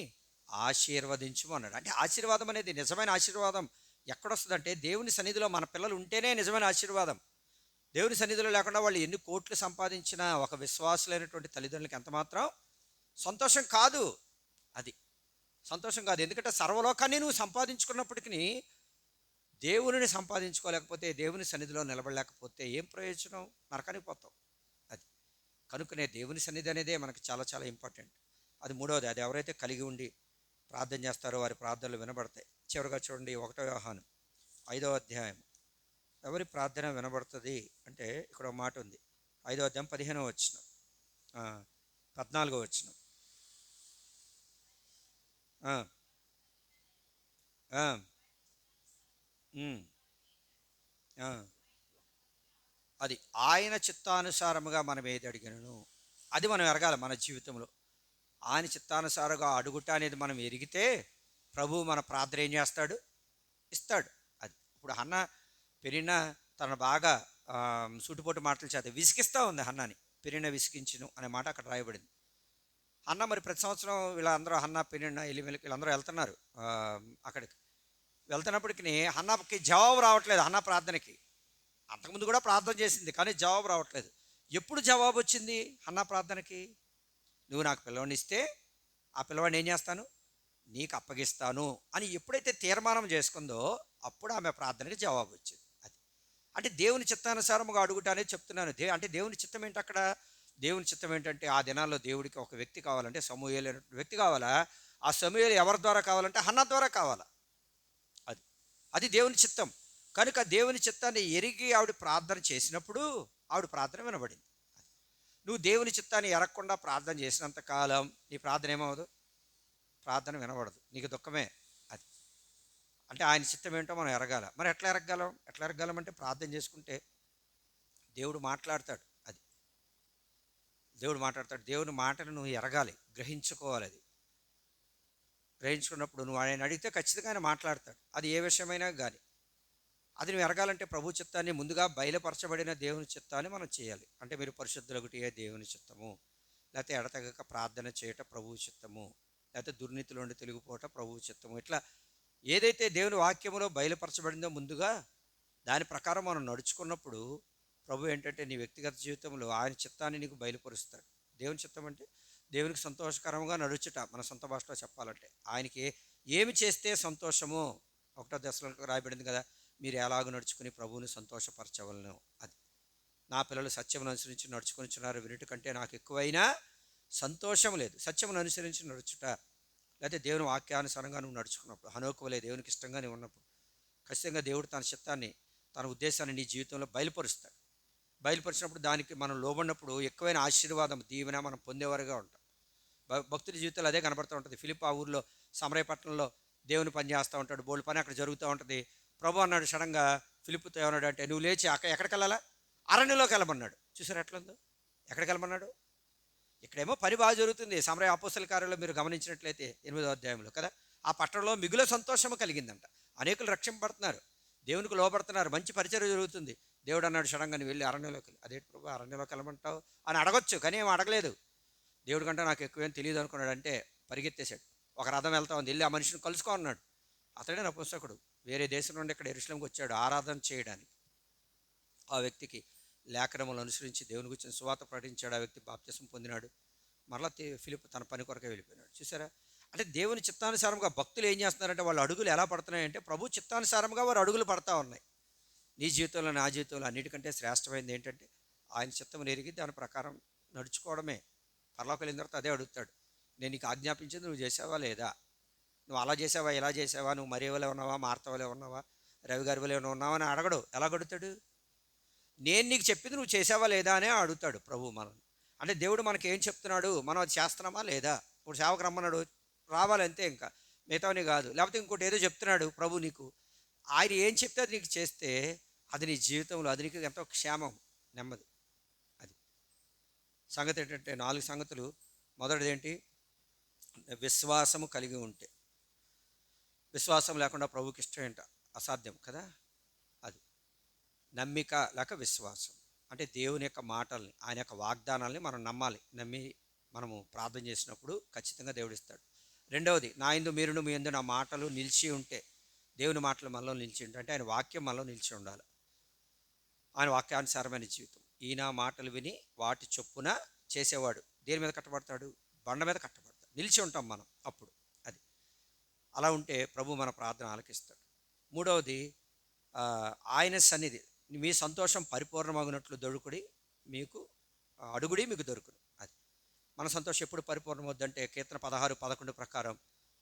ఆశీర్వదించుము అన్నాడు. అంటే ఆశీర్వాదం అనేది, నిజమైన ఆశీర్వాదం ఎక్కడొస్తుందంటే దేవుని సన్నిధిలో మన పిల్లలు ఉంటేనే నిజమైన ఆశీర్వాదం. దేవుని సన్నిధిలో లేకుండా వాళ్ళు ఎన్ని కోట్లు సంపాదించినా ఒక విశ్వాసులైనటువంటి తల్లిదండ్రులకి ఎంత మాత్రం సంతోషం కాదు. అది సంతోషం కాదు. ఎందుకంటే సర్వలోకాన్ని నువ్వు సంపాదించుకున్నప్పటికీ దేవుని సంపాదించుకోలేకపోతే, దేవుని సన్నిధిలో నిలబడలేకపోతే ఏం ప్రయోజనం? నరకానికి పోతాం. అది కనుకనే దేవుని సన్నిధి అనేదే మనకి చాలా చాలా ఇంపార్టెంట్. అది మూడవది. అది ఎవరైతే కలిగి ఉండి ప్రార్థన చేస్తారో వారి ప్రార్థనలు వినబడతాయి. చివరిగా చూడండి 1 యోహాను 5వ అధ్యాయం. ఎవరి ప్రార్థన వినబడుతుంది అంటే ఇక్కడ ఒక మాట ఉంది. 5వ అధ్యాయం 15వ వచనం, 14వ వచనం. అది ఆయన చిత్తానుసారముగా మనం ఏది అడిగినను అది మనం ఎరగాలి మన జీవితంలో. ఆయన చిత్తానుసారంగా అడుగుట అనేది మనం ఎరిగితే ప్రభువు మన ప్రార్థన ఏం చేస్తాడు? ఇస్తాడు. అది ఇప్పుడు హన్న పెరిన తన బాగా సూటిపోటు మాటలు చేత విసిగిస్తూ ఉంది హన్నాని. పెరిన విసిగించును అనే మాట అక్కడ రాయబడింది. హన్న మరి ప్రతి సంవత్సరం వీళ్ళందరూ హన్న పెరిన ఎలిమెలకి వీళ్ళందరూ వెళ్తున్నారు అక్కడికి. వెళ్తున్నప్పటికీ హన్నాకి జవాబు రావట్లేదు. హన్నా ప్రార్థనకి అంతకుముందు కూడా ప్రార్థన చేసింది, కానీ జవాబు రావట్లేదు. ఎప్పుడు జవాబు వచ్చింది హన్నా ప్రార్థనకి? నువ్వు నాకు పిల్లవాడిని ఇస్తే ఆ పిల్లవాడిని ఏం చేస్తాను? నీకు అప్పగిస్తాను అని ఎప్పుడైతే తీర్మానం చేసుకుందో అప్పుడు ఆమె ప్రార్థనకి జవాబు వచ్చింది. అది అంటే దేవుని చిత్తానుసారముగా అడుగుట అనేది చెప్తున్నాను. అంటే దేవుని చిత్తం ఏంటి అక్కడ? దేవుని చిత్తం ఏంటంటే ఆ దినాల్లో దేవుడికి ఒక వ్యక్తి కావాలంటే సమూయేలు అనే వ్యక్తి కావాలా? ఆ సమూయేలు ఎవరి ద్వారా కావాలంటే హన్నా ద్వారా కావాలా? అది అది దేవుని చిత్తం. కనుక దేవుని చిత్తాన్ని ఎరిగి ఆవిడ ప్రార్థన చేసినప్పుడు ఆవిడ ప్రార్థన వినబడింది. నువ్వు దేవుని చిత్తాన్ని ఎరగకుండా ప్రార్థన చేసినంత కాలం నీ ప్రార్థన ఏమవదు? ప్రార్థన వినబడదు, నీకు దుఃఖమే. అది అంటే ఆయన చిత్తం ఏంటో మనం ఎరగాల. మరి ఎట్లా ఎరగగలం అంటే ప్రార్థన చేసుకుంటే దేవుడు మాట్లాడతాడు. అది దేవుడు మాట్లాడతాడు. దేవుని మాటను నువ్వు ఎరగాలి, గ్రహించుకోవాలి. అది గ్రహించుకున్నప్పుడు నువ్వు ఆయన అడిగితే ఖచ్చితంగా ఆయన మాట్లాడతాడు. అది ఏ విషయమైనా కానీ. అది నువ్వు ఎరగాలంటే ప్రభు చిత్తాన్ని ముందుగా బయలుపరచబడిన దేవుని చిత్తాన్ని మనం చేయాలి. అంటే మీరు పరిశుద్ధులగుటే దేవుని చిత్తము, లేకపోతే ఎడతెగక ప్రార్థన చేయట ప్రభువు చిత్తము, లేకపోతే దుర్నీతిలో నుండి తొలగిపోవట ప్రభువు చిత్తము. ఇట్లా ఏదైతే దేవుని వాక్యములో బయలుపరచబడిందో ముందుగా దాని ప్రకారం మనం నడుచుకున్నప్పుడు ప్రభు ఏంటంటే నీ వ్యక్తిగత జీవితంలో ఆయన చిత్తాన్ని నీకు బయలుపరుస్తాడు. దేవుని చిత్తం అంటే దేవునికి సంతోషకరంగా నడుచుట, మన సొంత భాషలో చెప్పాలంటే ఆయనకి ఏమి చేస్తే సంతోషమో 1వ దశలోనికి రాయబడింది కదా, మీరు ఎలాగో నడుచుకుని ప్రభువుని సంతోషపరచవలను. అది నా పిల్లలు సత్యమును అనుసరించి నడుచుకొనిచున్నారు, వినుట కంటే నాకు ఎక్కువైనా సంతోషం లేదు. సత్యమును అనుసరించి నడుచుట, లేకపోతే దేవుని వాక్యానుసారంగా నువ్వు నడుచుకున్నప్పుడు, హనోకు వలె దేవునికి ఇష్టంగా నువ్వు ఉన్నప్పుడు ఖచ్చితంగా దేవుడు తన చిత్తాన్ని, తన ఉద్దేశాన్ని నీ జీవితంలో బయలుపరుస్తాడు. బయలుపరిచినప్పుడు దానికి మనం లోబడినప్పుడు ఎక్కువైన ఆశీర్వాదం, దీవెన మనం పొందేవారుగా ఉంటాం. భక్తుడి జీవితంలో అదే కనబడుతూ ఉంటుంది. ఫిలిప్ ఆ ఊర్లో సమరయ పట్టణంలో దేవుని పని చేస్తూ ఉంటాడు, బోల్డ్ పని అక్కడ జరుగుతూ ఉంటుంది. ప్రభు అన్నాడు సడన్గా ఫిలిప్తో ఏమన్నాడు అంటే, నువ్వు లేచి ఎక్కడికి వెళ్ళాలా? అరణ్యంలోకి వెళ్ళమన్నాడు. చూసారు ఎట్లుందో? ఎక్కడికి వెళ్ళమన్నాడు? ఇక్కడేమో పని బాగా జరుగుతుంది. సమరయ అపోస్తల కార్యంలో మీరు గమనించినట్లయితే 8వ అధ్యాయంలో కదా, ఆ పట్టణంలో మిగుల సంతోషము కలిగిందంట. అనేకులు రక్షింపబడుతున్నారు, దేవునికి లోబడుతున్నారు, మంచి పరిచయం జరుగుతుంది. దేవుడు అన్నాడు సడన్గా నువ్వు వెళ్ళి అరణ్యంలోకి వెళ్ళి. అదేంటి ప్రభు అరణ్యంలోకి వెళ్ళమంటావు అని అడగొచ్చు, కానీ ఏం అడగలేదు. దేవుడి కంటే నాకు ఎక్కువేం తెలియదు అనుకున్నాడంటే పరిగెత్తేశాడు. ఒక రథం వెళ్తా ఉంది, వెళ్ళి ఆ మనిషిని కలుసుకో అన్నాడు. అతడే నపుంసకుడు, వేరే దేశం నుండి ఇక్కడ యెరూషలేముకి వచ్చాడు ఆరాధన చేయడానికి. ఆ వ్యక్తికి లేఖనములను అనుసరించి దేవుని గురించి సువార్త ప్రకటించాడు. ఆ వ్యక్తి బాప్తిసం పొందినాడు. మరలా ఫిలిప్ తన పని కొరకే వెళ్ళిపోయినాడు. చూసారా? అంటే దేవుని చిత్తానుసారంగా భక్తులు ఏం చేస్తున్నారంటే వాళ్ళ అడుగులు ఎలా పడుతున్నాయంటే ప్రభు చిత్తానుసారంగా వారు అడుగులు పడతా ఉన్నాయి. నీ జీవితంలో నా జీవితంలో అన్నిటికంటే శ్రేష్టమైనది ఏంటంటే ఆయన చిత్తం ఎరిగి దాని ప్రకారం నడుచుకోవడమే. పరలోకి వెళ్ళిన తర్వాత అదే అడుగుతాడు, నేను నీకు ఆజ్ఞాపించింది నువ్వు చేసావా లేదా? నువ్వు అలా చేసావా, ఇలా చేసావా, నువ్వు మరి వలే ఉన్నావా, మార్త వలే ఉన్నావా, రవి గారి వలే ఉన్నావా అని అడగడు. ఎలా అడుగుతాడు? నేను నీకు చెప్పింది నువ్వు చేసావా లేదా అనే అడుగుతాడు ప్రభు మనల్ని. అంటే దేవుడు మనకి ఏం చెప్తున్నాడు, మనం అది చేస్తున్నామా లేదా? ఇప్పుడు సేవకు రమ్మన్నాడు, రావాలంతే, ఇంకా మిగతావని కాదు. లేకపోతే ఇంకోటి ఏదో చెప్తున్నాడు ప్రభు నీకు, ఆయన ఏం చెప్తే అది నీకు చేస్తే అది నీ జీవితంలో అది నీకు ఎంతో క్షేమం, నెమ్మది. అది సంగతి ఏంటంటే 4 సంగతులు. మొదటిది ఏంటి? విశ్వాసము కలిగి ఉంటే. విశ్వాసం లేకుండా ప్రభుకి ఇష్టం ఏంట? అసాధ్యం కదా. అది నమ్మిక లేక విశ్వాసం అంటే దేవుని యొక్క మాటల్ని, ఆయన యొక్క వాగ్దానాల్ని మనం నమ్మాలి. నమ్మి మనము ప్రార్థన చేసినప్పుడు ఖచ్చితంగా దేవుడు ఇస్తాడు. రెండవది, నా యందు మీరును మీ యందు నా మాటలు నిలిచి ఉంటే. దేవుని మాటలు మనలో నిలిచి ఉంటే అంటే ఆయన వాక్యం మనలో నిలిచి ఉండాలి. ఆయన వాక్యానుసారమైన జీవితం. ఈయన మాటలు విని వాటి చొప్పున చేసేవాడు దేని మీద కట్టబడతాడు? బండ మీద కట్టబడతాడు. నిలిచి ఉంటాం మనం అప్పుడు. అది అలా ఉంటే ప్రభు మన ప్రార్థన ఆలకిస్తాడు. మూడవది, ఆయన సన్నిధి. మీ సంతోషం పరిపూర్ణమగినట్లు దొరుకుడి మీకు అడుగుడి మీకు దొరుకును. అది మన సంతోషం ఎప్పుడు పరిపూర్ణమవుద్దంటే కీర్తన 16:11 ప్రకారం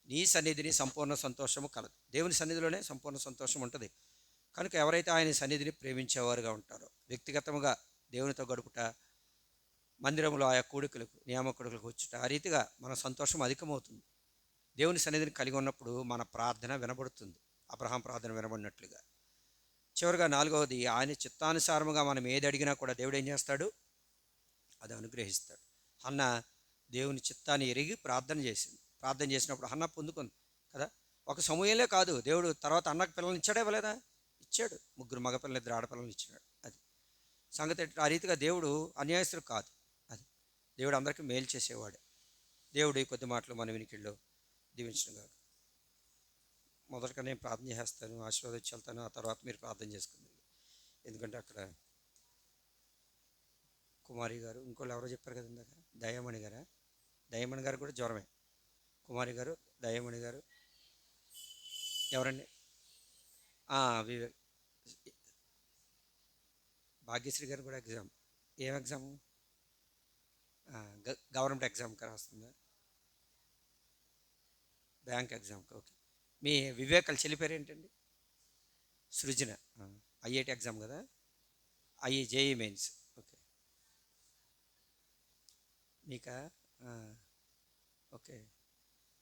నీ సన్నిధిని సంపూర్ణ సంతోషము కలదు. దేవుని సన్నిధిలోనే సంపూర్ణ సంతోషం ఉంటుంది. కనుక ఎవరైతే ఆయన సన్నిధిని ప్రేమించేవారుగా ఉంటారో, వ్యక్తిగతంగా దేవునితో గడుపుట, మందిరంలో ఆయా కూడికలకు నియామకుడులకు వచ్చుట, ఆ రీతిగా మన సంతోషం అధికమవుతుంది. దేవుని సన్నిధిని కలిగి ఉన్నప్పుడు మన ప్రార్థన వినబడుతుంది, అబ్రహాం ప్రార్థన వినబడినట్లుగా. చివరిగా నాలుగవది, ఆయన చిత్తానుసారముగా మనం ఏది అడిగినా కూడా దేవుడు ఏం చేస్తాడు? అది అనుగ్రహిస్తాడు. హన్న దేవుని చిత్తాన్ని ఎరిగి ప్రార్థన చేసింది. ప్రార్థన చేసినప్పుడు హన్న పొందుకుంది కదా. ఒక సమూహంలో కాదు, దేవుడు తర్వాత అన్నకు పిల్లల్ని ఇచ్చాడే ఇవ్వలేదా? ఇచ్చాడు. 3 మగపిల్లలు 2 ఆడపిల్లలు ఇచ్చినాడు. అది సంగతి. ఆ రీతిగా దేవుడు అన్యాయస్తుడు కాదు. అది దేవుడు అందరికీ మేలు చేసేవాడు. దేవుడు ఈ కొద్ది మాటలు మన వినికిడిలో దీవించడం కాదు. మొదటగా నేను ప్రార్థన చేస్తాను, ఆశీర్వాదించి వెళ్తాను. ఆ తర్వాత మీరు ప్రార్థన చేసుకుంది. ఎందుకంటే అక్కడ కుమారి గారు, ఇంకోళ్ళు ఎవరో చెప్పారు కదా ఇందాక, దయామణి గారా? దయామణి గారు కూడా జ్వరమే. కుమారి గారు, దయామణి గారు ఎవరండి? వివేక్. భాగ్యశ్రీ గారు కూడా ఎగ్జామ్. ఏం ఎగ్జాము? గవర్నమెంట్ ఎగ్జామ్కి రాస్తుందా? బ్యాంక్ ఎగ్జామ్కి. ఓకే. మీ వివేకాలు చెల్లిపోయారు ఏంటండి? సృజన ఐఐటి ఎగ్జామ్ కదా, జేఈ మెయిన్స్. ఓకే. మీకా? ఓకే.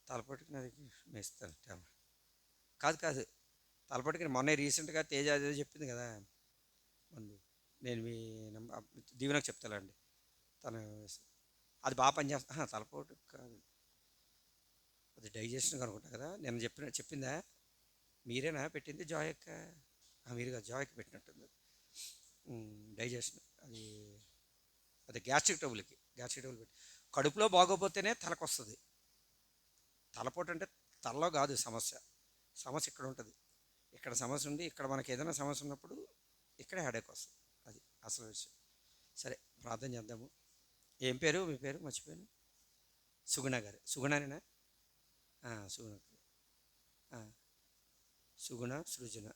తలపట్టుకు నాది మేస్తాను. కాదు కాదు, తలపట్టుకుని మొన్న రీసెంట్గా తేజ అదే చెప్పింది కదా ముందు. నేను మీ దీవెనకు చెప్తానండి. తను అది బాగా పనిచేస్తా. తలపోటు కాదు, అది డైజెషన్ అనుకుంటా కదా. నేను చెప్పిందా? మీరేనా పెట్టింది జాయక్క? మీరుగా జాయక్క పెట్టినట్టుంది. డైజెషన్ అది గ్యాస్ట్రిక్ ట్రబుల్ పెట్టి కడుపులో బాగోపోతేనే తలకు వస్తుంది. తలపోటు అంటే తలలో కాదు సమస్య ఇక్కడ ఉంటుంది. ఇక్కడ సమస్య ఉండి ఇక్కడ మనకి ఏదైనా సమస్య ఉన్నప్పుడు ఇక్కడే హెడేక్ వస్తుంది. అది అసలు విషయం. సరే, ప్రార్థన చేద్దాము. ఏం పేరు మీ పేరు? మర్చిపోయాను. సుగుణ గారు. సుగుణనేనా? సుగుణ. సుగుణ సృజన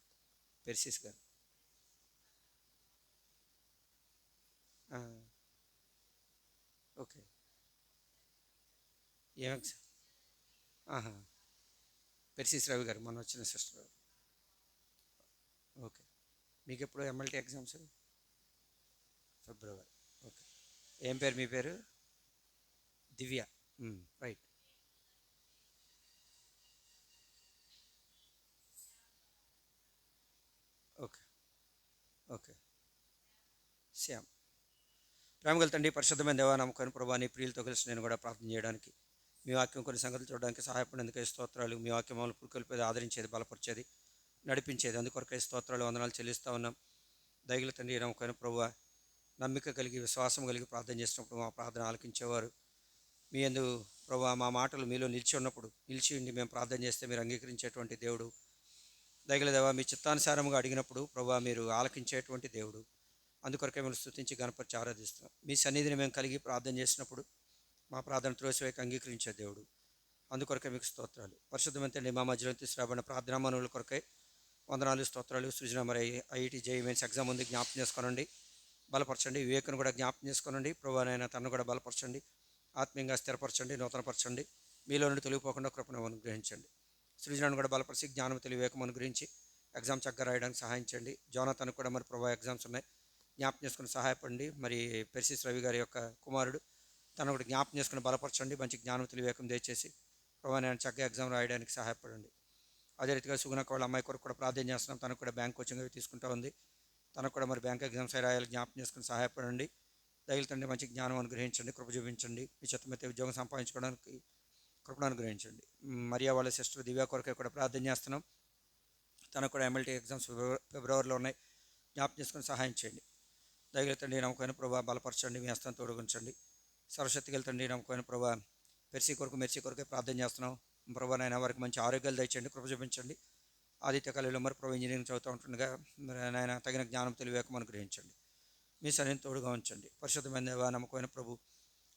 పెర్సిస్ గారు. ఓకే. ఏం ఎగ్జామ్? పెర్సిస్ రవి గారు మొన్న వచ్చిన సిస్టర్. ఓకే. మీకు ఎప్పుడు ఎంఎల్టీ ఎగ్జామ్స్? ఫిబ్రవరి. ఓకే. ఏం పేరు మీ పేరు? దివ్య. రైట్. ఓకే. ఓకే. శ్యామ్. ప్రేమగల తండ్రి, పరిశుద్ధమైన దేవా, నమ్మకం ప్రభా, నీ ప్రియులతో కలిసి నేను కూడా ప్రార్థన చేయడానికి, మీ వాక్యం కొన్ని సంగతులు చూడడానికి సహాయపడినందుకే స్తోత్రాలు. మీ వాక్యం మమ్మల్ని పురుకొల్పేది, ఆదరించేది, బలపరిచేది, నడిపించేది. అందుకొరకే స్తోత్రాలు, వందనాలు చెల్లిస్తూ ఉన్నాం. దయగల తండ్రి, నమ్మకం ప్రభువా, నమ్మిక కలిగి విశ్వాసం కలిగి ప్రార్థన చేసినప్పుడు మా ప్రార్థన ఆలకించేవారు. మీ యందు ప్రభా మా మాటలు మీలో నిలిచి ఉన్నప్పుడు నిలిచి ఉండి మేము ప్రార్థన చేస్తే మీరు అంగీకరించేటువంటి దేవుడు. దయగల దేవా, మీ చిత్తానుసారముగా అడిగినప్పుడు ప్రభా మీరు ఆలకించేటువంటి దేవుడు. అందుకొరకే మేము స్తుతించి గణపరిచి ఆరాధిస్తున్నాం. మీ సన్నిధిని మేము కలిగి ప్రార్థన చేసినప్పుడు మా ప్రార్థన త్రోసివేకి అంగీకరించే దేవుడు. అందుకొరకే మీకు స్తోత్రాలు. పరిశుద్ధమంతండి, మా మధ్యలో తీసుకురాబడిన ప్రార్థనా మనవుల కొరకై వందనాలు, స్తోత్రాలు. సృజన మరి ఐఐటి జేఈ మెయిన్స్ ఎగ్జామ్ ఉంది, జ్ఞాపకం చేసుకోనండి, బలపరచండి. వివేకను కూడా జ్ఞాపకం చేసుకోనండి ప్రభానైనా, తను కూడా బలపరచండి, ఆత్మీయంగా స్థిరపరచండి, నూతనపరచండి. మీలో నుండి తొలగిపోకుండా కృపను అనుగ్రహించండి. సృజనను కూడా బలపరిచి జ్ఞానం వివేకం అనుగ్రహించి ఎగ్జామ్ చక్కగా రాయడానికి సహాయించండి. జోనాథన్ కూడా మరి ప్రభా ఎగ్జామ్స్ ఉన్నాయి, జ్ఞాపకం చేసుకుని సహాయపడండి. మరి పెర్సిస్ రవి గారి యొక్క కుమారుడు, తను కూడా జ్ఞాపకం చేసుకుని బలపరచండి. మంచి జ్ఞానం వివేకం దయచేసి ప్రభా నేను చక్కగా ఎగ్జామ్ రాయడానికి సహాయపడండి. అదే రీతిగా సుగుణక వాళ్ళ అమ్మాయి కొరకు కూడా ప్రార్థన చేస్తున్నాం. తనకు కూడా బ్యాంక్ కోచింగ్ అవి తీసుకుంటూ ఉంది. తనకు కూడా మరి బ్యాంక్ ఎగ్జామ్స్ రాయాలి, జ్ఞాపకం చేసుకుని సహాయపడండి. తగిలితండి మంచి జ్ఞానం అనుగ్రహించండి, కృప చూపించండి. మీ చిత్తమైతే ఉద్యోగం సంపాదించుకోవడానికి కృపను అనుగ్రహించండి. మరియా వాళ్ళ సిస్టర్ దివ్య కొరకే కూడా ప్రార్థన చేస్తున్నాం. తనకు కూడా ఎమ్మెల్టీ ఎగ్జామ్స్ ఫిబ్రవరిలో ఉన్నాయి, జ్ఞాపకం చేసుకుని సహాయం చేయండి. దయగలుగుతండి నమ్మకమైన ప్రభావ బలపరచండి, మీ హస్తం తోడుగుంచండి. సర్వశక్తి గెలుతండి నమ్మకమైన ప్రభావ మెర్సీ కొరకే ప్రార్థన చేస్తున్నాం. ప్రభా నాయన వారికి మంచి ఆరోగ్యాలు దయచేయండి, కృప చూపించండి. ఆదిత్య కళలో మరి ప్రభు ఇంజనీరింగ్ చదువుతూ ఉంటుండగా మరి నాయన తగిన జ్ఞానం తెలివేకం అనుగ్రహించండి. మీ సరైన తోడుగా ఉంచండి. పరిశుద్ధమైన దేవా, నమ్మకమైన ప్రభు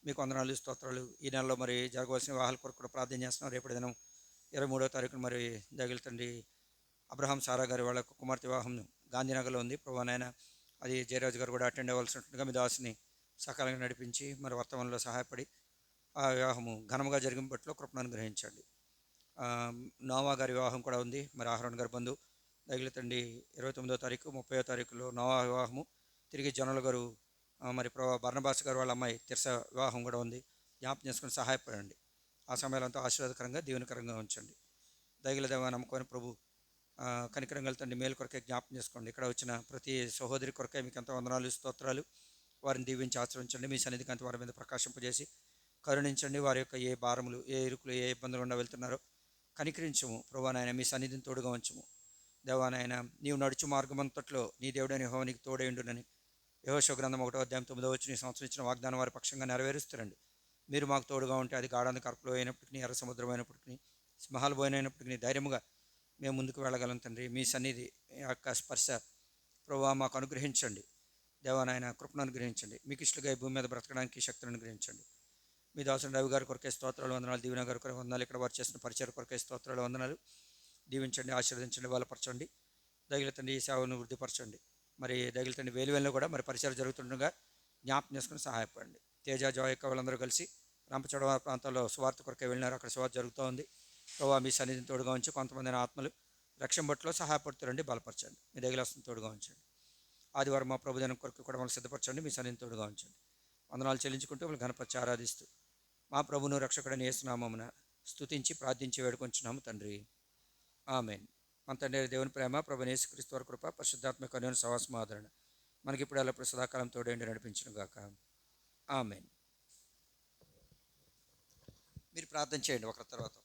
మీకు వందనాలు, స్తోత్రాలు. ఈ నెలలో మరి జరగవలసిన వివాహాల కొరకు కూడా ప్రార్థన చేస్తున్నాం. రేపటి దినం 23వ తారీఖున మరి దగిలితండి అబ్రహాం సారా గారి వాళ్ళ కుమార్తె వివాహం గాంధీనగర్లో ఉంది. ప్రభు నాయన అది జయరాజు గారు కూడా అటెండ్ అవ్వాల్సి ఉంటుండగా మీ దాసుని సకాలంగా నడిపించి మరి వర్తమానంలో సహాయపడి ఆ వివాహము ఘనంగా జరిగిన బట్లో కృపను అనుగ్రహించండి. నోవా గారి వివాహం కూడా ఉంది. మరి ఆహరణ్ గారి బంధు దగిలితండి 29వ తారీఖు 30వ తారీఖులో నోవా వివాహము. తిరిగి జనరల్ గారు మరి బర్ణబాస్ గారు వాళ్ళ అమ్మాయి తిరస వివాహం కూడా ఉంది. జ్ఞాపకం చేసుకుని సహాయపడండి. ఆ సమయాలంతా ఆశీర్వాదకరంగా దీవెనకరంగా ఉంచండి. దయగల దేవ, నమ్మకమైన ప్రభు కనికరం తండ్రి మేలు కొరకే జ్ఞాపకం చేసుకోండి. ఇక్కడ వచ్చిన ప్రతి సహోదరి కొరకే మీకు ఎంతో వందనాలు, స్తోత్రాలు. వారిని దీవించి ఆచరించండి. మీ సన్నిధికి అంత వారి మీద ప్రకాశింపజేసి కరుణించండి. వారి యొక్క ఏ భారములు, ఏ ఇరుకులు, ఏ ఇబ్బందులు ఉండా వెళ్తున్నారో కనికరించము ప్రభా నాయన. మీ సన్నిధిని తోడుగా ఉంచము దేవానాయన. నీవు నడుచు మార్గమంతట్లో నీ దేవుడైన యెహోవా నీకు తోడైండునని యెహోషువ గ్రంథం 1వ అధ్యాయం 9వ వచనం ఈ సంవత్సరం ఇచ్చిన వాగ్దానం వారి పక్షంగా నెరవేరుస్తారండి. మీరు మాకు తోడుగా ఉంటే అది గాఢాంధ కర్పలో అయినప్పటికీ, ఎర్ర సముద్రం అయినప్పటికీ, సింహాలు పోయినప్పటికీ ధైర్యముగా మేము ముందుకు వెళ్ళగలం తండ్రి. మీ సన్నిధి యొక్క స్పర్శ ప్రభావ మాకు అనుగ్రహించండి దేవానాయన. కృపను అనుగ్రహించండి. మీకు ఇష్టలుగా ఈ భూమి మీద బ్రతకడానికి శక్తిని అనుగ్రహించండి. మీ దాసుని రవి గారి కొరకే స్తోత్రాలు, వందనాలు. దీవెన గారి కొరకు వందనాలు. ఇక్కడ వారు చేసిన పరిచయ కొరకే స్తోత్రాలు, వందనాలు. దీవించండి, ఆశీర్వదించండి, బలపరచండి. దగిలితండి ఈ సేవను వృద్ధిపరచండి. మరి దగిలితండి వేలువెల్లో కూడా మరి పరిచయం జరుగుతుండగా జ్ఞాపకం చేసుకుని సహాయపడండి. తేజ జోయక్క వాళ్ళందరూ కలిసి రంపచోడవర ప్రాంతాల్లో సువార్త కొరకే వెళ్ళినారు. అక్కడ సువార్త జరుగుతూ ఉంది. ప్రభావ మీ సన్నిధిని తోడుగా ఉంచి కొంతమంది ఆత్మలు రక్షణ బట్టులో సహాయపడుతారండి, బలపరచండి. మీ దగిలస్తుని తోడుగా ఉంచండి. ఆదివారం మా ప్రభుదినం కొరకు కూడా మనం సిద్ధపరచండి. మీ సన్నిధిని తోడుగా ఉంచండి. వందనాలు చెల్లించుకుంటూ వాళ్ళు ఘనపరిచి ఆరాధిస్తూ మా ప్రభును రక్షకుడని యేసునామమున స్తుతించి ప్రార్థించి వేడుకొంచున్నాము తండ్రి. ఆమెన్. మన తండ్రి దేవుని ప్రేమ, ప్రభువైన యేసుక్రీస్తు వారి కృప, పరిశుద్ధాత్మ కన్యను సహవాసము ఆదరణ మనకి ఇప్పుడు ఎల్లప్పుడూ సదాకాలం తోడేండి నడిపించును గాక. ఆమెన్. మీరు ప్రార్థన చేయండి ఒకరి తర్వాత.